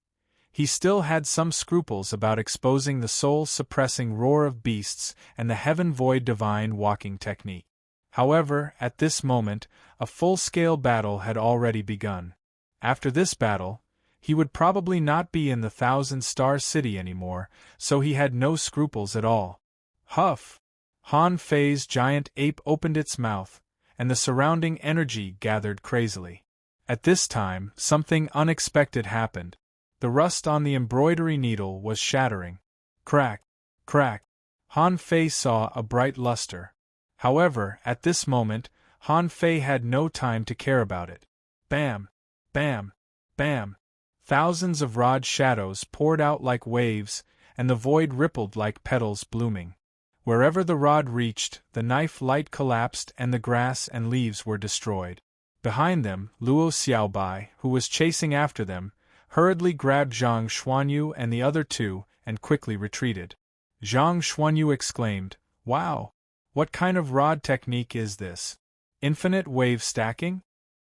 he still had some scruples about exposing the soul-suppressing roar of beasts and the heaven-void divine walking technique. However, at this moment, a full-scale battle had already begun. After this battle, he would probably not be in the 1,000-star city anymore, so he had no scruples at all. Huff! Han Fei's giant ape opened its mouth, and the surrounding energy gathered crazily. At this time, something unexpected happened. The rust on the embroidery needle was shattering. Crack! Crack! Han Fei saw a bright luster. However, at this moment, Han Fei had no time to care about it. Bam! Bam! Bam! Thousands of rod shadows poured out like waves, and the void rippled like petals blooming. Wherever the rod reached, the knife light collapsed and the grass and leaves were destroyed. Behind them, Luo Xiaobai, who was chasing after them, hurriedly grabbed Zhang Xuanyu and the other two, and quickly retreated. Zhang Xuanyu exclaimed, "Wow! What kind of rod technique is this? Infinite wave stacking?"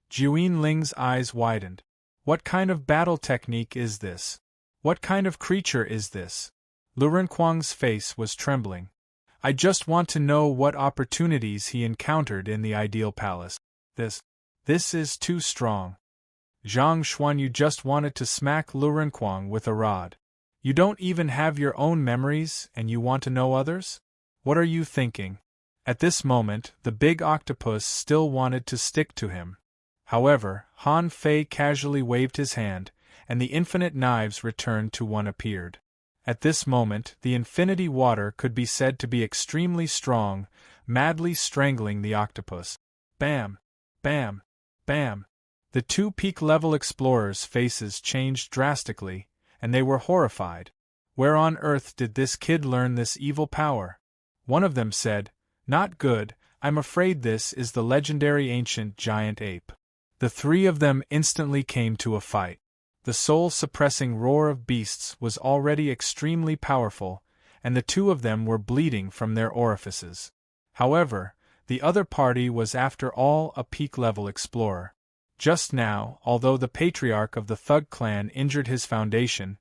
Juyin Ling's eyes widened. "What kind of battle technique is this? What kind of creature is this?" Lurenquang's face was trembling. "I just want to know what opportunities he encountered in the ideal palace. This is too strong." Zhang Xuanyu just wanted to smack Lurenquang with a rod. "You don't even have your own memories, and you want to know others? What are you thinking?" At this moment, the big octopus still wanted to stick to him. However, Han Fei casually waved his hand, and the infinite knives returned to one appeared. At this moment, the infinity water could be said to be extremely strong, madly strangling the octopus. Bam! Bam! Bam! The two peak-level explorers' faces changed drastically, and they were horrified. Where on earth did this kid learn this evil power? One of them said, "Not good, I'm afraid this is the legendary ancient giant ape." The three of them instantly came to a fight. The soul-suppressing roar of beasts was already extremely powerful, and the two of them were bleeding from their orifices. However, the other party was after all a peak-level explorer. Just now, although the patriarch of the Thug clan injured his foundation,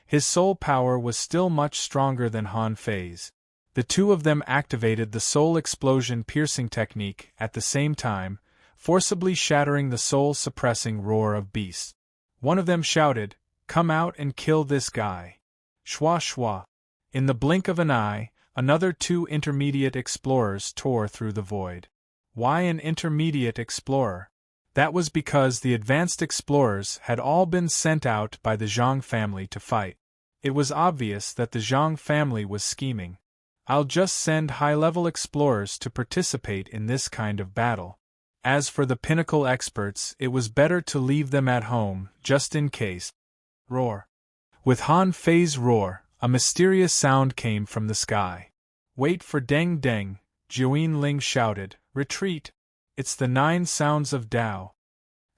his soul power was still much stronger than Han Fei's. The two of them activated the soul explosion piercing technique at the same time, forcibly shattering the soul-suppressing roar of beasts. One of them shouted, "Come out and kill this guy." Shwa shwa. In the blink of an eye, another two intermediate explorers tore through the void. Why an intermediate explorer? That was because the advanced explorers had all been sent out by the Zhang family to fight. It was obvious that the Zhang family was scheming. "I'll just send high-level explorers to participate in this kind of battle. As for the pinnacle experts, it was better to leave them at home, just in case." Roar. With Han Fei's roar, a mysterious sound came from the sky. "Wait for Deng Deng," Jiuyin Ling shouted. "Retreat! It's the 9 sounds of Tao."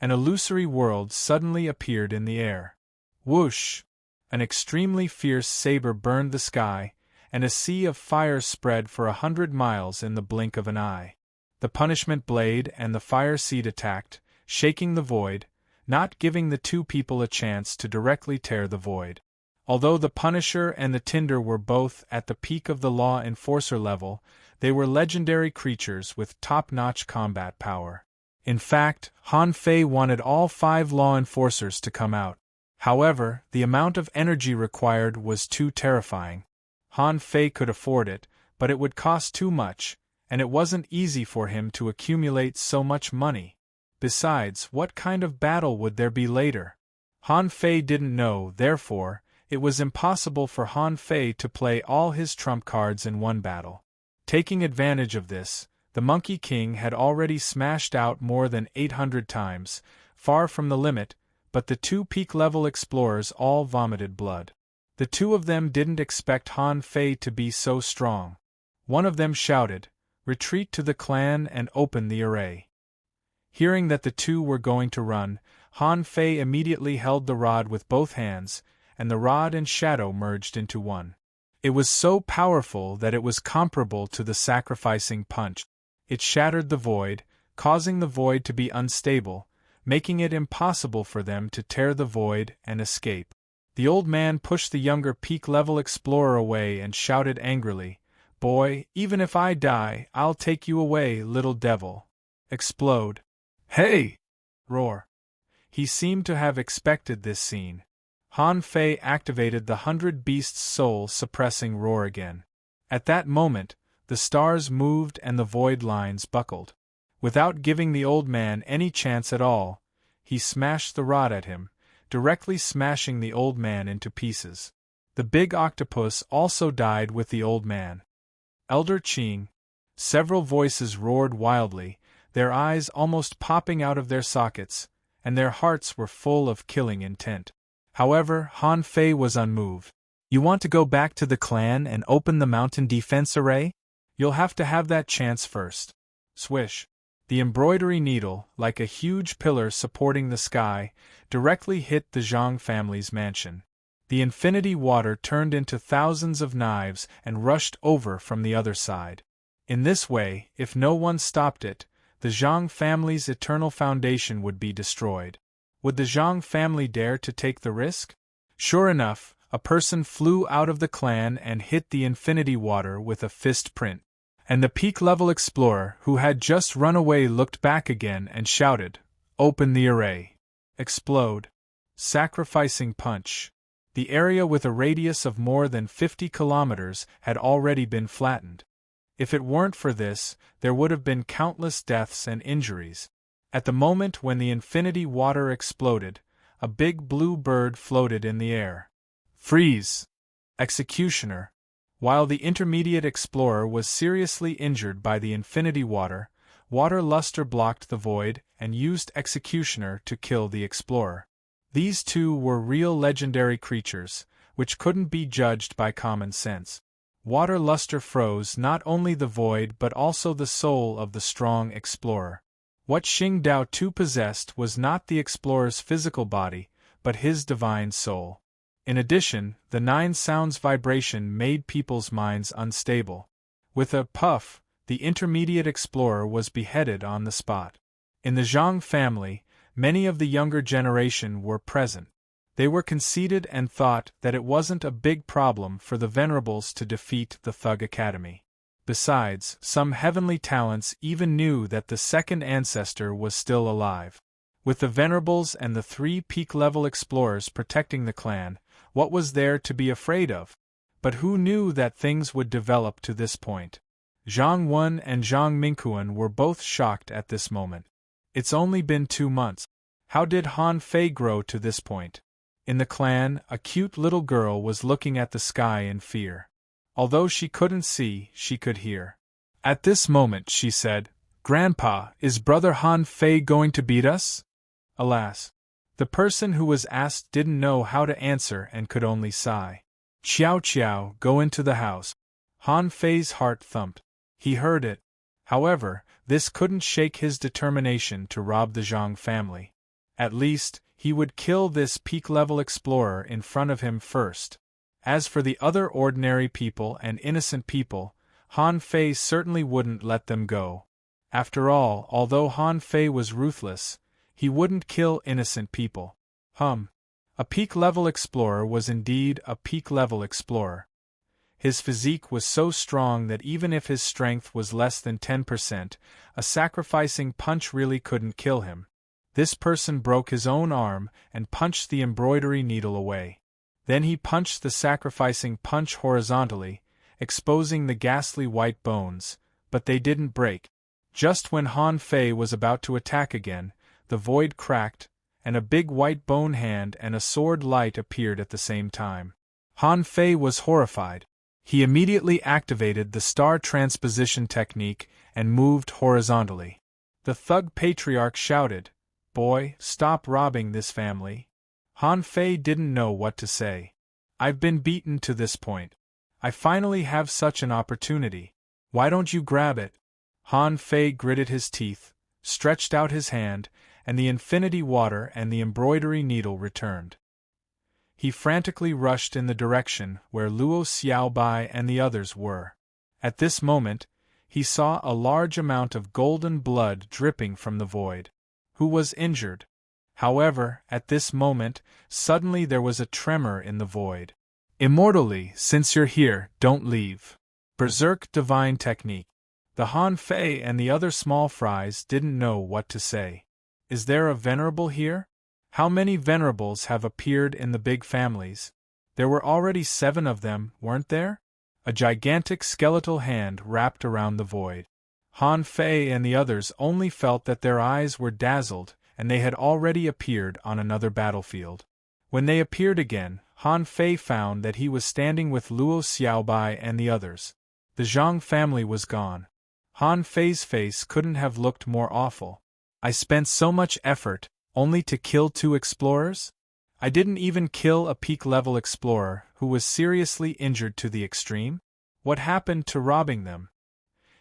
An illusory world suddenly appeared in the air. Whoosh! An extremely fierce saber burned the sky, and a sea of fire spread for 100 miles in the blink of an eye. The punishment blade and the fire seed attacked, shaking the void, not giving the two people a chance to directly tear the void. Although the Punisher and the Tinder were both at the peak of the law enforcer level, they were legendary creatures with top-notch combat power. In fact, Han Fei wanted all 5 law enforcers to come out. However, the amount of energy required was too terrifying. Han Fei could afford it, but it would cost too much, and it wasn't easy for him to accumulate so much money. Besides, what kind of battle would there be later? Han Fei didn't know, therefore, it was impossible for Han Fei to play all his trump cards in one battle. Taking advantage of this, the Monkey King had already smashed out more than 800 times, far from the limit, but the 2 peak-level explorers all vomited blood. The 2 of them didn't expect Han Fei to be so strong. One of them shouted, "Retreat to the clan and open the array." Hearing that the 2 were going to run, Han Fei immediately held the rod with both hands, and the rod and shadow merged into one. It was so powerful that it was comparable to the sacrificing punch. It shattered the void, causing the void to be unstable, making it impossible for them to tear the void and escape. The old man pushed the younger peak-level explorer away and shouted angrily, "Boy, even if I die, I'll take you away, little devil." Explode. "Hey!" Roar. He seemed to have expected this scene. Han Fei activated the 100 Beasts' soul-suppressing roar again. At that moment, the stars moved and the void lines buckled. Without giving the old man any chance at all, he smashed the rod at him, directly smashing the old man into pieces. The big octopus also died with the old man. "Elder Qing!" Several voices roared wildly, their eyes almost popping out of their sockets, and their hearts were full of killing intent. However, Han Fei was unmoved. "You want to go back to the clan and open the mountain defense array? You'll have to have that chance first." Swish. The embroidery needle, like a huge pillar supporting the sky, directly hit the Zhang family's mansion. The infinity water turned into thousands of knives and rushed over from the other side. In this way, if no one stopped it, the Zhang family's eternal foundation would be destroyed. Would the Zhang family dare to take the risk? Sure enough, a person flew out of the clan and hit the infinity water with a fist print. And the peak-level explorer who had just run away looked back again and shouted, "Open the array." Explode. Sacrificing punch. The area with a radius of more than 50 kilometers had already been flattened. If it weren't for this, there would have been countless deaths and injuries. At the moment when the infinity water exploded, a big blue bird floated in the air. Freeze! Executioner. While the intermediate explorer was seriously injured by the infinity water, Water Luster blocked the void and used Executioner to kill the explorer. These two were real legendary creatures, which couldn't be judged by common sense. Water Luster froze not only the void but also the soul of the strong explorer. What Xing Dao Tu possessed was not the explorer's physical body, but his divine soul. In addition, the 9 sounds vibration made people's minds unstable. With a puff, the intermediate explorer was beheaded on the spot. In the Zhang family, many of the younger generation were present. They were conceited and thought that it wasn't a big problem for the Venerables to defeat the Thug Academy. Besides, some heavenly talents even knew that the second ancestor was still alive. With the Venerables and the 3 peak-level explorers protecting the clan, what was there to be afraid of? But who knew that things would develop to this point? Zhang Wen and Zhang Mingquan were both shocked at this moment. It's only been 2 months. How did Han Fei grow to this point? In the clan, a cute little girl was looking at the sky in fear. Although she couldn't see, she could hear. At this moment she said, "Grandpa, is brother Han Fei going to beat us?" Alas! The person who was asked didn't know how to answer and could only sigh. "Xiao Xiao, go into the house." Han Fei's heart thumped. He heard it. However, this couldn't shake his determination to rob the Zhang family. At least, he would kill this peak-level explorer in front of him first. As for the other ordinary people and innocent people, Han Fei certainly wouldn't let them go. After all, although Han Fei was ruthless, he wouldn't kill innocent people. A peak-level explorer was indeed a peak-level explorer. His physique was so strong that even if his strength was less than 10%, a sacrificing punch really couldn't kill him. This person broke his own arm and punched the embroidery needle away. Then he punched the sacrificing punch horizontally, exposing the ghastly white bones, but they didn't break. Just when Han Fei was about to attack again, the void cracked, and a big white bone hand and a sword light appeared at the same time. Han Fei was horrified. He immediately activated the star transposition technique and moved horizontally. The Thug Patriarch shouted, "Boy, stop robbing this family." Han Fei didn't know what to say. "I've been beaten to this point. I finally have such an opportunity. Why don't you grab it?" Han Fei gritted his teeth, stretched out his hand, and the infinity water and the embroidery needle returned. He frantically rushed in the direction where Luo Xiaobai and the others were. At this moment, he saw a large amount of golden blood dripping from the void. Who was injured? However, at this moment, suddenly there was a tremor in the void. "Immortally, since you're here, don't leave." Berserk Divine Technique. The Han Fei and the other small fries didn't know what to say. Is there a venerable here? How many venerables have appeared in the big families? There were already 7 of them, weren't there? A gigantic skeletal hand wrapped around the void. Han Fei and the others only felt that their eyes were dazzled, and they had already appeared on another battlefield. When they appeared again, Han Fei found that he was standing with Luo Xiaobai and the others. The Zhang family was gone. Han Fei's face couldn't have looked more awful. "I spent so much effort, only to kill 2 explorers? I didn't even kill a peak-level explorer who was seriously injured to the extreme? What happened to robbing them?"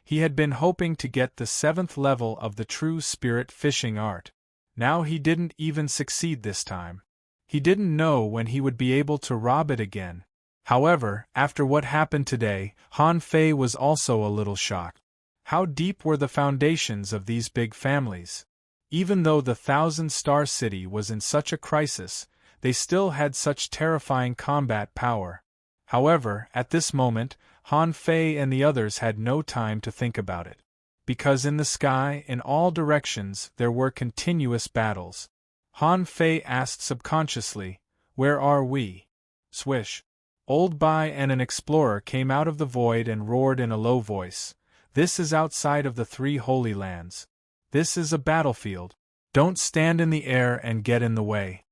He had been hoping to get the 7th level of the true spirit fishing art. Now he didn't even succeed this time. He didn't know when he would be able to rob it again. However, after what happened today, Han Fei was also a little shocked. How deep were the foundations of these big families? Even though the 1,000-star city was in such a crisis, they still had such terrifying combat power. However, at this moment, Han Fei and the others had no time to think about it. Because in the sky, in all directions, there were continuous battles. Han Fei asked subconsciously, "Where are we?" Swish. Old Bai and an explorer came out of the void and roared in a low voice, "This is outside of the 3 Holy Lands. This is a battlefield. Don't stand in the air and get in the way."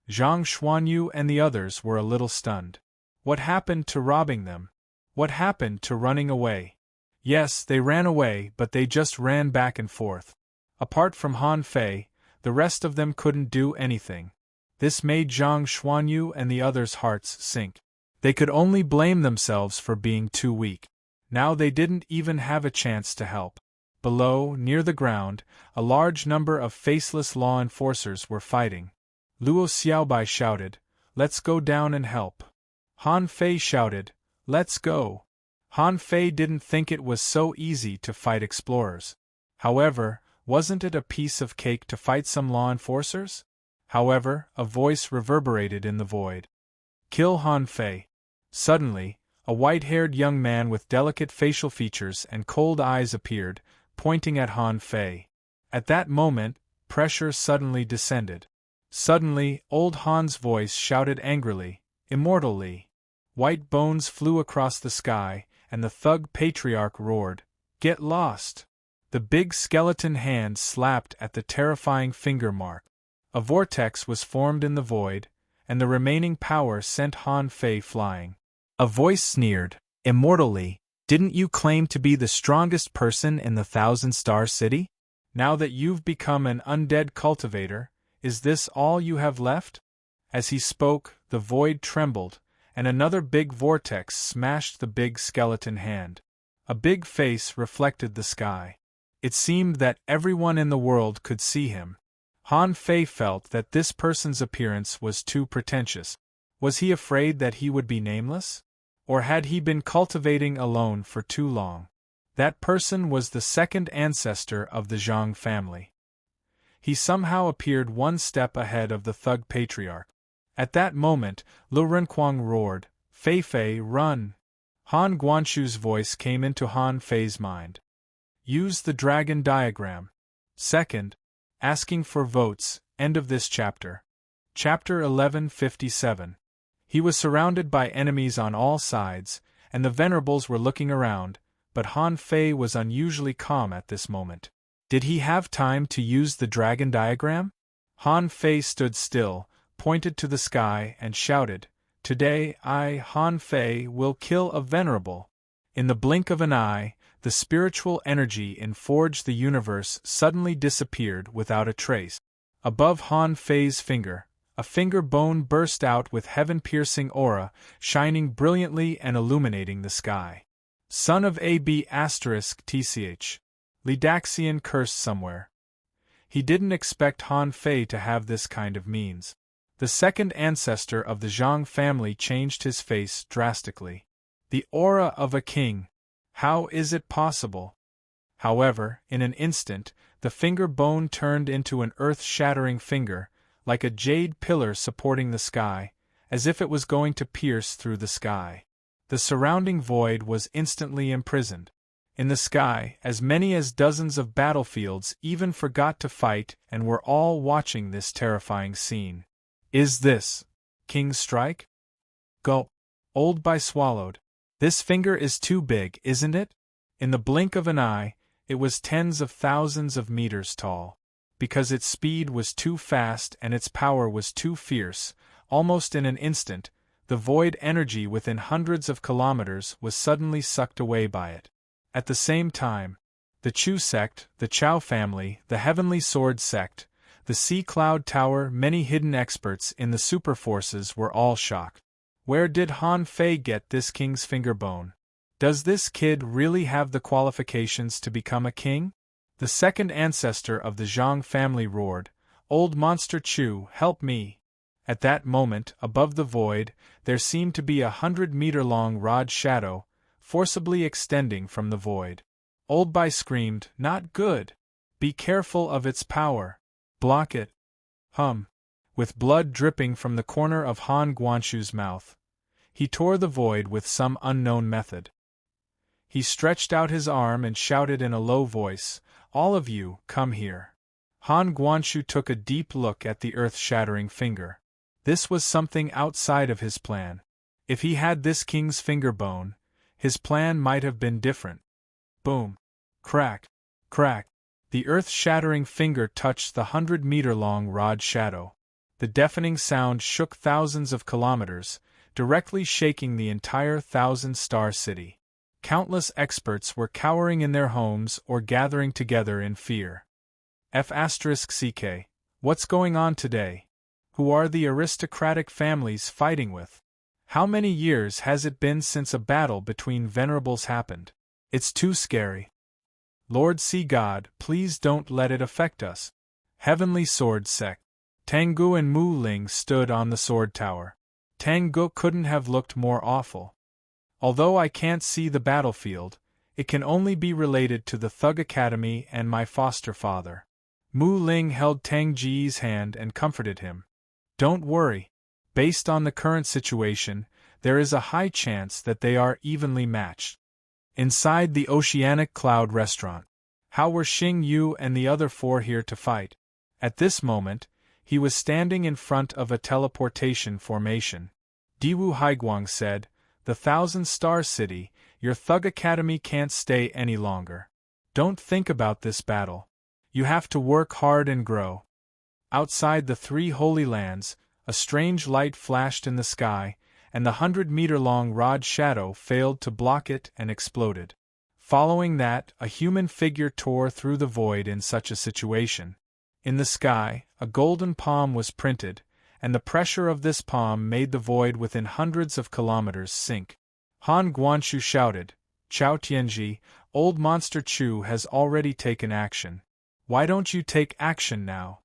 Zhang Xuanyu and the others were a little stunned. What happened to robbing them? What happened to running away? Yes, they ran away, but they just ran back and forth. Apart from Han Fei, the rest of them couldn't do anything. This made Zhang Xuanyu and the others' hearts sink. They could only blame themselves for being too weak. Now they didn't even have a chance to help. Below, near the ground, a large number of faceless law enforcers were fighting. Luo Xiaobai shouted, "Let's go down and help." Han Fei shouted, "Let's go." Han Fei didn't think it was so easy to fight explorers. However, wasn't it a piece of cake to fight some law enforcers? However, a voice reverberated in the void. Kill Han Fei. Suddenly, a white-haired young man with delicate facial features and cold eyes appeared, pointing at Han Fei. At that moment, pressure suddenly descended. Suddenly, old Han's voice shouted angrily, "Immortally!" White bones flew across the sky, and the thug patriarch roared, "Get lost!" The big skeleton hand slapped at the terrifying finger mark. A vortex was formed in the void, and the remaining power sent Han Fei flying. A voice sneered, "Immortally, didn't you claim to be the strongest person in the Thousand-Star City? Now that you've become an undead cultivator, is this all you have left?" As he spoke, the void trembled, and another big vortex smashed the big skeleton hand. A big face reflected the sky. It seemed that everyone in the world could see him. Han Fei felt that this person's appearance was too pretentious. Was he afraid that he would be nameless? Or had he been cultivating alone for too long? That person was the second ancestor of the Zhang family. He somehow appeared one step ahead of the thug patriarch. At that moment, Lu Renquang roared, "Fei Fei, run!" Han Guanshu's voice came into Han Fei's mind. Use the dragon diagram. Second, asking for votes, end of this chapter. Chapter 1157. He was surrounded by enemies on all sides, and the venerables were looking around, but Han Fei was unusually calm at this moment. Did he have time to use the dragon diagram? Han Fei stood still, pointed to the sky, and shouted, "Today I, Han Fei, will kill a venerable." In the blink of an eye, the spiritual energy in Forge the Universe suddenly disappeared without a trace. Above Han Fei's finger, a finger bone burst out with heaven-piercing aura, shining brilliantly and illuminating the sky. Son of AB*TCH. Lidaxian cursed somewhere. He didn't expect Han Fei to have this kind of means. The second ancestor of the Zhang family changed his face drastically. The aura of a king. How is it possible? However, in an instant, the finger bone turned into an earth-shattering finger, like a jade pillar supporting the sky, as if it was going to pierce through the sky. The surrounding void was instantly imprisoned. In the sky, as many as dozens of battlefields even forgot to fight and were all watching this terrifying scene. Is this King's strike? Gulp. Old Bai swallowed. This finger is too big, isn't it? In the blink of an eye, it was tens of thousands of meters tall. Because its speed was too fast and its power was too fierce, almost in an instant, the void energy within hundreds of kilometers was suddenly sucked away by it. At the same time, the Chu sect, the Chao family, the Heavenly Sword sect, the Sea Cloud Tower, many hidden experts in the super forces were all shocked. Where did Han Fei get this king's finger bone? Does this kid really have the qualifications to become a king? The second ancestor of the Zhang family roared, "Old Monster Chu, help me!" At that moment, above the void, there seemed to be a 100-meter-long rod shadow, forcibly extending from the void. Old Bai screamed, "Not good! Be careful of its power! Block it!" With blood dripping from the corner of Han Guanshu's mouth, he tore the void with some unknown method. He stretched out his arm and shouted in a low voice, "All of you, come here." Han Guanshu took a deep look at the earth-shattering finger. This was something outside of his plan. If he had this king's finger bone, his plan might have been different. Boom! Crack! Crack! The earth-shattering finger touched the 100-meter-long rod shadow. The deafening sound shook thousands of kilometers, directly shaking the entire Thousand-Star City. Countless experts were cowering in their homes or gathering together in fear. F***CK. What's going on today? Who are the aristocratic families fighting with? How many years has it been since a battle between venerables happened? It's too scary. Lord Sea God, please don't let it affect us. Heavenly Sword Sect. Tengu and Mu Ling stood on the sword tower. Tengu couldn't have looked more awful. Although I can't see the battlefield, it can only be related to the Thug Academy and my foster father. Mu Ling held Tang Ji's hand and comforted him. Don't worry. Based on the current situation, there is a high chance that they are evenly matched. Inside the Oceanic Cloud restaurant. How were Xing Yu and the other four here to fight? At this moment, he was standing in front of a teleportation formation. Diwu Haiguang said, "The Thousand-Star City, your Thug Academy can't stay any longer. Don't think about this battle. You have to work hard and grow." Outside the three Holy Lands, a strange light flashed in the sky, and the 100-meter-long rod shadow failed to block it and exploded. Following that, a human figure tore through the void in such a situation. In the sky, a golden palm was printed, and the pressure of this palm made the void within hundreds of kilometers sink. Han Guanshu shouted, "Chao Tianji, old monster Chu has already taken action. Why don't you take action now?"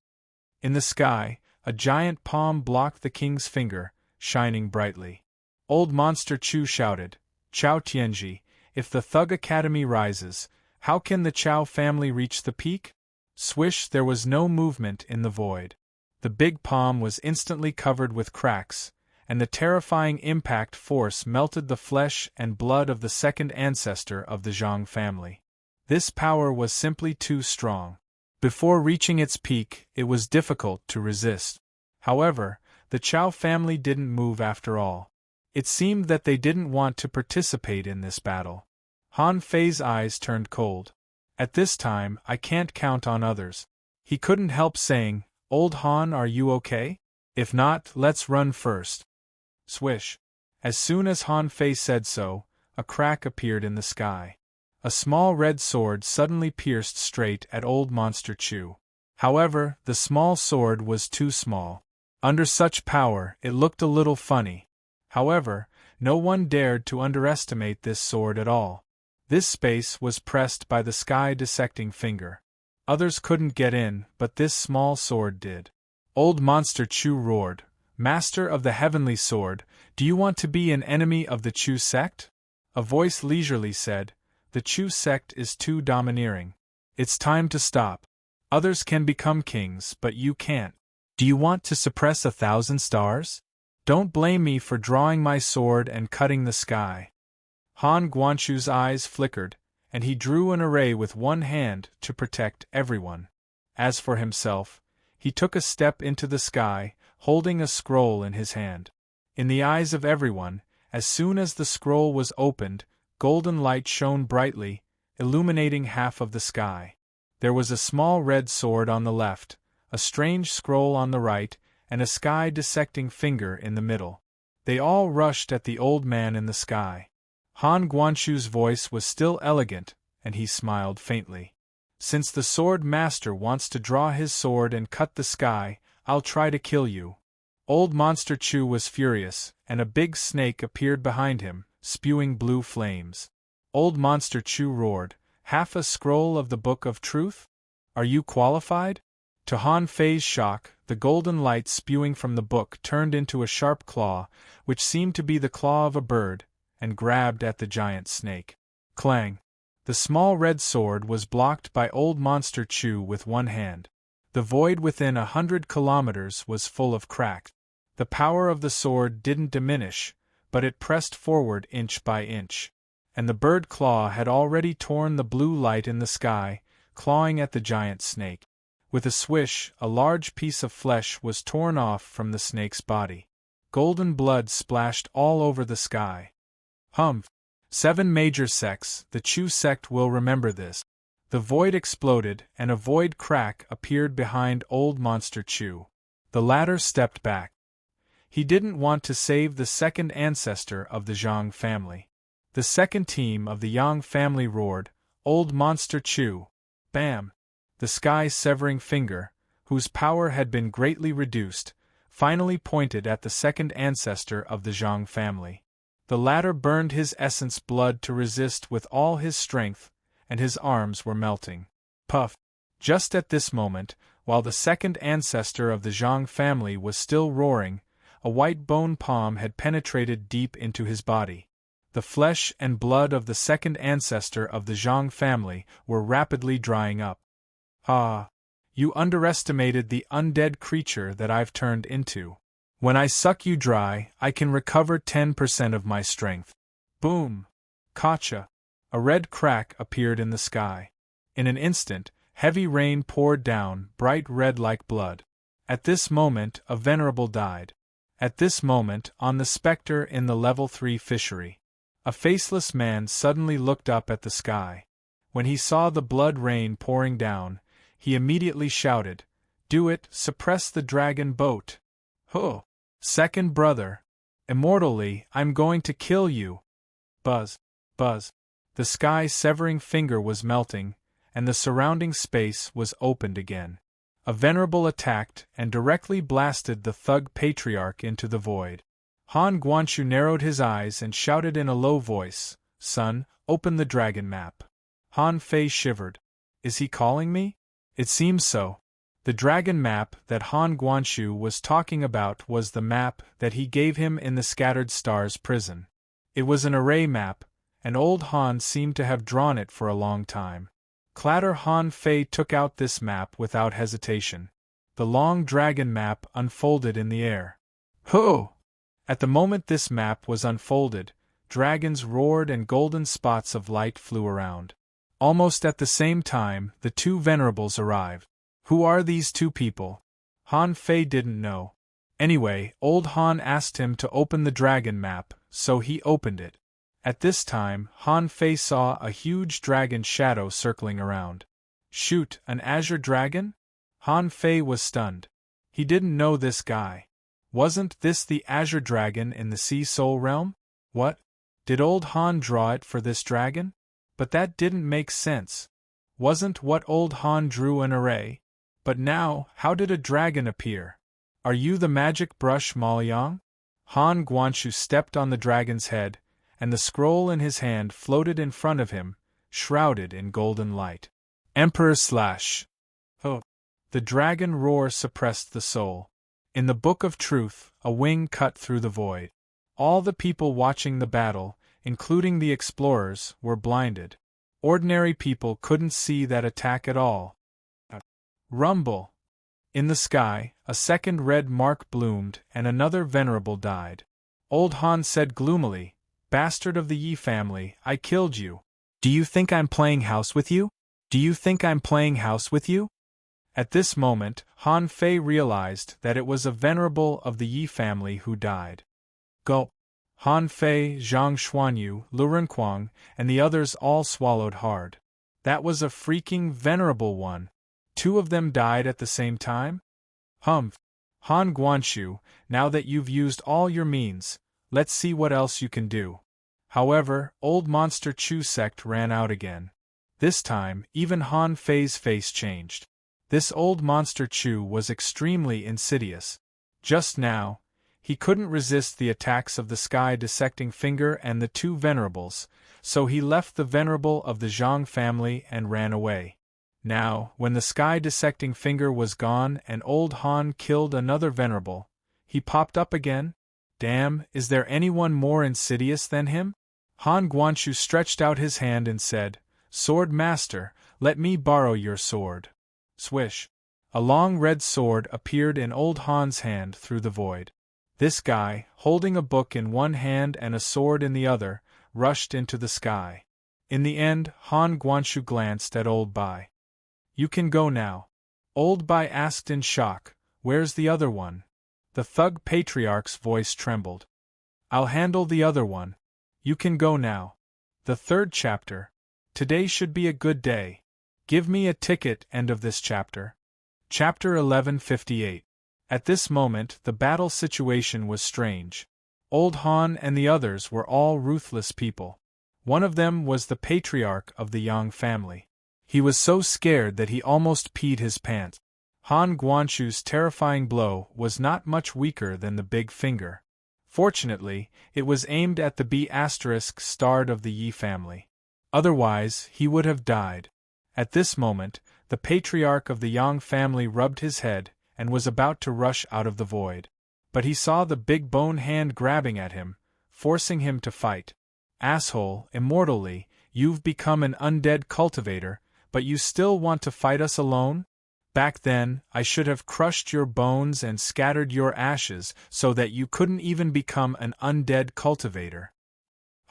In the sky, a giant palm blocked the king's finger, shining brightly. Old monster Chu shouted, "Chao Tianji, if the Thug Academy rises, how can the Chao family reach the peak?" Swish, there was no movement in the void. The big palm was instantly covered with cracks, and the terrifying impact force melted the flesh and blood of the second ancestor of the Zhang family. This power was simply too strong. Before reaching its peak, it was difficult to resist. However, the Chao family didn't move after all. It seemed that they didn't want to participate in this battle. Han Fei's eyes turned cold. At this time, I can't count on others. He couldn't help saying, "Old Han, are you okay? If not, let's run first." Swish. As soon as Han Fei said so, a crack appeared in the sky. A small red sword suddenly pierced straight at old monster Chu. However, the small sword was too small. Under such power, it looked a little funny. However, no one dared to underestimate this sword at all. This space was pressed by the sky-dissecting finger. Others couldn't get in, but this small sword did. Old monster Chu roared, "Master of the Heavenly Sword, do you want to be an enemy of the Chu sect?" A voice leisurely said, "The Chu sect is too domineering. It's time to stop. Others can become kings, but you can't. Do you want to suppress 1,000 stars? Don't blame me for drawing my sword and cutting the sky." Han Guanshu's eyes flickered, and he drew an array with one hand to protect everyone. As for himself, he took a step into the sky, holding a scroll in his hand. In the eyes of everyone, as soon as the scroll was opened, golden light shone brightly, illuminating half of the sky. There was a small red sword on the left, a strange scroll on the right, and a sky-dissecting finger in the middle. They all rushed at the old man in the sky. Han Guanshu's voice was still elegant, and he smiled faintly. "Since the sword master wants to draw his sword and cut the sky, I'll try to kill you." Old monster Chu was furious, and a big snake appeared behind him, spewing blue flames. Old monster Chu roared, "Half a scroll of the Book of Truth? Are you qualified?" To Han Fei's shock, the golden light spewing from the book turned into a sharp claw, which seemed to be the claw of a bird, and grabbed at the giant snake. Clang! The small red sword was blocked by old monster Chu with one hand. The void within 100 kilometers was full of cracks. The power of the sword didn't diminish, but it pressed forward inch by inch. And the bird claw had already torn the blue light in the sky, clawing at the giant snake. With a swish, a large piece of flesh was torn off from the snake's body. Golden blood splashed all over the sky. Humph! 7 major sects, the Chu sect will remember this. The void exploded, and a void crack appeared behind old monster Chu. The latter stepped back. He didn't want to save the second ancestor of the Zhang family. The second team of the Yang family roared, "Old monster Chu!" Bam! The sky-severing finger, whose power had been greatly reduced, finally pointed at the second ancestor of the Zhang family. The latter burned his essence blood to resist with all his strength, and his arms were melting. Puff! Just at this moment, while the second ancestor of the Zhang family was still roaring, a white bone palm had penetrated deep into his body. The flesh and blood of the second ancestor of the Zhang family were rapidly drying up. "Ah! You underestimated the undead creature that I've turned into. When I suck you dry, I can recover 10% of my strength. Boom! Gotcha! A red crack appeared in the sky. In an instant, heavy rain poured down, bright red like blood. At this moment, a venerable died. At this moment, on the spectre in the level 3 fishery, a faceless man suddenly looked up at the sky. When he saw the blood rain pouring down, he immediately shouted, "Do it, suppress the dragon boat!" Huh! Second brother! Immortally, I'm going to kill you! Buzz! Buzz! The sky-severing finger was melting, and the surrounding space was opened again. A venerable attacked and directly blasted the thug patriarch into the void. Han Guanshu narrowed his eyes and shouted in a low voice, "Son, open the dragon map." Han Fei shivered. Is he calling me? It seems so. The dragon map that Han Guanshu was talking about was the map that he gave him in the Scattered Stars prison. It was an array map, and old Han seemed to have drawn it for a long time. Clatter Han Fei took out this map without hesitation. The long dragon map unfolded in the air. Ho! At the moment this map was unfolded, dragons roared and golden spots of light flew around. Almost at the same time, the two venerables arrived. Who are these two people? Han Fei didn't know. Anyway, old Han asked him to open the dragon map, so he opened it. At this time, Han Fei saw a huge dragon shadow circling around. Shoot, an azure dragon? Han Fei was stunned. He didn't know this guy. Wasn't this the azure dragon in the Sea Soul realm? What? Did old Han draw it for this dragon? But that didn't make sense. Wasn't what old Han drew an array? But now, how did a dragon appear? Are you the magic brush Maoyang? Han Guanshu stepped on the dragon's head, and the scroll in his hand floated in front of him, shrouded in golden light. Emperor / Oh! The dragon roar suppressed the soul. In the Book of Truth, a wing cut through the void. All the people watching the battle, including the explorers, were blinded. Ordinary people couldn't see that attack at all. Rumble! In the sky, a second red mark bloomed and another venerable died. Old Han said gloomily, "Bastard of the Yi family, I killed you. Do you think I'm playing house with you? Do you think I'm playing house with you?" At this moment, Han Fei realized that it was a venerable of the Yi family who died. Gulp! Han Fei, Zhang Xuanyu, Lu Renquang, and the others all swallowed hard. That was a freaking venerable one. Two of them died at the same time? Humph! Han Guanshu, now that you've used all your means, let's see what else you can do. However, old Monster Chu sect ran out again. This time, even Han Fei's face changed. This old Monster Chu was extremely insidious. Just now, he couldn't resist the attacks of the sky-dissecting finger and the two venerables, so he left the venerable of the Zhang family and ran away. Now, when the sky-dissecting finger was gone and old Han killed another venerable, he popped up again? Damn, is there anyone more insidious than him? Han Guanshu stretched out his hand and said, "Sword Master, let me borrow your sword." Swish! A long red sword appeared in old Han's hand through the void. This guy, holding a book in one hand and a sword in the other, rushed into the sky. In the end, Han Guanshu glanced at Old Bai. "You can go now." Old Bai asked in shock, "Where's the other one?" The thug patriarch's voice trembled. "I'll handle the other one. You can go now." The third chapter. Today should be a good day. Give me a ticket. End of this chapter. Chapter 1158. At this moment, the battle situation was strange. Old Han and the others were all ruthless people. One of them was the patriarch of the Yang family. He was so scared that he almost peed his pants. Han Guanshu's terrifying blow was not much weaker than the big finger. Fortunately, it was aimed at the B***starred of the Yi family. Otherwise, he would have died. At this moment, the patriarch of the Yang family rubbed his head and was about to rush out of the void. But he saw the big bone hand grabbing at him, forcing him to fight. "Asshole, immortally, you've become an undead cultivator, but you still want to fight us alone? Back then, I should have crushed your bones and scattered your ashes so that you couldn't even become an undead cultivator.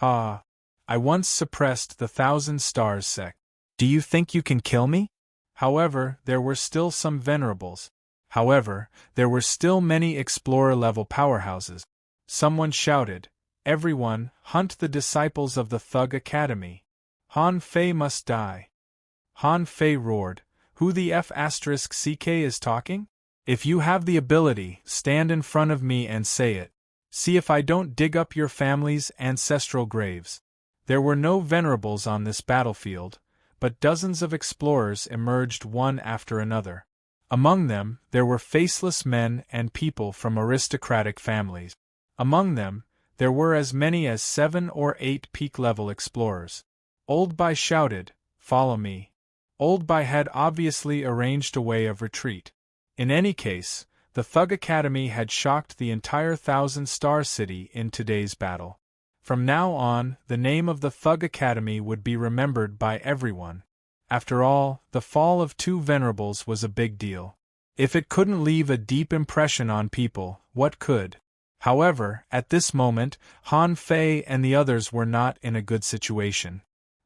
Ah, I once suppressed the Thousand Stars sect. Do you think you can kill me? However, there were still some venerables. However, there were still many explorer-level powerhouses. Someone shouted, "Everyone, hunt the disciples of the Thug Academy. Han Fei must die." Han Fei roared, "Who the F***ck is talking? If you have the ability, stand in front of me and say it. See if I don't dig up your family's ancestral graves." There were no venerables on this battlefield, but dozens of explorers emerged one after another. Among them, there were faceless men and people from aristocratic families. Among them, there were as many as 7 or 8 peak-level explorers. Old Bai shouted, "Follow me." Old Bai had obviously arranged a way of retreat. In any case, the Thug Academy had shocked the entire Thousand Star City in today's battle. From now on, the name of the Thug Academy would be remembered by everyone. After all, the fall of 2 venerables was a big deal. If it couldn't leave a deep impression on people, what could? However, at this moment, Han Fei and the others were not in a good situation.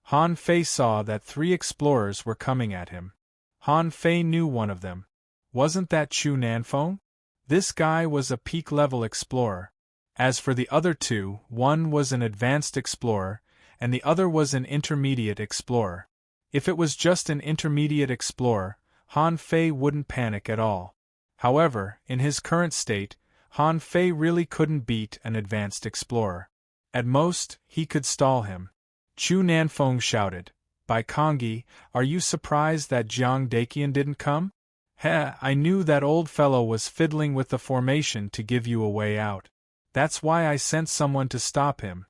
Han Fei saw that 3 explorers were coming at him. Han Fei knew one of them. Wasn't that Chu Nanfeng? This guy was a peak-level explorer. As for the other 2, one was an advanced explorer, and the other was an intermediate explorer. If it was just an intermediate explorer, Han Fei wouldn't panic at all. However, in his current state, Han Fei really couldn't beat an advanced explorer. At most, he could stall him. Chu Nanfeng shouted, "By Kongi, are you surprised that Jiang Daqian didn't come? Heh, I knew that old fellow was fiddling with the formation to give you a way out. That's why I sent someone to stop him."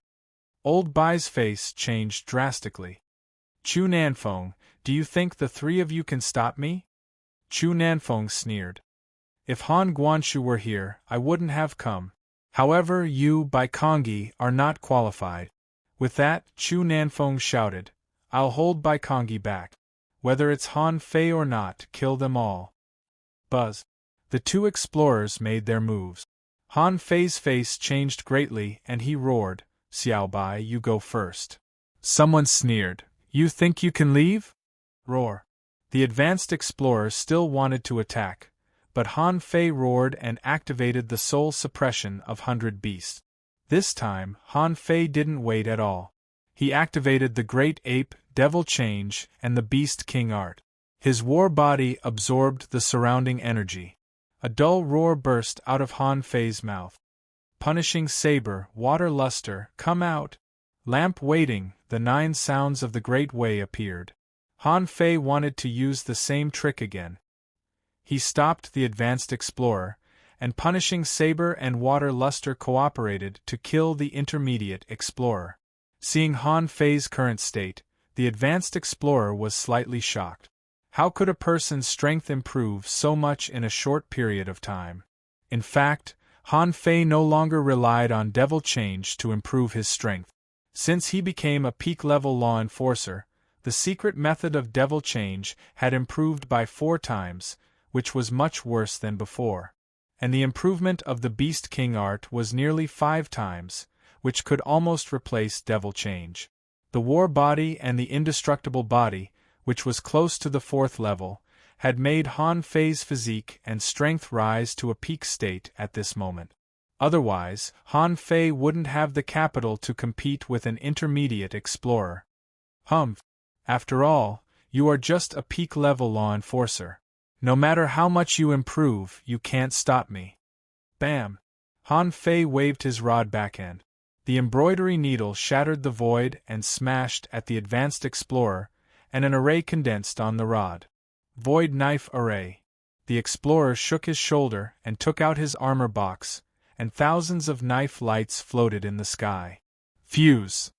Old Bai's face changed drastically. "Chu Nanfeng, do you think the 3 of you can stop me?" Chu Nanfeng sneered. "If Han Guanshu were here, I wouldn't have come. However, you, by Kongi, are not qualified." With that, Chu Nanfeng shouted, "I'll hold Bai Kongi back. Whether it's Han Fei or not, kill them all." Buzz. The 2 explorers made their moves. Han Fei's face changed greatly and he roared, "Xiao Bai, you go first." Someone sneered, "You think you can leave?" Roar. The advanced explorer still wanted to attack, but Han Fei roared and activated the soul suppression of 100 beasts. This time, Han Fei didn't wait at all. He activated the Great Ape, Devil Change, and the Beast King art. His war body absorbed the surrounding energy. A dull roar burst out of Han Fei's mouth. Punishing Saber, Water Luster, come out! Lamp Waiting, the 9 sounds of the Great Way appeared. Han Fei wanted to use the same trick again. He stopped the advanced explorer, and Punishing Saber and Water Luster cooperated to kill the intermediate explorer. Seeing Han Fei's current state, the advanced explorer was slightly shocked. How could a person's strength improve so much in a short period of time? In fact, Han Fei no longer relied on Devil Change to improve his strength. Since he became a peak-level law enforcer, the secret method of Devil Change had improved by 4 times, which was much worse than before. And the improvement of the Beast King art was nearly 5 times, which could almost replace Devil Change. The War Body and the Indestructible Body, which was close to the 4th level, had made Han Fei's physique and strength rise to a peak state at this moment. Otherwise, Han Fei wouldn't have the capital to compete with an intermediate explorer. Humph. After all, you are just a peak-level law enforcer. No matter how much you improve, you can't stop me. Bam! Han Fei waved his rod backhand. The embroidery needle shattered the void and smashed at the advanced explorer, and an array condensed on the rod. Void Knife Array. The explorer shook his shoulder and took out his armor box, and thousands of knife lights floated in the sky. Fuse!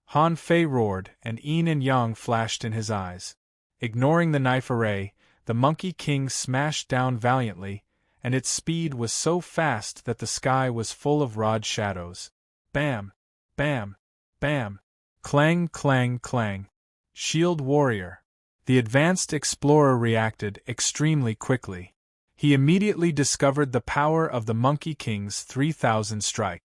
Han Fei roared, and yin and yang flashed in his eyes. Ignoring the knife array, the Monkey King smashed down valiantly, and its speed was so fast that the sky was full of rod shadows. Bam! Bam! Bam! Clang, clang, clang! Shield Warrior! The advanced explorer reacted extremely quickly. He immediately discovered the power of the Monkey King's 3,000 strike.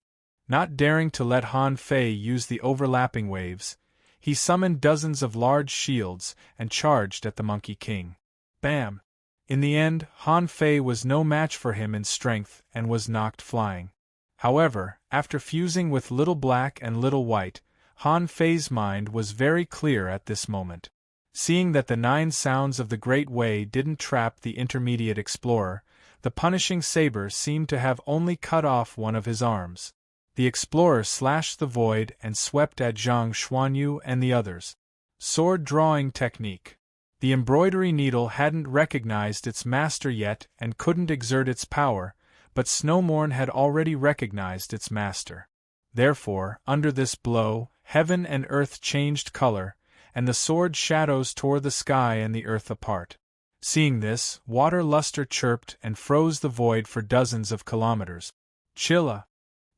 Not daring to let Han Fei use the overlapping waves, he summoned dozens of large shields and charged at the Monkey King. Bam! In the end, Han Fei was no match for him in strength and was knocked flying. However, after fusing with Little Black and Little White, Han Fei's mind was very clear at this moment. Seeing that the 9 sounds of the Great Way didn't trap the intermediate explorer, the punishing saber seemed to have only cut off one of his arms. The explorer slashed the void and swept at Zhang Xuanyu and the others. Sword drawing technique. The embroidery needle hadn't recognized its master yet and couldn't exert its power, but Snowmorn had already recognized its master. Therefore, under this blow, heaven and earth changed color, and the sword shadows tore the sky and the earth apart. Seeing this, Water Luster chirped and froze the void for dozens of kilometers. Chilla!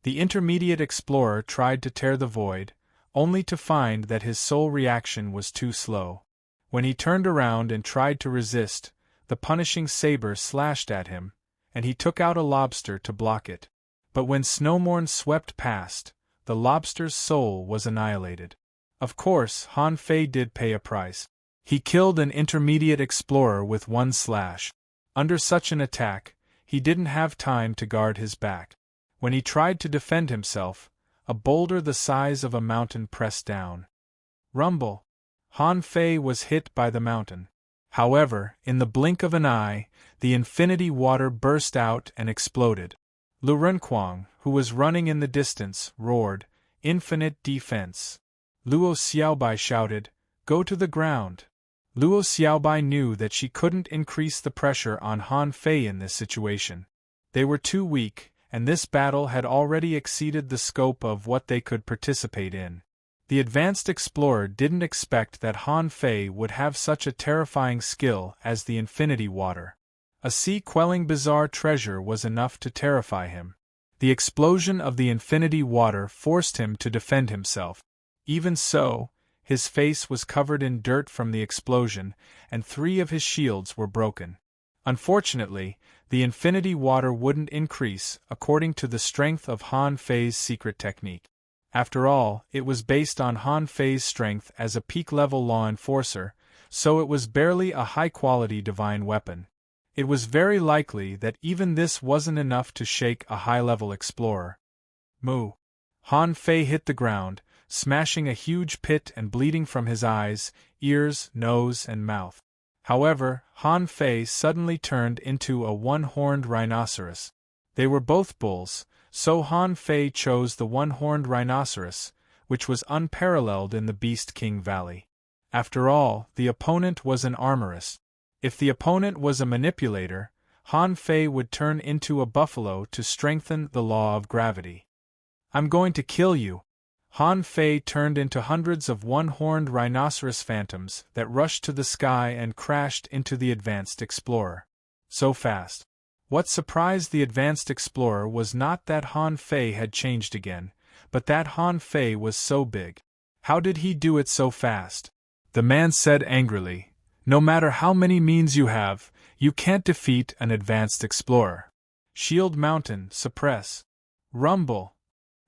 The intermediate explorer tried to tear the void, only to find that his soul reaction was too slow. When he turned around and tried to resist, the punishing saber slashed at him, and he took out a lobster to block it. But when Snowmorn swept past, the lobster's soul was annihilated. Of course, Han Fei did pay a price. He killed an intermediate explorer with one slash. Under such an attack, he didn't have time to guard his back. When he tried to defend himself, a boulder the size of a mountain pressed down. Rumble! Han Fei was hit by the mountain. However, in the blink of an eye, the infinity water burst out and exploded. Lu Renquang, who was running in the distance, roared, "Infinite defense!" Luo Xiaobai shouted, "Go to the ground!" Luo Xiaobai knew that she couldn't increase the pressure on Han Fei in this situation. They were too weak, and this battle had already exceeded the scope of what they could participate in. The advanced explorer didn't expect that Han Fei would have such a terrifying skill as the infinity water. A sea-quelling bizarre treasure was enough to terrify him. The explosion of the infinity water forced him to defend himself. Even so, his face was covered in dirt from the explosion, and 3 of his shields were broken. Unfortunately, the infinity water wouldn't increase according to the strength of Han Fei's secret technique. After all, it was based on Han Fei's strength as a peak-level law enforcer, so it was barely a high-quality divine weapon. It was very likely that even this wasn't enough to shake a high-level explorer. Moo! Han Fei hit the ground, smashing a huge pit and bleeding from his eyes, ears, nose, and mouth. However, Han Fei suddenly turned into a one-horned rhinoceros. They were both bulls, so Han Fei chose the one-horned rhinoceros, which was unparalleled in the Beast King Valley. After all, the opponent was an armorist. If the opponent was a manipulator, Han Fei would turn into a buffalo to strengthen the law of gravity. "I'm going to kill you!" Han Fei turned into hundreds of one-horned rhinoceros phantoms that rushed to the sky and crashed into the advanced explorer. So fast. What surprised the advanced explorer was not that Han Fei had changed again, but that Han Fei was so big. How did he do it so fast? The man said angrily, "No matter how many means you have, you can't defeat an advanced explorer. Shield Mountain, suppress." Rumble!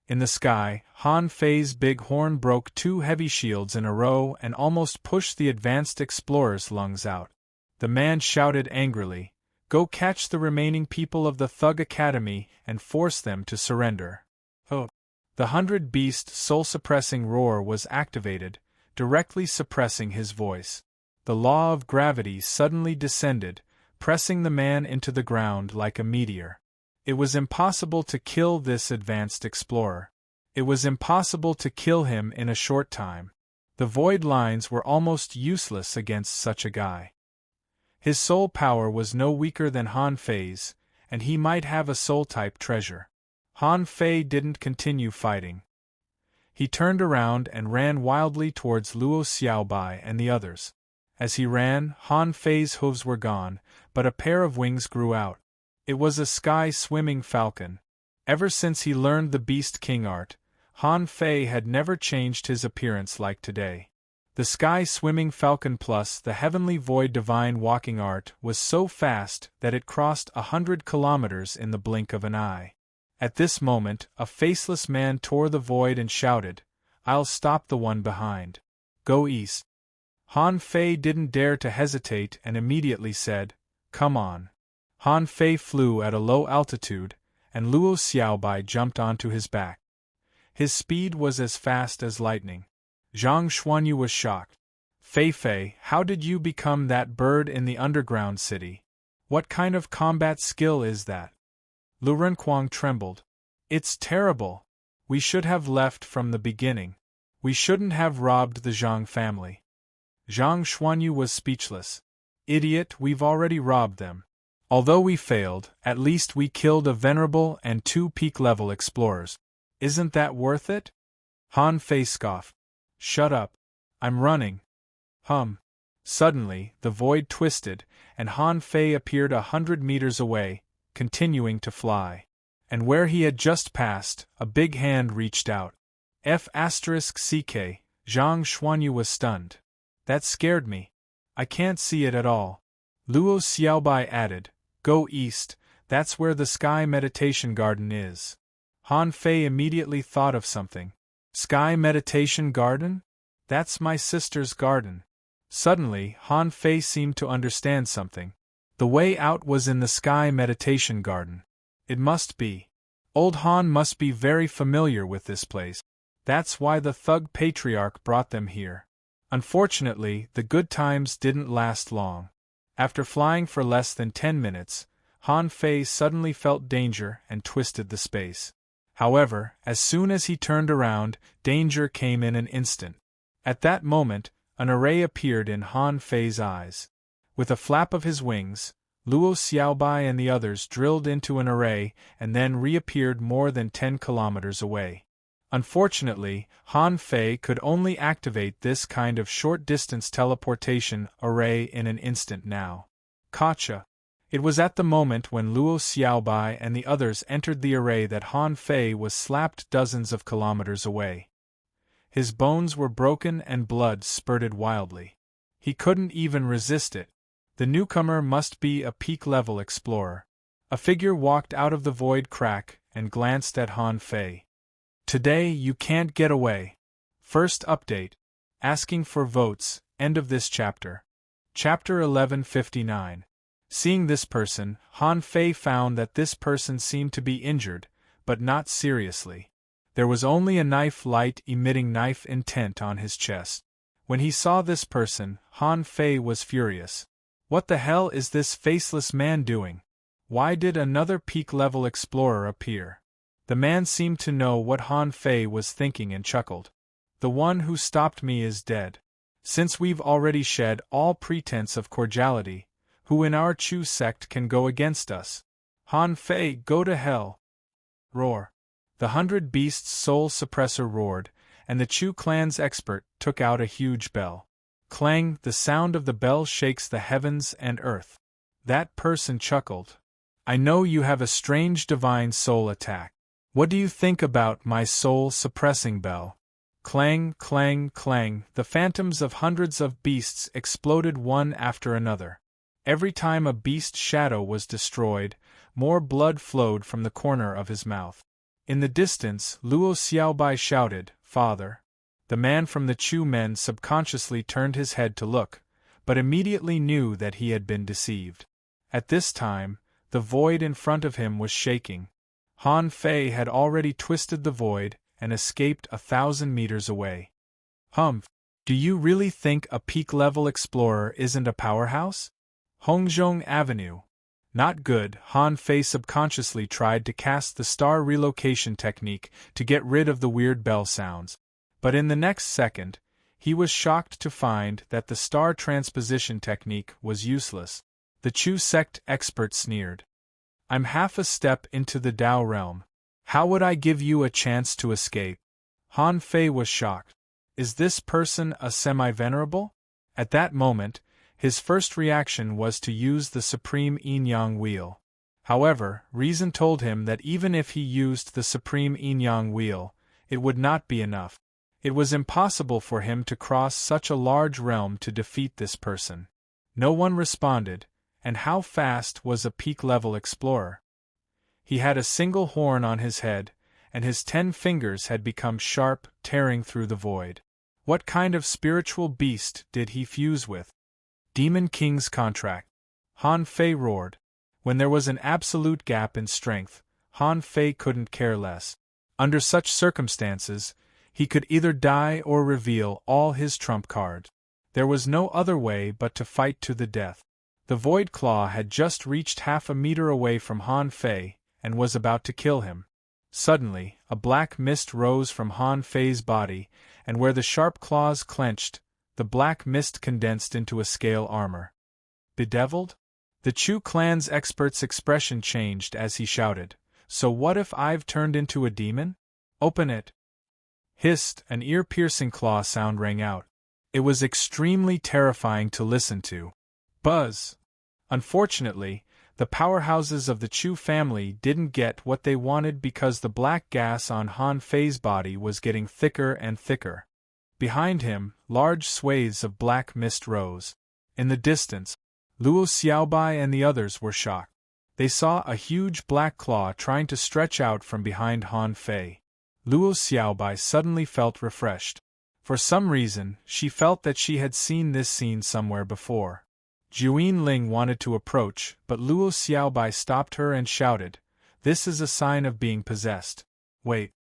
In the sky, Han Fei's big horn broke 2 heavy shields in a row and almost pushed the advanced explorer's lungs out. The man shouted angrily, "Go catch the remaining people of the Thug Academy and force them to surrender." Oh! The 100-beast soul-suppressing roar was activated, directly suppressing his voice. The law of gravity suddenly descended, pressing the man into the ground like a meteor. It was impossible to kill this advanced explorer. It was impossible to kill him in a short time. The void lines were almost useless against such a guy. His soul power was no weaker than Han Fei's, and he might have a soul-type treasure. Han Fei didn't continue fighting. He turned around and ran wildly towards Luo Xiaobai and the others. As he ran, Han Fei's hooves were gone, but a pair of wings grew out. It was a sky-swimming falcon. Ever since he learned the Beast King art, Han Fei had never changed his appearance like today. The sky swimming falcon plus the heavenly void divine walking art was so fast that it crossed 100 kilometers in the blink of an eye. At this moment, a faceless man tore the void and shouted, "I'll stop the one behind. Go east." Han Fei didn't dare to hesitate and immediately said, "Come on." Han Fei flew at a low altitude, and Luo Xiaobai jumped onto his back. His speed was as fast as lightning. Zhang Xuanyu was shocked. "Fei Fei, how did you become that bird in the underground city? What kind of combat skill is that?" Lu Renquang trembled. "It's terrible. We should have left from the beginning. We shouldn't have robbed the Zhang family." Zhang Xuanyu was speechless. "Idiot, we've already robbed them. Although we failed, at least we killed a venerable and 2 peak-level explorers. Isn't that worth it?" Han Fei scoffed. "Shut up. I'm running." Suddenly, the void twisted, and Han Fei appeared 100 meters away, continuing to fly. And where he had just passed, a big hand reached out. F***CK, Zhang Xuanyu was stunned. "That scared me. I can't see it at all." Luo Xiaobai added, "Go east, that's where the Sky Meditation Garden is." Han Fei immediately thought of something. "Sky Meditation Garden? That's my sister's garden." Suddenly, Han Fei seemed to understand something. The way out was in the Sky Meditation Garden. It must be. Old Han must be very familiar with this place. That's why the thug patriarch brought them here. Unfortunately, the good times didn't last long. After flying for less than 10 minutes, Han Fei suddenly felt danger and twisted the space. However, as soon as he turned around, danger came in an instant. At that moment, an array appeared in Han Fei's eyes. With a flap of his wings, Luo Xiaobai and the others drilled into an array and then reappeared more than 10 kilometers away. Unfortunately, Han Fei could only activate this kind of short-distance teleportation array in an instant now. Gotcha! It was at the moment when Luo Xiaobai and the others entered the array that Han Fei was slapped dozens of kilometers away. His bones were broken and blood spurted wildly. He couldn't even resist it. The newcomer must be a peak-level explorer. A figure walked out of the void crack and glanced at Han Fei. "Today you can't get away." First update. Asking for votes, end of this chapter. Chapter 1159. Seeing this person, Han Fei found that this person seemed to be injured, but not seriously. There was only a knife light emitting knife intent on his chest. When he saw this person, Han Fei was furious. What the hell is this faceless man doing? Why did another peak-level explorer appear? The man seemed to know what Han Fei was thinking and chuckled. "The one who stopped me is dead. Since we've already shed all pretense of cordiality, who in our Chu sect can go against us? Han Fei, go to hell!" Roar. The 100 Beasts' soul suppressor roared, and the Chu clan's expert took out a huge bell. Clang, the sound of the bell shakes the heavens and earth. That person chuckled. "I know you have a strange divine soul attack. What do you think about my soul-suppressing bell?" Clang, clang, clang, the phantoms of hundreds of beasts exploded one after another. Every time a beast shadow was destroyed, more blood flowed from the corner of his mouth. In the distance, Luo Xiaobai shouted, "Father!" The man from the Chu men subconsciously turned his head to look, but immediately knew that he had been deceived. At this time, the void in front of him was shaking. Han Fei had already twisted the void and escaped 1,000 meters away. Do you really think a peak-level explorer isn't a powerhouse? Hongzhong Avenue. Not good. Han Fei subconsciously tried to cast the star relocation technique to get rid of the weird bell sounds. But in the next second, he was shocked to find that the star transposition technique was useless. The Chu sect expert sneered. "I'm half a step into the Tao realm. How would I give you a chance to escape?" Han Fei was shocked. Is this person a semi-venerable? At that moment, his first reaction was to use the supreme yin-yang wheel. However, reason told him that even if he used the supreme yin-yang wheel, it would not be enough. It was impossible for him to cross such a large realm to defeat this person. No one responded, and how fast was a peak-level explorer? He had a single horn on his head, and his 10 fingers had become sharp, tearing through the void. What kind of spiritual beast did he fuse with? Demon King's contract. Han Fei roared. When there was an absolute gap in strength, Han Fei couldn't care less. Under such circumstances, he could either die or reveal all his trump cards. There was no other way but to fight to the death. The Void Claw had just reached half a meter away from Han Fei, and was about to kill him. Suddenly, a black mist rose from Han Fei's body, and where the sharp claws clenched, the black mist condensed into a scale armor. Bedeviled? The Chu clan's expert's expression changed as he shouted, "So what if I've turned into a demon? Open it!" Hissed, an ear-piercing claw sound rang out. It was extremely terrifying to listen to. Buzz! Unfortunately, the powerhouses of the Chu family didn't get what they wanted because the black gas on Han Fei's body was getting thicker and thicker. Behind him, large swathes of black mist rose. In the distance, Luo Xiaobai and the others were shocked. They saw a huge black claw trying to stretch out from behind Han Fei. Luo Xiaobai suddenly felt refreshed. For some reason, she felt that she had seen this scene somewhere before. Juyin Ling wanted to approach, but Luo Xiaobai stopped her and shouted, "This is a sign of being possessed. Wait."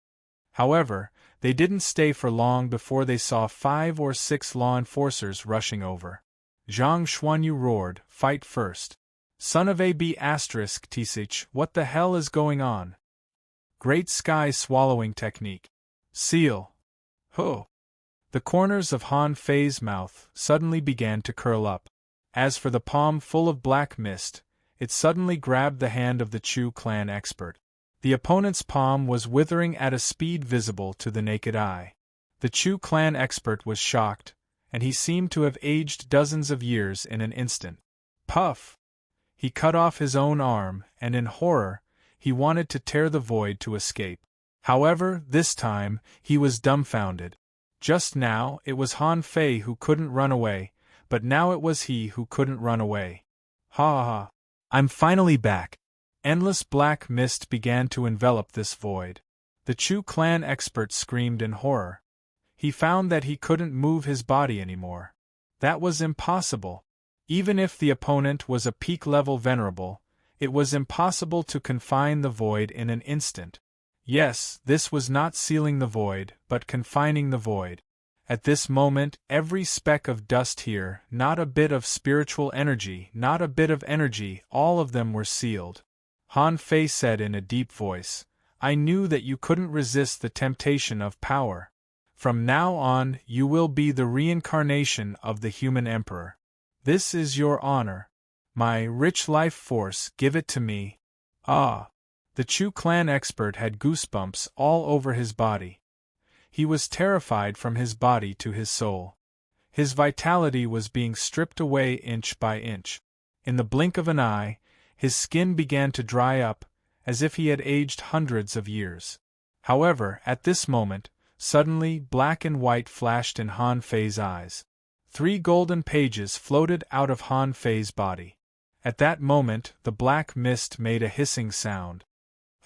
However, they didn't stay for long before they saw 5 or 6 law enforcers rushing over. Zhang Xuanyu roared, "Fight first. Son of AB** Tsich, what the hell is going on?" Great Sky Swallowing Technique. Seal. Ho! The corners of Han Fei's mouth suddenly began to curl up. As for the palm full of black mist, it suddenly grabbed the hand of the Chu clan expert. The opponent's palm was withering at a speed visible to the naked eye. The Chu clan expert was shocked, and he seemed to have aged dozens of years in an instant. Puff! He cut off his own arm, and in horror, he wanted to tear the void to escape. However, this time, he was dumbfounded. Just now, it was Han Fei who couldn't run away, but now it was he who couldn't run away. Ha ha ha! I'm finally back! Endless black mist began to envelop this void. The Chu clan expert screamed in horror. He found that he couldn't move his body anymore. That was impossible. Even if the opponent was a peak-level venerable, it was impossible to confine the void in an instant. Yes, this was not sealing the void, but confining the void. At this moment, every speck of dust here, not a bit of spiritual energy, not a bit of energy, all of them were sealed. Han Fei said in a deep voice, "I knew that you couldn't resist the temptation of power. From now on, you will be the reincarnation of the human emperor. This is your honor. My rich life force, give it to me." Ah! The Chu clan expert had goosebumps all over his body. He was terrified from his body to his soul. His vitality was being stripped away inch by inch. In the blink of an eye, his skin began to dry up, as if he had aged hundreds of years. However, at this moment, suddenly black and white flashed in Han Fei's eyes. 3 golden pages floated out of Han Fei's body. At that moment, the black mist made a hissing sound.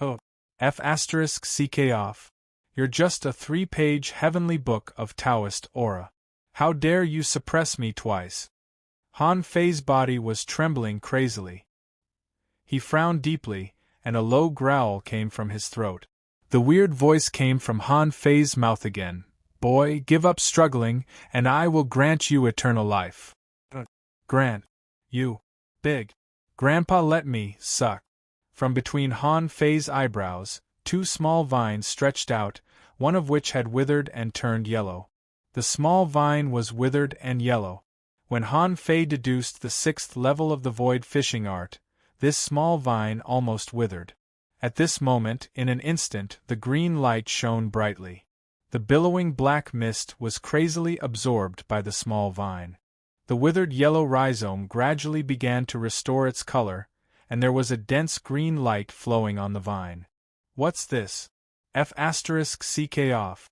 Oh, F***ck off. You're just a 3-page heavenly book of Taoist aura. How dare you suppress me twice? Han Fei's body was trembling crazily. He frowned deeply, and a low growl came from his throat. The weird voice came from Han Fei's mouth again. "Boy, give up struggling, and I will grant you eternal life." Grant. You. Big. Grandpa let me, suck. From between Han Fei's eyebrows, 2 small vines stretched out, one of which had withered and turned yellow. The small vine was withered and yellow. When Han Fei deduced the 6th level of the void fishing art, this small vine almost withered. At this moment, in an instant, the green light shone brightly. The billowing black mist was crazily absorbed by the small vine. The withered yellow rhizome gradually began to restore its color, and there was a dense green light flowing on the vine. What's this? F***ck off.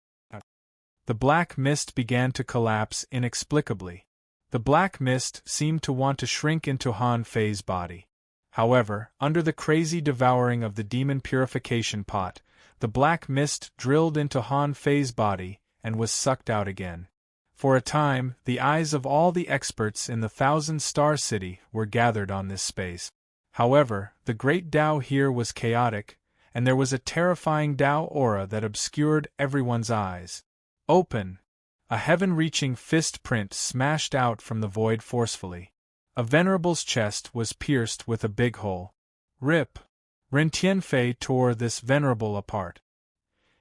The black mist began to collapse inexplicably. The black mist seemed to want to shrink into Han Fei's body. However, under the crazy devouring of the demon purification pot, the black mist drilled into Han Fei's body and was sucked out again. For a time, the eyes of all the experts in the Thousand-Star City were gathered on this space. However, the great Tao here was chaotic, and there was a terrifying Tao aura that obscured everyone's eyes. Open! A heaven-reaching fist print smashed out from the void forcefully. A venerable's chest was pierced with a big hole. Rip! Ren Tianfei tore this venerable apart.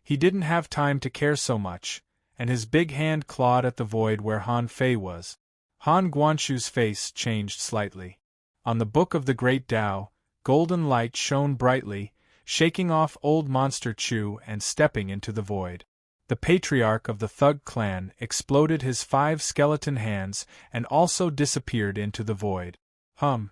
He didn't have time to care so much, and his big hand clawed at the void where Han Fei was. Han Guanshu's face changed slightly. On the Book of the Great Tao, golden light shone brightly, shaking off old Monster Chu and stepping into the void. The patriarch of the Thug clan exploded his 5 skeleton hands and also disappeared into the void. A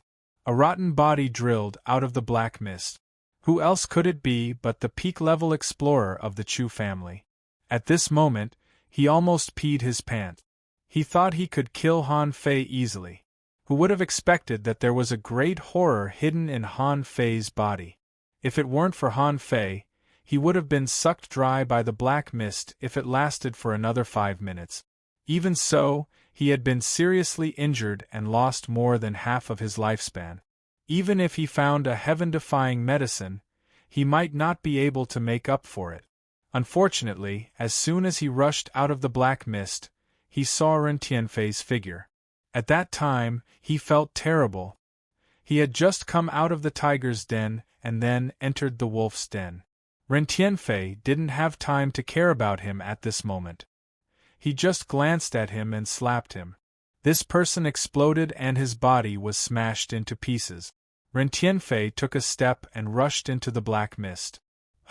rotten body drilled out of the black mist. Who else could it be but the peak-level explorer of the Chu family? At this moment, he almost peed his pants. He thought he could kill Han Fei easily. Who would have expected that there was a great horror hidden in Han Fei's body? If it weren't for Han Fei, he would have been sucked dry by the black mist if it lasted for another 5 minutes. Even so, he had been seriously injured and lost more than half of his lifespan. Even if he found a heaven-defying medicine, he might not be able to make up for it. Unfortunately, as soon as he rushed out of the black mist, he saw Ren Tianfei's figure. At that time, he felt terrible. He had just come out of the tiger's den and then entered the wolf's den. Ren Tianfei didn't have time to care about him at this moment. He just glanced at him and slapped him. This person exploded and his body was smashed into pieces. Ren Tianfei took a step and rushed into the black mist.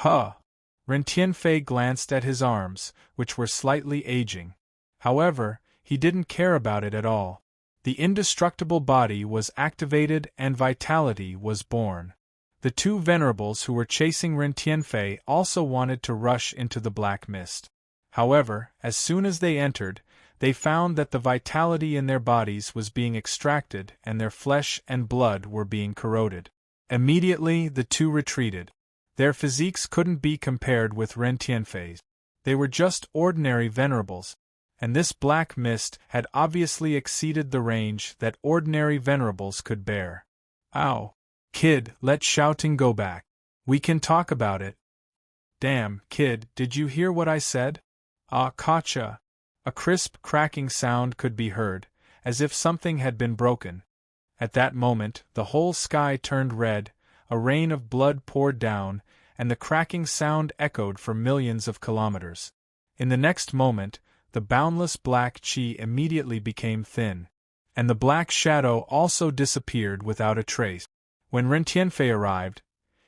Ren Tianfei glanced at his arms, which were slightly aging. However, he didn't care about it at all. The indestructible body was activated and vitality was born. The 2 venerables who were chasing Ren Tianfei also wanted to rush into the black mist. However, as soon as they entered, they found that the vitality in their bodies was being extracted and their flesh and blood were being corroded. Immediately, the 2 retreated. Their physiques couldn't be compared with Ren Tianfei's. They were just ordinary venerables, and this black mist had obviously exceeded the range that ordinary venerables could bear. Ow! Kid, let shouting go back. We can talk about it. Damn, kid, did you hear what I said? Gotcha. A crisp, cracking sound could be heard, as if something had been broken. At that moment, the whole sky turned red, a rain of blood poured down, and the cracking sound echoed for millions of kilometers. In the next moment, the boundless black chi immediately became thin, and the black shadow also disappeared without a trace. When Ren Tianfei arrived,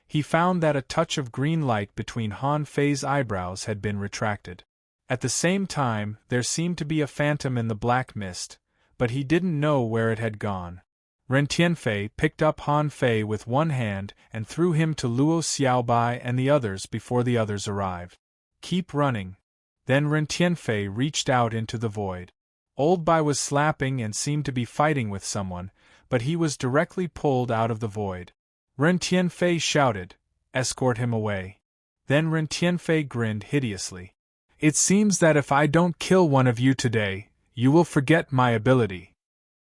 he found that a touch of green light between Han Fei's eyebrows had been retracted. At the same time, there seemed to be a phantom in the black mist, but he didn't know where it had gone. Ren Tianfei picked up Han Fei with one hand and threw him to Luo Xiaobai and the others before the others arrived. Keep running. Then Ren Tianfei reached out into the void. Old Bai was slapping and seemed to be fighting with someone, but he was directly pulled out of the void. Ren Tianfei shouted, "Escort him away." Then Ren Tianfei grinned hideously. "It seems that if I don't kill one of you today, you will forget my ability."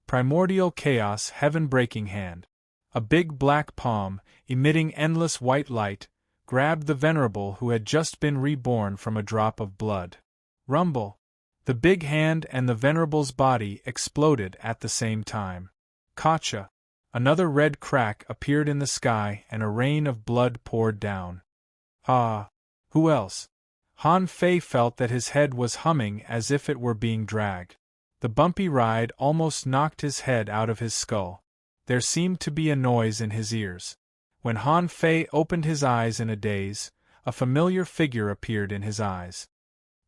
Primordial chaos, heaven-breaking hand. A big black palm, emitting endless white light, grabbed the venerable who had just been reborn from a drop of blood. Rumble! The big hand and the venerable's body exploded at the same time. Gotcha! Another red crack appeared in the sky and a rain of blood poured down. Who else? Han Fei felt that his head was humming as if it were being dragged. The bumpy ride almost knocked his head out of his skull. There seemed to be a noise in his ears. When Han Fei opened his eyes in a daze, a familiar figure appeared in his eyes.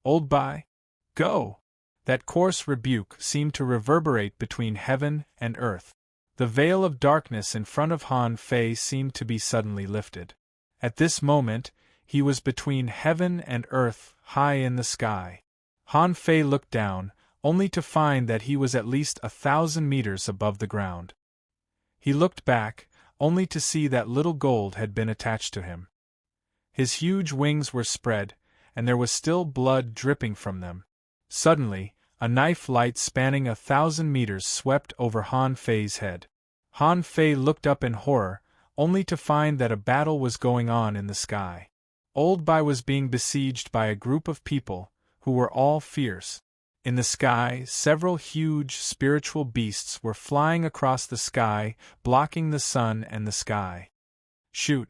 Old Bai? Go! That coarse rebuke seemed to reverberate between heaven and earth. The veil of darkness in front of Han Fei seemed to be suddenly lifted. At this moment, he was between heaven and earth, high in the sky. Han Fei looked down, only to find that he was at least 1,000 meters above the ground. He looked back, only to see that little gold had been attached to him. His huge wings were spread, and there was still blood dripping from them. Suddenly, a knife light spanning 1,000 meters swept over Han Fei's head. Han Fei looked up in horror, only to find that a battle was going on in the sky. Old Bai was being besieged by a group of people, who were all fierce. In the sky, several huge spiritual beasts were flying across the sky, blocking the sun and the sky. Shoot!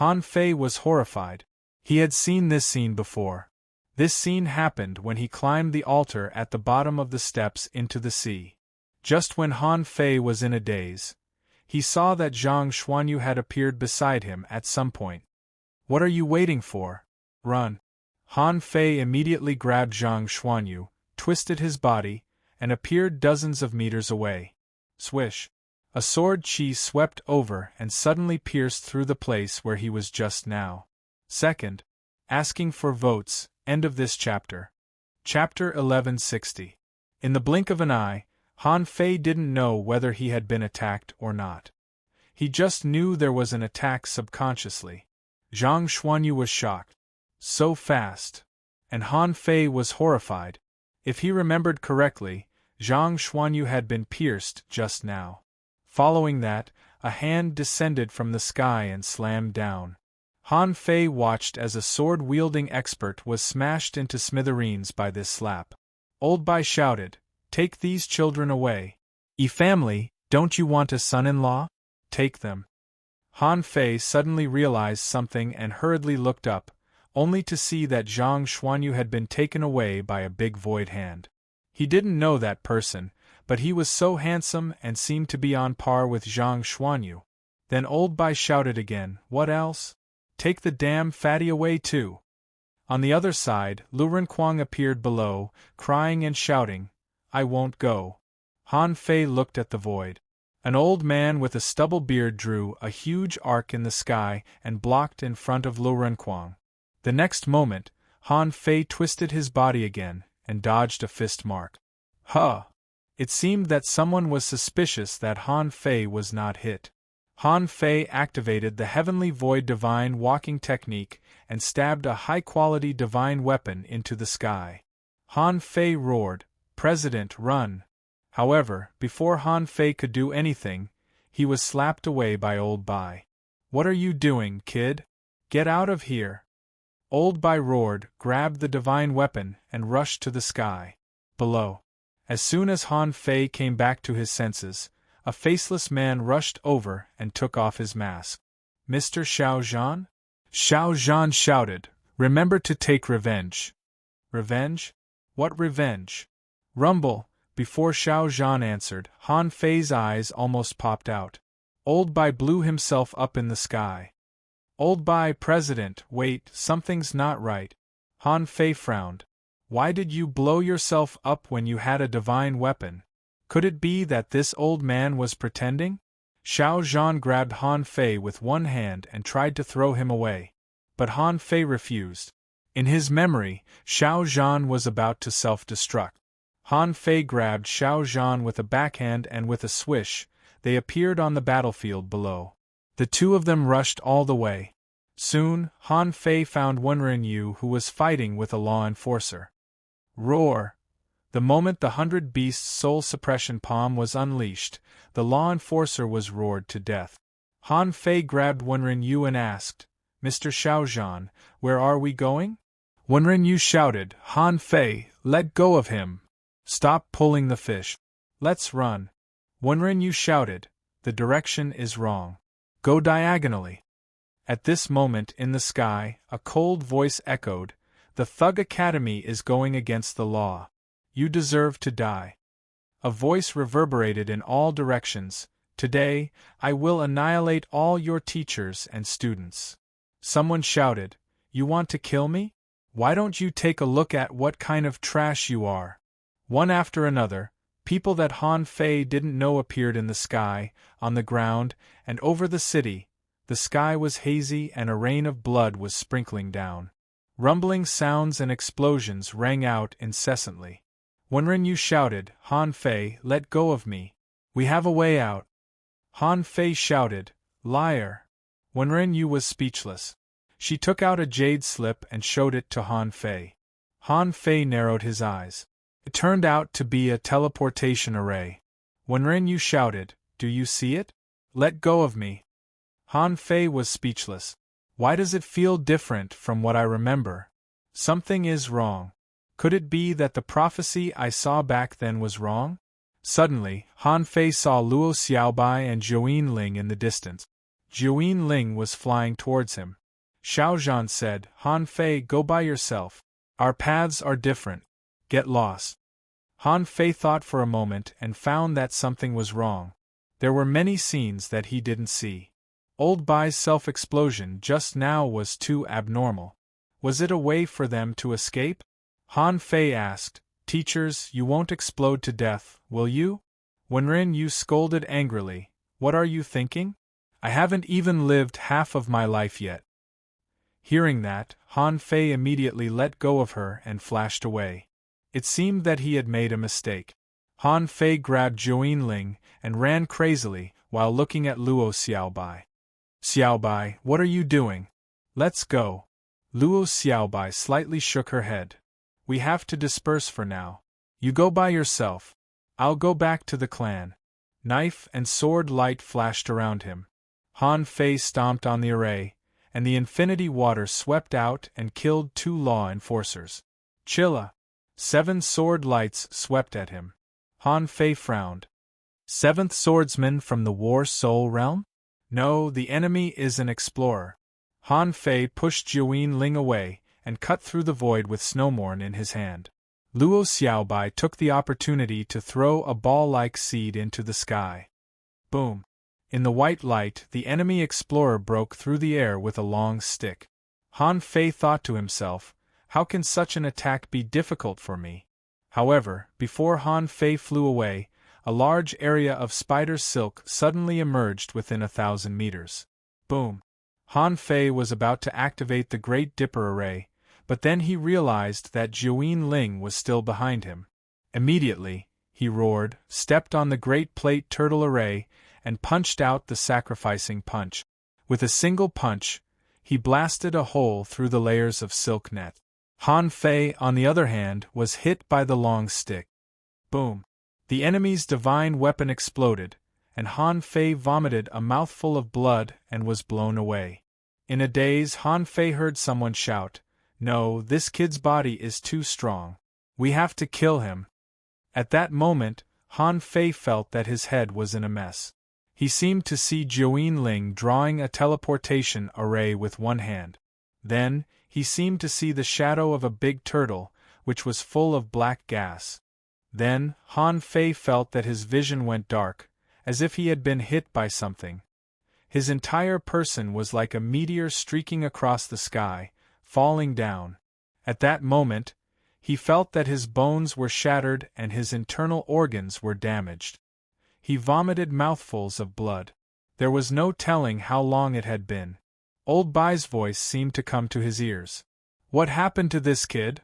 Han Fei was horrified. He had seen this scene before. This scene happened when he climbed the altar at the bottom of the steps into the sea. Just when Han Fei was in a daze, he saw that Zhang Xuanyu had appeared beside him at some point. "What are you waiting for? Run!" Han Fei immediately grabbed Zhang Xuanyu, twisted his body, and appeared dozens of meters away. Swish! A sword chi swept over and suddenly pierced through the place where he was just now. Second, asking for votes, end of this chapter. Chapter 1160. In the blink of an eye, Han Fei didn't know whether he had been attacked or not. He just knew there was an attack subconsciously. Zhang Xuanyu was shocked. So fast. And Han Fei was horrified. If he remembered correctly, Zhang Xuanyu had been pierced just now. Following that, a hand descended from the sky and slammed down. Han Fei watched as a sword-wielding expert was smashed into smithereens by this slap. Old Bai shouted, "Take these children away. Family, don't you want a son-in-law? Take them." Han Fei suddenly realized something and hurriedly looked up, only to see that Zhang Xuanyu had been taken away by a big void hand. He didn't know that person, but he was so handsome and seemed to be on par with Zhang Xuanyu. Then Old Bai shouted again, "What else? Take the damn fatty away too." On the other side, Lu Renkuang appeared below, crying and shouting, "I won't go." Han Fei looked at the void. An old man with a stubble beard drew a huge arc in the sky and blocked in front of Lu Renkuang. The next moment, Han Fei twisted his body again and dodged a fist mark. Huh! It seemed that someone was suspicious that Han Fei was not hit. Han Fei activated the Heavenly Void Divine Walking Technique and stabbed a high-quality divine weapon into the sky. Han Fei roared, "President, run!" However, before Han Fei could do anything, he was slapped away by Old Bai. "What are you doing, kid? Get out of here!" Old Bai roared, grabbed the divine weapon, and rushed to the sky. Below. As soon as Han Fei came back to his senses, a faceless man rushed over and took off his mask. "Mr. Xiao Zhan?" Xiao Zhan shouted, "Remember to take revenge." "Revenge? What revenge?" "Rumble!" Before Xiao Zhan answered, Han Fei's eyes almost popped out. Old Bai blew himself up in the sky. "Old Bai, President, wait, something's not right." Han Fei frowned. "Why did you blow yourself up when you had a divine weapon? Could it be that this old man was pretending?" Xiao Zhan grabbed Han Fei with one hand and tried to throw him away. But Han Fei refused. In his memory, Xiao Zhan was about to self-destruct. Han Fei grabbed Xiao Zhan with a backhand and with a swish, they appeared on the battlefield below. The two of them rushed all the way. Soon, Han Fei found Wenren Yu who was fighting with a law enforcer. Roar! The moment the 100 Beasts soul suppression palm was unleashed, the law enforcer was roared to death. Han Fei grabbed Wenren Yu and asked, "Mr. Xiao Zhan, where are we going?" Wenren Yu shouted, "Han Fei, let go of him! Stop pulling the fish. Let's run." Wenren Yu shouted, "The direction is wrong. Go diagonally." At this moment in the sky, a cold voice echoed, "The Thug Academy is going against the law. You deserve to die." A voice reverberated in all directions, "Today, I will annihilate all your teachers and students." Someone shouted, "You want to kill me? Why don't you take a look at what kind of trash you are?" One after another, people that Han Fei didn't know appeared in the sky, on the ground, and over the city. The sky was hazy and a rain of blood was sprinkling down. Rumbling sounds and explosions rang out incessantly. When Ren shouted, Han Fei, let go of me. We have a way out. Han Fei shouted, liar. When Ren was speechless. She took out a jade slip and showed it to Han Fei. Han Fei narrowed his eyes. It turned out to be a teleportation array. When Ren shouted, do you see it? Let go of me. Han Fei was speechless. Why does it feel different from what I remember? Something is wrong. Could it be that the prophecy I saw back then was wrong? Suddenly, Han Fei saw Luo Xiaobai and Zhou Ling in the distance. Zhou Ling was flying towards him. Xiaozhan said, Han Fei, go by yourself. Our paths are different. Get lost. Han Fei thought for a moment and found that something was wrong. There were many scenes that he didn't see. Old Bai's self-explosion just now was too abnormal. Was it a way for them to escape? Han Fei asked, teachers, you won't explode to death, will you? When Ren scolded angrily, what are you thinking? I haven't even lived half of my life yet. Hearing that, Han Fei immediately let go of her and flashed away. It seemed that he had made a mistake. Han Fei grabbed Zhou Ling and ran crazily while looking at Luo Xiaobai. Xiaobai, what are you doing? Let's go. Luo Xiaobai slightly shook her head. We have to disperse for now. You go by yourself. I'll go back to the clan. Knife and sword light flashed around him. Han Fei stomped on the array, and the infinity water swept out and killed 2 law enforcers. Chilla! 7 sword lights swept at him. Han Fei frowned. 7th swordsman from the War Soul realm? No, the enemy is an explorer. Han Fei pushed Zhou Ling away and cut through the void with Snowmorn in his hand. Luo Xiaobai took the opportunity to throw a ball-like seed into the sky. Boom! In the white light, the enemy explorer broke through the air with a long stick. Han Fei thought to himself, how can such an attack be difficult for me? However, before Han Fei flew away, a large area of spider silk suddenly emerged within 1,000 meters. Boom! Han Fei was about to activate the Great Dipper array, but then he realized that Zhou Ling was still behind him. Immediately, he roared, stepped on the Great Plate Turtle array, and punched out the sacrificing punch. With a single punch, he blasted a hole through the layers of silk net. Han Fei, on the other hand, was hit by the long stick. Boom! The enemy's divine weapon exploded, and Han Fei vomited a mouthful of blood and was blown away. In a daze, Han Fei heard someone shout, "No, this kid's body is too strong. We have to kill him." At that moment, Han Fei felt that his head was in a mess. He seemed to see Zhou Ling drawing a teleportation array with one hand. Then, he seemed to see the shadow of a big turtle, which was full of black gas. Then, Han Fei felt that his vision went dark, as if he had been hit by something. His entire person was like a meteor streaking across the sky, falling down. At that moment, he felt that his bones were shattered and his internal organs were damaged. He vomited mouthfuls of blood. There was no telling how long it had been. Old Bai's voice seemed to come to his ears. "What happened to this kid?"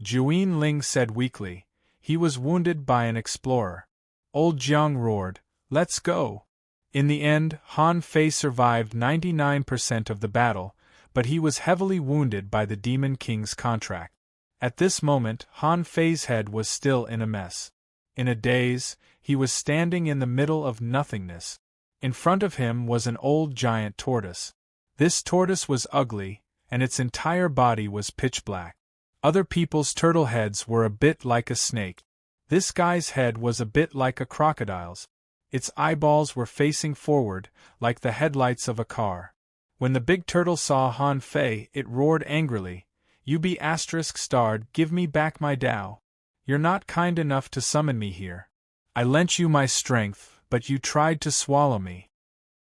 Zhou Ling said weakly. "He was wounded by an explorer." Old Jiang roared, "Let's go!" In the end, Han Fei survived 99% of the battle, but he was heavily wounded by the Demon King's contract. At this moment, Han Fei's head was still in a mess. In a daze, he was standing in the middle of nothingness. In front of him was an old giant tortoise. This tortoise was ugly, and its entire body was pitch black. Other people's turtle heads were a bit like a snake. This guy's head was a bit like a crocodile's. Its eyeballs were facing forward, like the headlights of a car. When the big turtle saw Han Fei, it roared angrily, "You be ****, give me back my Tao. You're not kind enough to summon me here. I lent you my strength, but you tried to swallow me."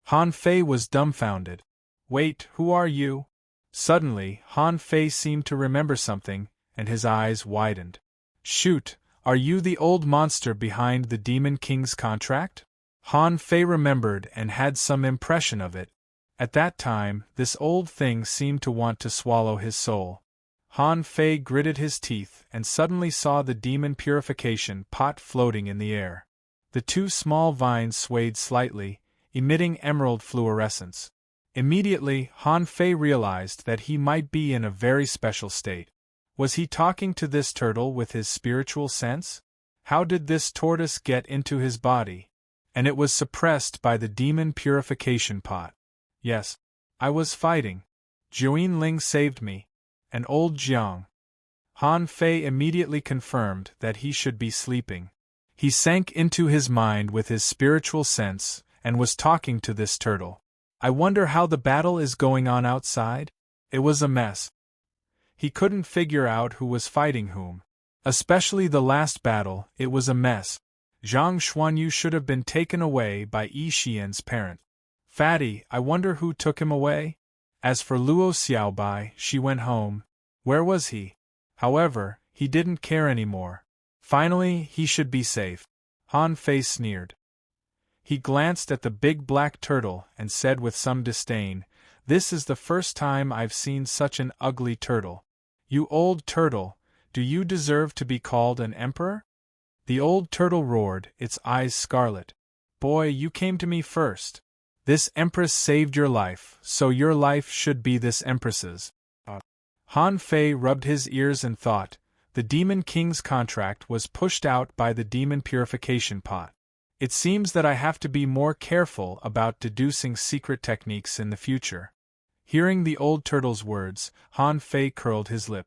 Han Fei was dumbfounded. "Wait, who are you?" Suddenly, Han Fei seemed to remember something, and his eyes widened. "Shoot, are you the old monster behind the Demon King's contract?" Han Fei remembered and had some impression of it. At that time, this old thing seemed to want to swallow his soul. Han Fei gritted his teeth and suddenly saw the demon purification pot floating in the air. The two small vines swayed slightly, emitting emerald fluorescence. Immediately, Han Fei realized that he might be in a very special state. Was he talking to this turtle with his spiritual sense? How did this tortoise get into his body? And it was suppressed by the demon purification pot. Yes, I was fighting. Juan Ling saved me. And old Jiang. Han Fei immediately confirmed that he should be sleeping. He sank into his mind with his spiritual sense and was talking to this turtle. I wonder how the battle is going on outside? It was a mess. He couldn't figure out who was fighting whom. Especially the last battle, it was a mess. Zhang Xuanyu should have been taken away by Yi Xian's parent. Fatty, I wonder who took him away? As for Luo Xiaobai, she went home. Where was he? However, he didn't care anymore. Finally, he should be safe. Han Fei sneered. He glanced at the big black turtle and said with some disdain, "This is the first time I've seen such an ugly turtle. You old turtle, do you deserve to be called an emperor?" The old turtle roared, its eyes scarlet. "Boy, you came to me first. This empress saved your life, so your life should be this empress's." Han Fei rubbed his ears and thought, the Demon King's contract was pushed out by the demon purification pot. It seems that I have to be more careful about deducing secret techniques in the future. Hearing the old turtle's words, Han Fei curled his lip.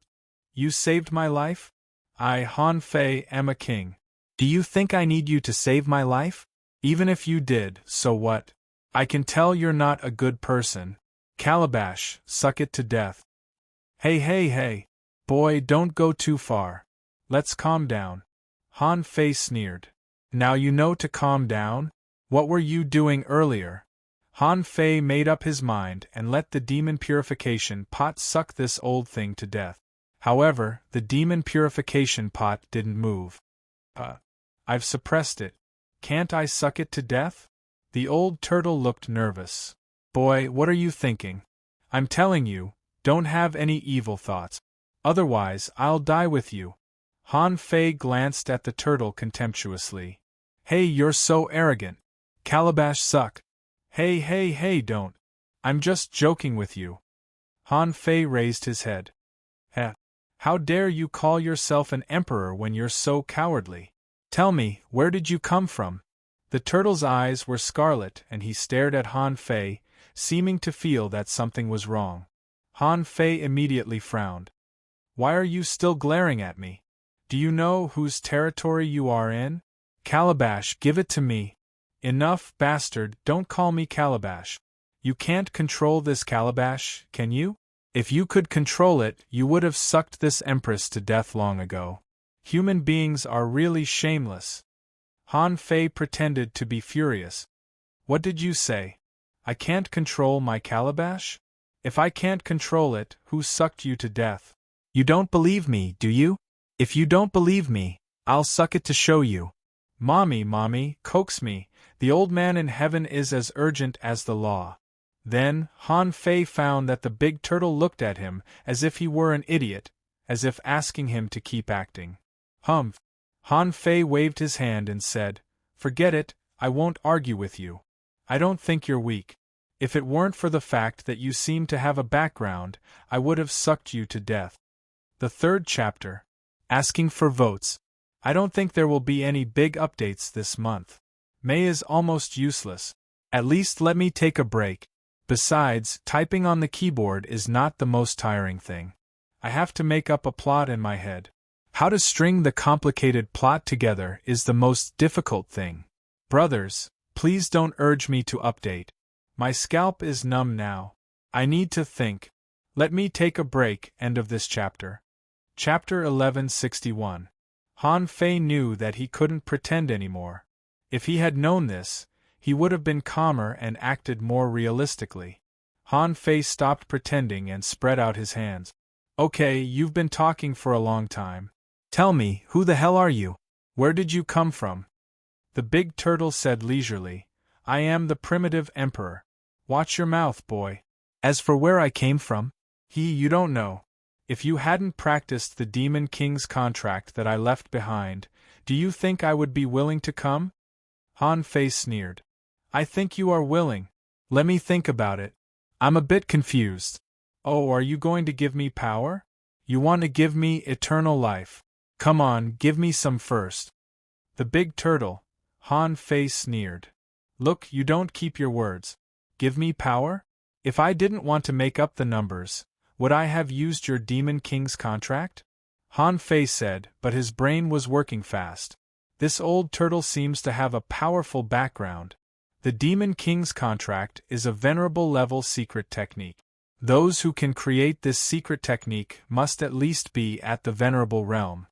You saved my life? I, Han Fei, am a king. Do you think I need you to save my life? Even if you did, so what? I can tell you're not a good person. Calabash, suck it to death. Hey. Boy, don't go too far. Let's calm down. Han Fei sneered. Now you know to calm down? What were you doing earlier? Han Fei made up his mind and let the demon purification pot suck this old thing to death. However, the demon purification pot didn't move. I've suppressed it. Can't I suck it to death? The old turtle looked nervous. Boy, what are you thinking? I'm telling you, don't have any evil thoughts. Otherwise, I'll die with you. Han Fei glanced at the turtle contemptuously. Hey, you're so arrogant. Calabash suck. Hey, don't. I'm just joking with you. Han Fei raised his head. Heh. How dare you call yourself an emperor when you're so cowardly? Tell me, where did you come from? The turtle's eyes were scarlet and he stared at Han Fei, seeming to feel that something was wrong. Han Fei immediately frowned. Why are you still glaring at me? Do you know whose territory you are in? Calabash, give it to me. Enough, bastard, don't call me Calabash. You can't control this Calabash, can you? If you could control it, you would have sucked this empress to death long ago. Human beings are really shameless. Han Fei pretended to be furious. What did you say? I can't control my Calabash? If I can't control it, who sucked you to death? You don't believe me, do you? If you don't believe me, I'll suck it to show you. Mommy, coax me, the old man in heaven is as urgent as the law. Then, Han Fei found that the big turtle looked at him as if he were an idiot, as if asking him to keep acting. Humph. Han Fei waved his hand and said, Forget it, I won't argue with you. I don't think you're weak. If it weren't for the fact that you seem to have a background, I would have sucked you to death. The third chapter. Asking for votes. I don't think there will be any big updates this month. May is almost useless. At least let me take a break. Besides, typing on the keyboard is not the most tiring thing. I have to make up a plot in my head. How to string the complicated plot together is the most difficult thing. Brothers, please don't urge me to update. My scalp is numb now. I need to think. Let me take a break. End of this chapter. Chapter 1161. Han Fei knew that he couldn't pretend anymore. If he had known this, he would have been calmer and acted more realistically. Han Fei stopped pretending and spread out his hands. Okay, you've been talking for a long time. Tell me, who the hell are you? Where did you come from? The big turtle said leisurely, I am the primitive emperor. Watch your mouth, boy. As for where I came from, you don't know. If you hadn't practiced the Demon King's contract that I left behind, do you think I would be willing to come? Han Fei sneered. I think you are willing. Let me think about it. I'm a bit confused. Oh, are you going to give me power? You want to give me eternal life? Come on, give me some first. The big turtle, Han Fei sneered. Look, you don't keep your words. Give me power? If I didn't want to make up the numbers, would I have used your Demon King's contract? Han Fei said, but his brain was working fast. This old turtle seems to have a powerful background. The Demon King's contract is a venerable level secret technique. Those who can create this secret technique must at least be at the venerable realm.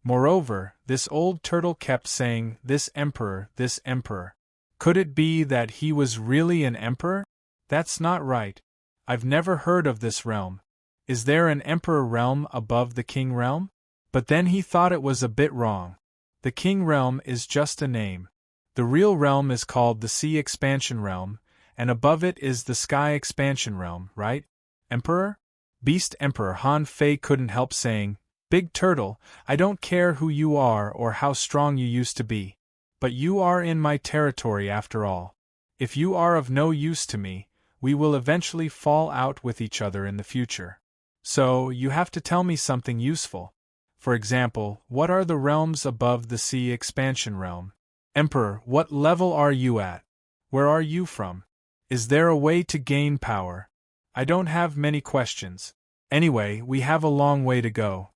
Moreover, this old turtle kept saying, this emperor, this emperor. Could it be that he was really an emperor? That's not right. I've never heard of this realm. Is there an emperor realm above the king realm? But then he thought it was a bit wrong. The king realm is just a name. The real realm is called the sea expansion realm, and above it is the sky expansion realm, right? Emperor? Beast Emperor. Han Fei couldn't help saying, Big Turtle, I don't care who you are or how strong you used to be. But you are in my territory after all. If you are of no use to me, we will eventually fall out with each other in the future. So, you have to tell me something useful. For example, what are the realms above the sea expansion realm? Emperor, what level are you at? Where are you from? Is there a way to gain power? I don't have many questions. Anyway, we have a long way to go.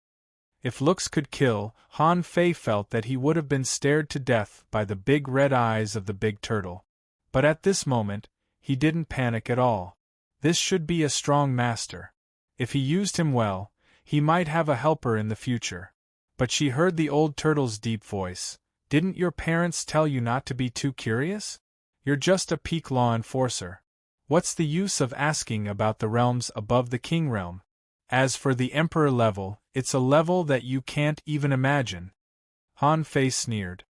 If looks could kill, Han Fei felt that he would have been stared to death by the big red eyes of the big turtle. But at this moment, he didn't panic at all. This should be a strong master. If he used him well, he might have a helper in the future. But she heard the old turtle's deep voice. Didn't your parents tell you not to be too curious? You're just a peak law enforcer. What's the use of asking about the realms above the king realm? As for the emperor level, it's a level that you can't even imagine. Han Fei sneered.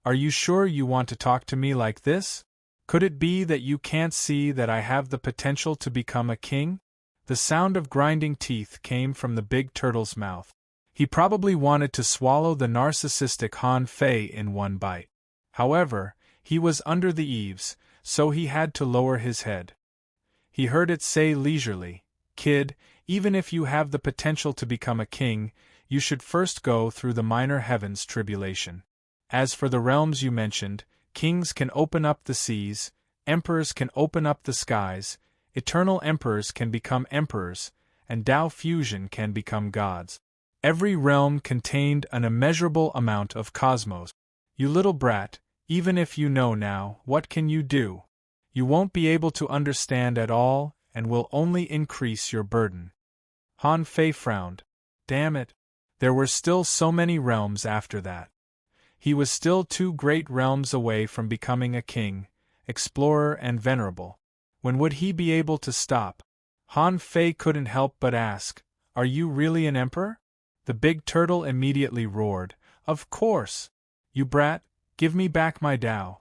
Are you sure you want to talk to me like this? Could it be that you can't see that I have the potential to become a king? The sound of grinding teeth came from the big turtle's mouth. He probably wanted to swallow the narcissistic Han Fei in one bite. However, he was under the eaves, so he had to lower his head. He heard it say leisurely, Kid, even if you have the potential to become a king, you should first go through the minor heavens tribulation. As for the realms you mentioned, kings can open up the seas, emperors can open up the skies, eternal emperors can become emperors, and Tao fusion can become gods. Every realm contained an immeasurable amount of cosmos. You little brat, even if you know now, what can you do? You won't be able to understand at all, and will only increase your burden. Han Fei frowned. Damn it. There were still so many realms after that. He was still 2 great realms away from becoming a king, explorer and venerable. When would he be able to stop? Han Fei couldn't help but ask, Are you really an emperor? The big turtle immediately roared, Of course! You brat, give me back my Tao.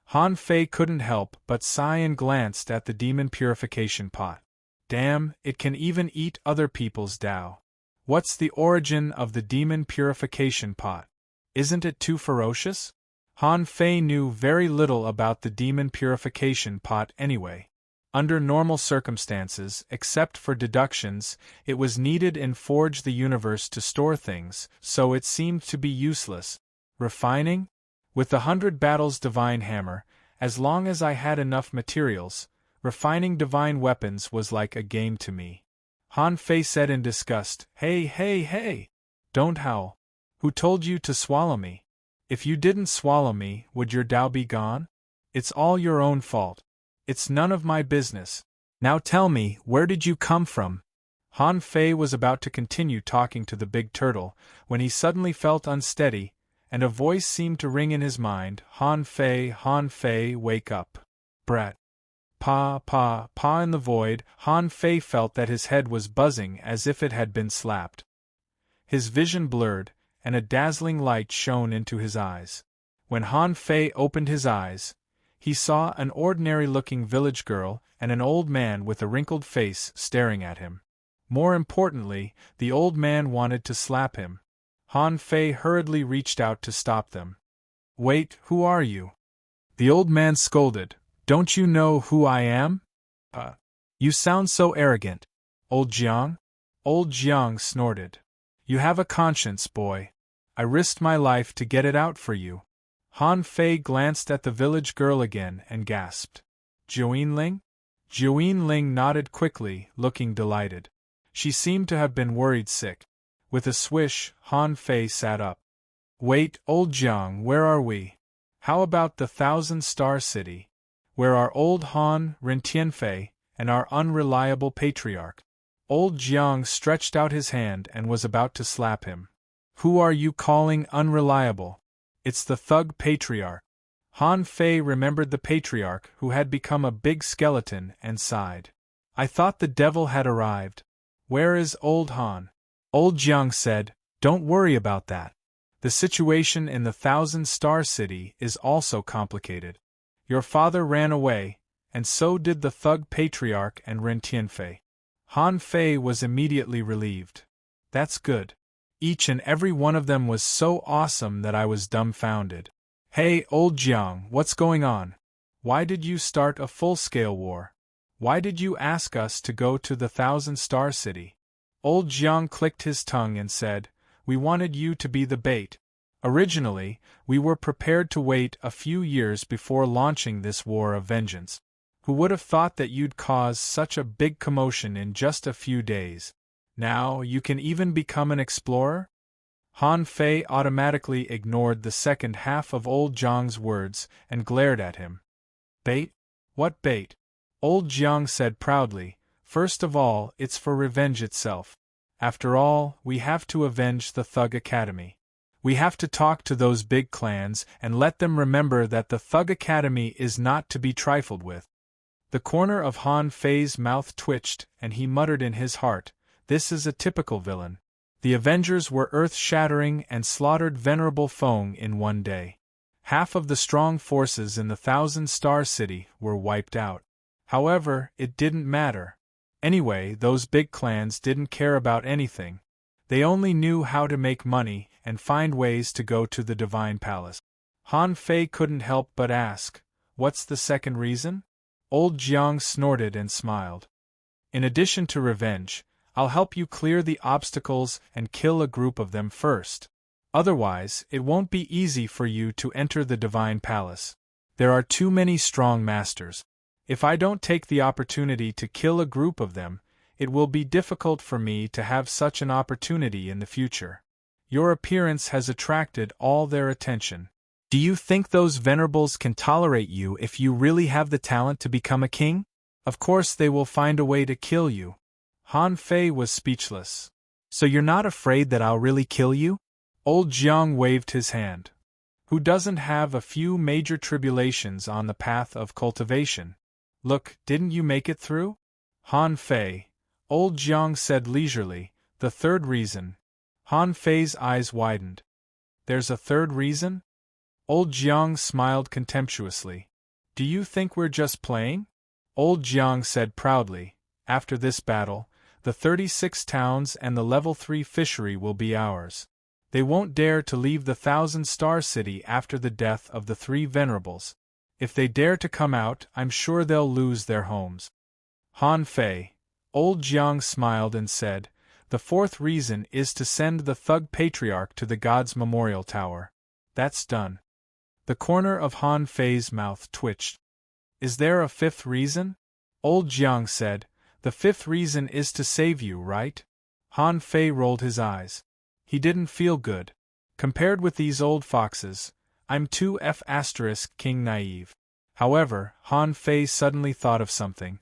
Han Fei couldn't help but sigh and glanced at the demon purification pot. Damn, it can even eat other people's Tao. What's the origin of the demon purification pot? Isn't it too ferocious? Han Fei knew very little about the demon purification pot anyway. Under normal circumstances, except for deductions, it was needed in Forge the Universe to store things, so it seemed to be useless. Refining? With the 100 Battles Divine Hammer, as long as I had enough materials, refining divine weapons was like a game to me. Han Fei said in disgust, Hey, hey, hey! Don't howl. Who told you to swallow me? If you didn't swallow me, would your Tao be gone? It's all your own fault. It's none of my business. Now tell me, where did you come from? Han Fei was about to continue talking to the big turtle, when he suddenly felt unsteady, and a voice seemed to ring in his mind, Han Fei, wake up. Brat. Pa, pa, pa in the void, Han Fei felt that his head was buzzing as if it had been slapped. His vision blurred, and a dazzling light shone into his eyes. When Han Fei opened his eyes, he saw an ordinary-looking village girl and an old man with a wrinkled face staring at him. More importantly, the old man wanted to slap him. Han Fei hurriedly reached out to stop them. Wait, who are you? The old man scolded. Don't you know who I am? You sound so arrogant. Old Jiang? Old Jiang snorted. You have a conscience, boy. I risked my life to get it out for you. Han Fei glanced at the village girl again and gasped. Jiuyin? Jiuyin nodded quickly, looking delighted. She seemed to have been worried sick. With a swish, Han Fei sat up. Wait, old Jiang, where are we? How about the 1,000-star city? Where are old Han, Ren Tianfei, and our unreliable patriarch? Old Jiang stretched out his hand and was about to slap him. Who are you calling unreliable? It's the thug patriarch. Han Fei remembered the patriarch who had become a big skeleton and sighed. I thought the devil had arrived. Where is old Han? Old Jiang said, Don't worry about that. The situation in the 1,000-star city is also complicated. Your father ran away, and so did the thug patriarch and Ren Tianfei. Han Fei was immediately relieved. That's good. Each and every one of them was so awesome that I was dumbfounded. Hey, old Jiang, what's going on? Why did you start a full-scale war? Why did you ask us to go to the 1,000-star city? Old Jiang clicked his tongue and said, We wanted you to be the bait. Originally, we were prepared to wait a few years before launching this war of vengeance. Who would have thought that you'd cause such a big commotion in just a few days? Now, you can even become an explorer? Han Fei automatically ignored the second half of old Jiang's words and glared at him. Bait? What bait? Old Jiang said proudly, First of all, it's for revenge itself. After all, we have to avenge the Thug Academy. We have to talk to those big clans and let them remember that the Thug Academy is not to be trifled with. The corner of Han Fei's mouth twitched and he muttered in his heart, This is a typical villain. The Avengers were earth-shattering and slaughtered Venerable Feng in one day. Half of the strong forces in the 1,000-star city were wiped out. However, it didn't matter. Anyway, those big clans didn't care about anything. They only knew how to make money and find ways to go to the Divine Palace. Han Fei couldn't help but ask, What's the second reason? Old Jiang snorted and smiled. In addition to revenge, I'll help you clear the obstacles and kill a group of them first. Otherwise, it won't be easy for you to enter the Divine Palace. There are too many strong masters. If I don't take the opportunity to kill a group of them, it will be difficult for me to have such an opportunity in the future. Your appearance has attracted all their attention. Do you think those venerables can tolerate you if you really have the talent to become a king? Of course they will find a way to kill you. Han Fei was speechless. So you're not afraid that I'll really kill you? Old Jiang waved his hand. Who doesn't have a few major tribulations on the path of cultivation? Look, didn't you make it through? Han Fei, Old Jiang said leisurely, the third reason. Han Fei's eyes widened. There's a third reason? Old Jiang smiled contemptuously. Do you think we're just playing? Old Jiang said proudly, After this battle, the 36 towns and the level 3 fishery will be ours. They won't dare to leave the 1,000-star city after the death of the 3 venerables. If they dare to come out, I'm sure they'll lose their homes. Han Fei, Old Jiang smiled and said, The fourth reason is to send the Thug Patriarch to the God's Memorial Tower. That's done. The corner of Han Fei's mouth twitched. Is there a fifth reason? Old Jiang said, The fifth reason is to save you, right? Han Fei rolled his eyes. He didn't feel good. Compared with these old foxes, I'm too king naive. However, Han Fei suddenly thought of something.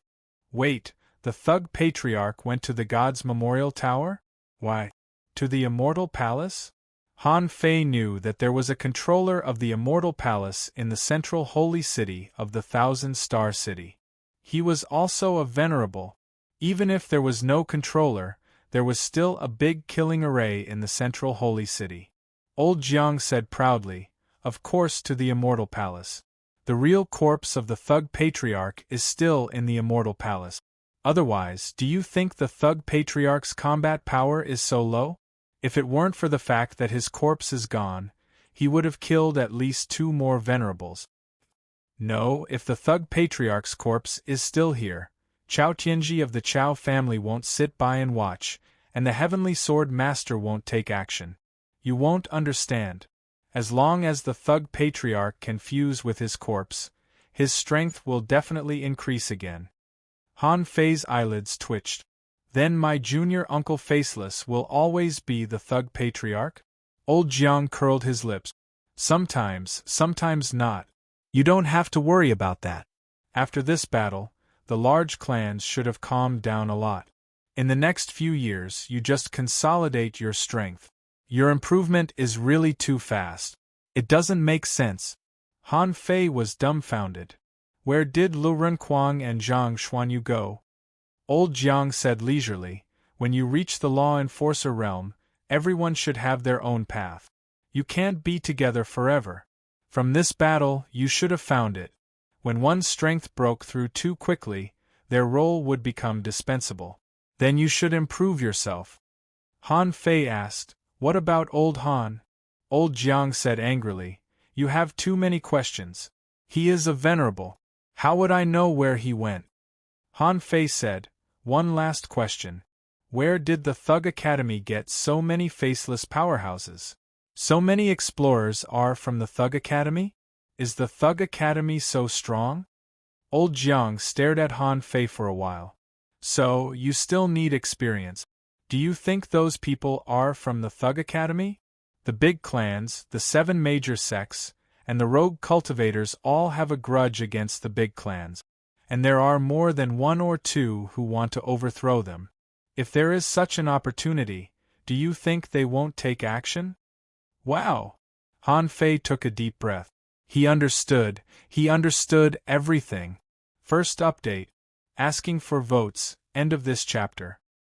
Wait, the Thug Patriarch went to the God's Memorial Tower? Why? To the Immortal Palace? Han Fei knew that there was a controller of the Immortal Palace in the central holy city of the 1,000-star city. He was also a venerable. Even if there was no controller, there was still a big killing array in the central holy city. Old Jiang said proudly, Of course to the Immortal Palace. The real corpse of the Thug Patriarch is still in the Immortal Palace. Otherwise, do you think the Thug Patriarch's combat power is so low? If it weren't for the fact that his corpse is gone, he would have killed at least 2 more venerables. No, if the Thug Patriarch's corpse is still here, Chao Tianji of the Chao family won't sit by and watch, and the Heavenly Sword Master won't take action. You won't understand. As long as the Thug Patriarch can fuse with his corpse, his strength will definitely increase again. Han Fei's eyelids twitched. Then my junior uncle Faceless will always be the Thug Patriarch? Old Jiang curled his lips. Sometimes, sometimes not. You don't have to worry about that. After this battle, the large clans should have calmed down a lot. In the next few years, you just consolidate your strength. Your improvement is really too fast. It doesn't make sense. Han Fei was dumbfounded. Where did Lu Renquang and Zhang Xuanyu go? Old Jiang said leisurely, when you reach the law enforcer realm, everyone should have their own path. You can't be together forever. From this battle, you should have found it. When one's strength broke through too quickly, their role would become dispensable. Then you should improve yourself. Han Fei asked, what about old Han? Old Jiang said angrily, you have too many questions. He is a venerable. How would I know where he went? Han Fei said, one last question. Where did the Thug Academy get so many faceless powerhouses? So many explorers are from the Thug Academy? Is the Thug Academy so strong? Old Jiang stared at Han Fei for a while. So, you still need experience. Do you think those people are from the Thug Academy? The big clans, the 7 major sects, and the rogue cultivators all have a grudge against the big clans, and there are more than 1 or 2 who want to overthrow them. If there is such an opportunity, do you think they won't take action? Wow! Han Fei took a deep breath. He understood everything. First update. Asking for votes, end of this chapter.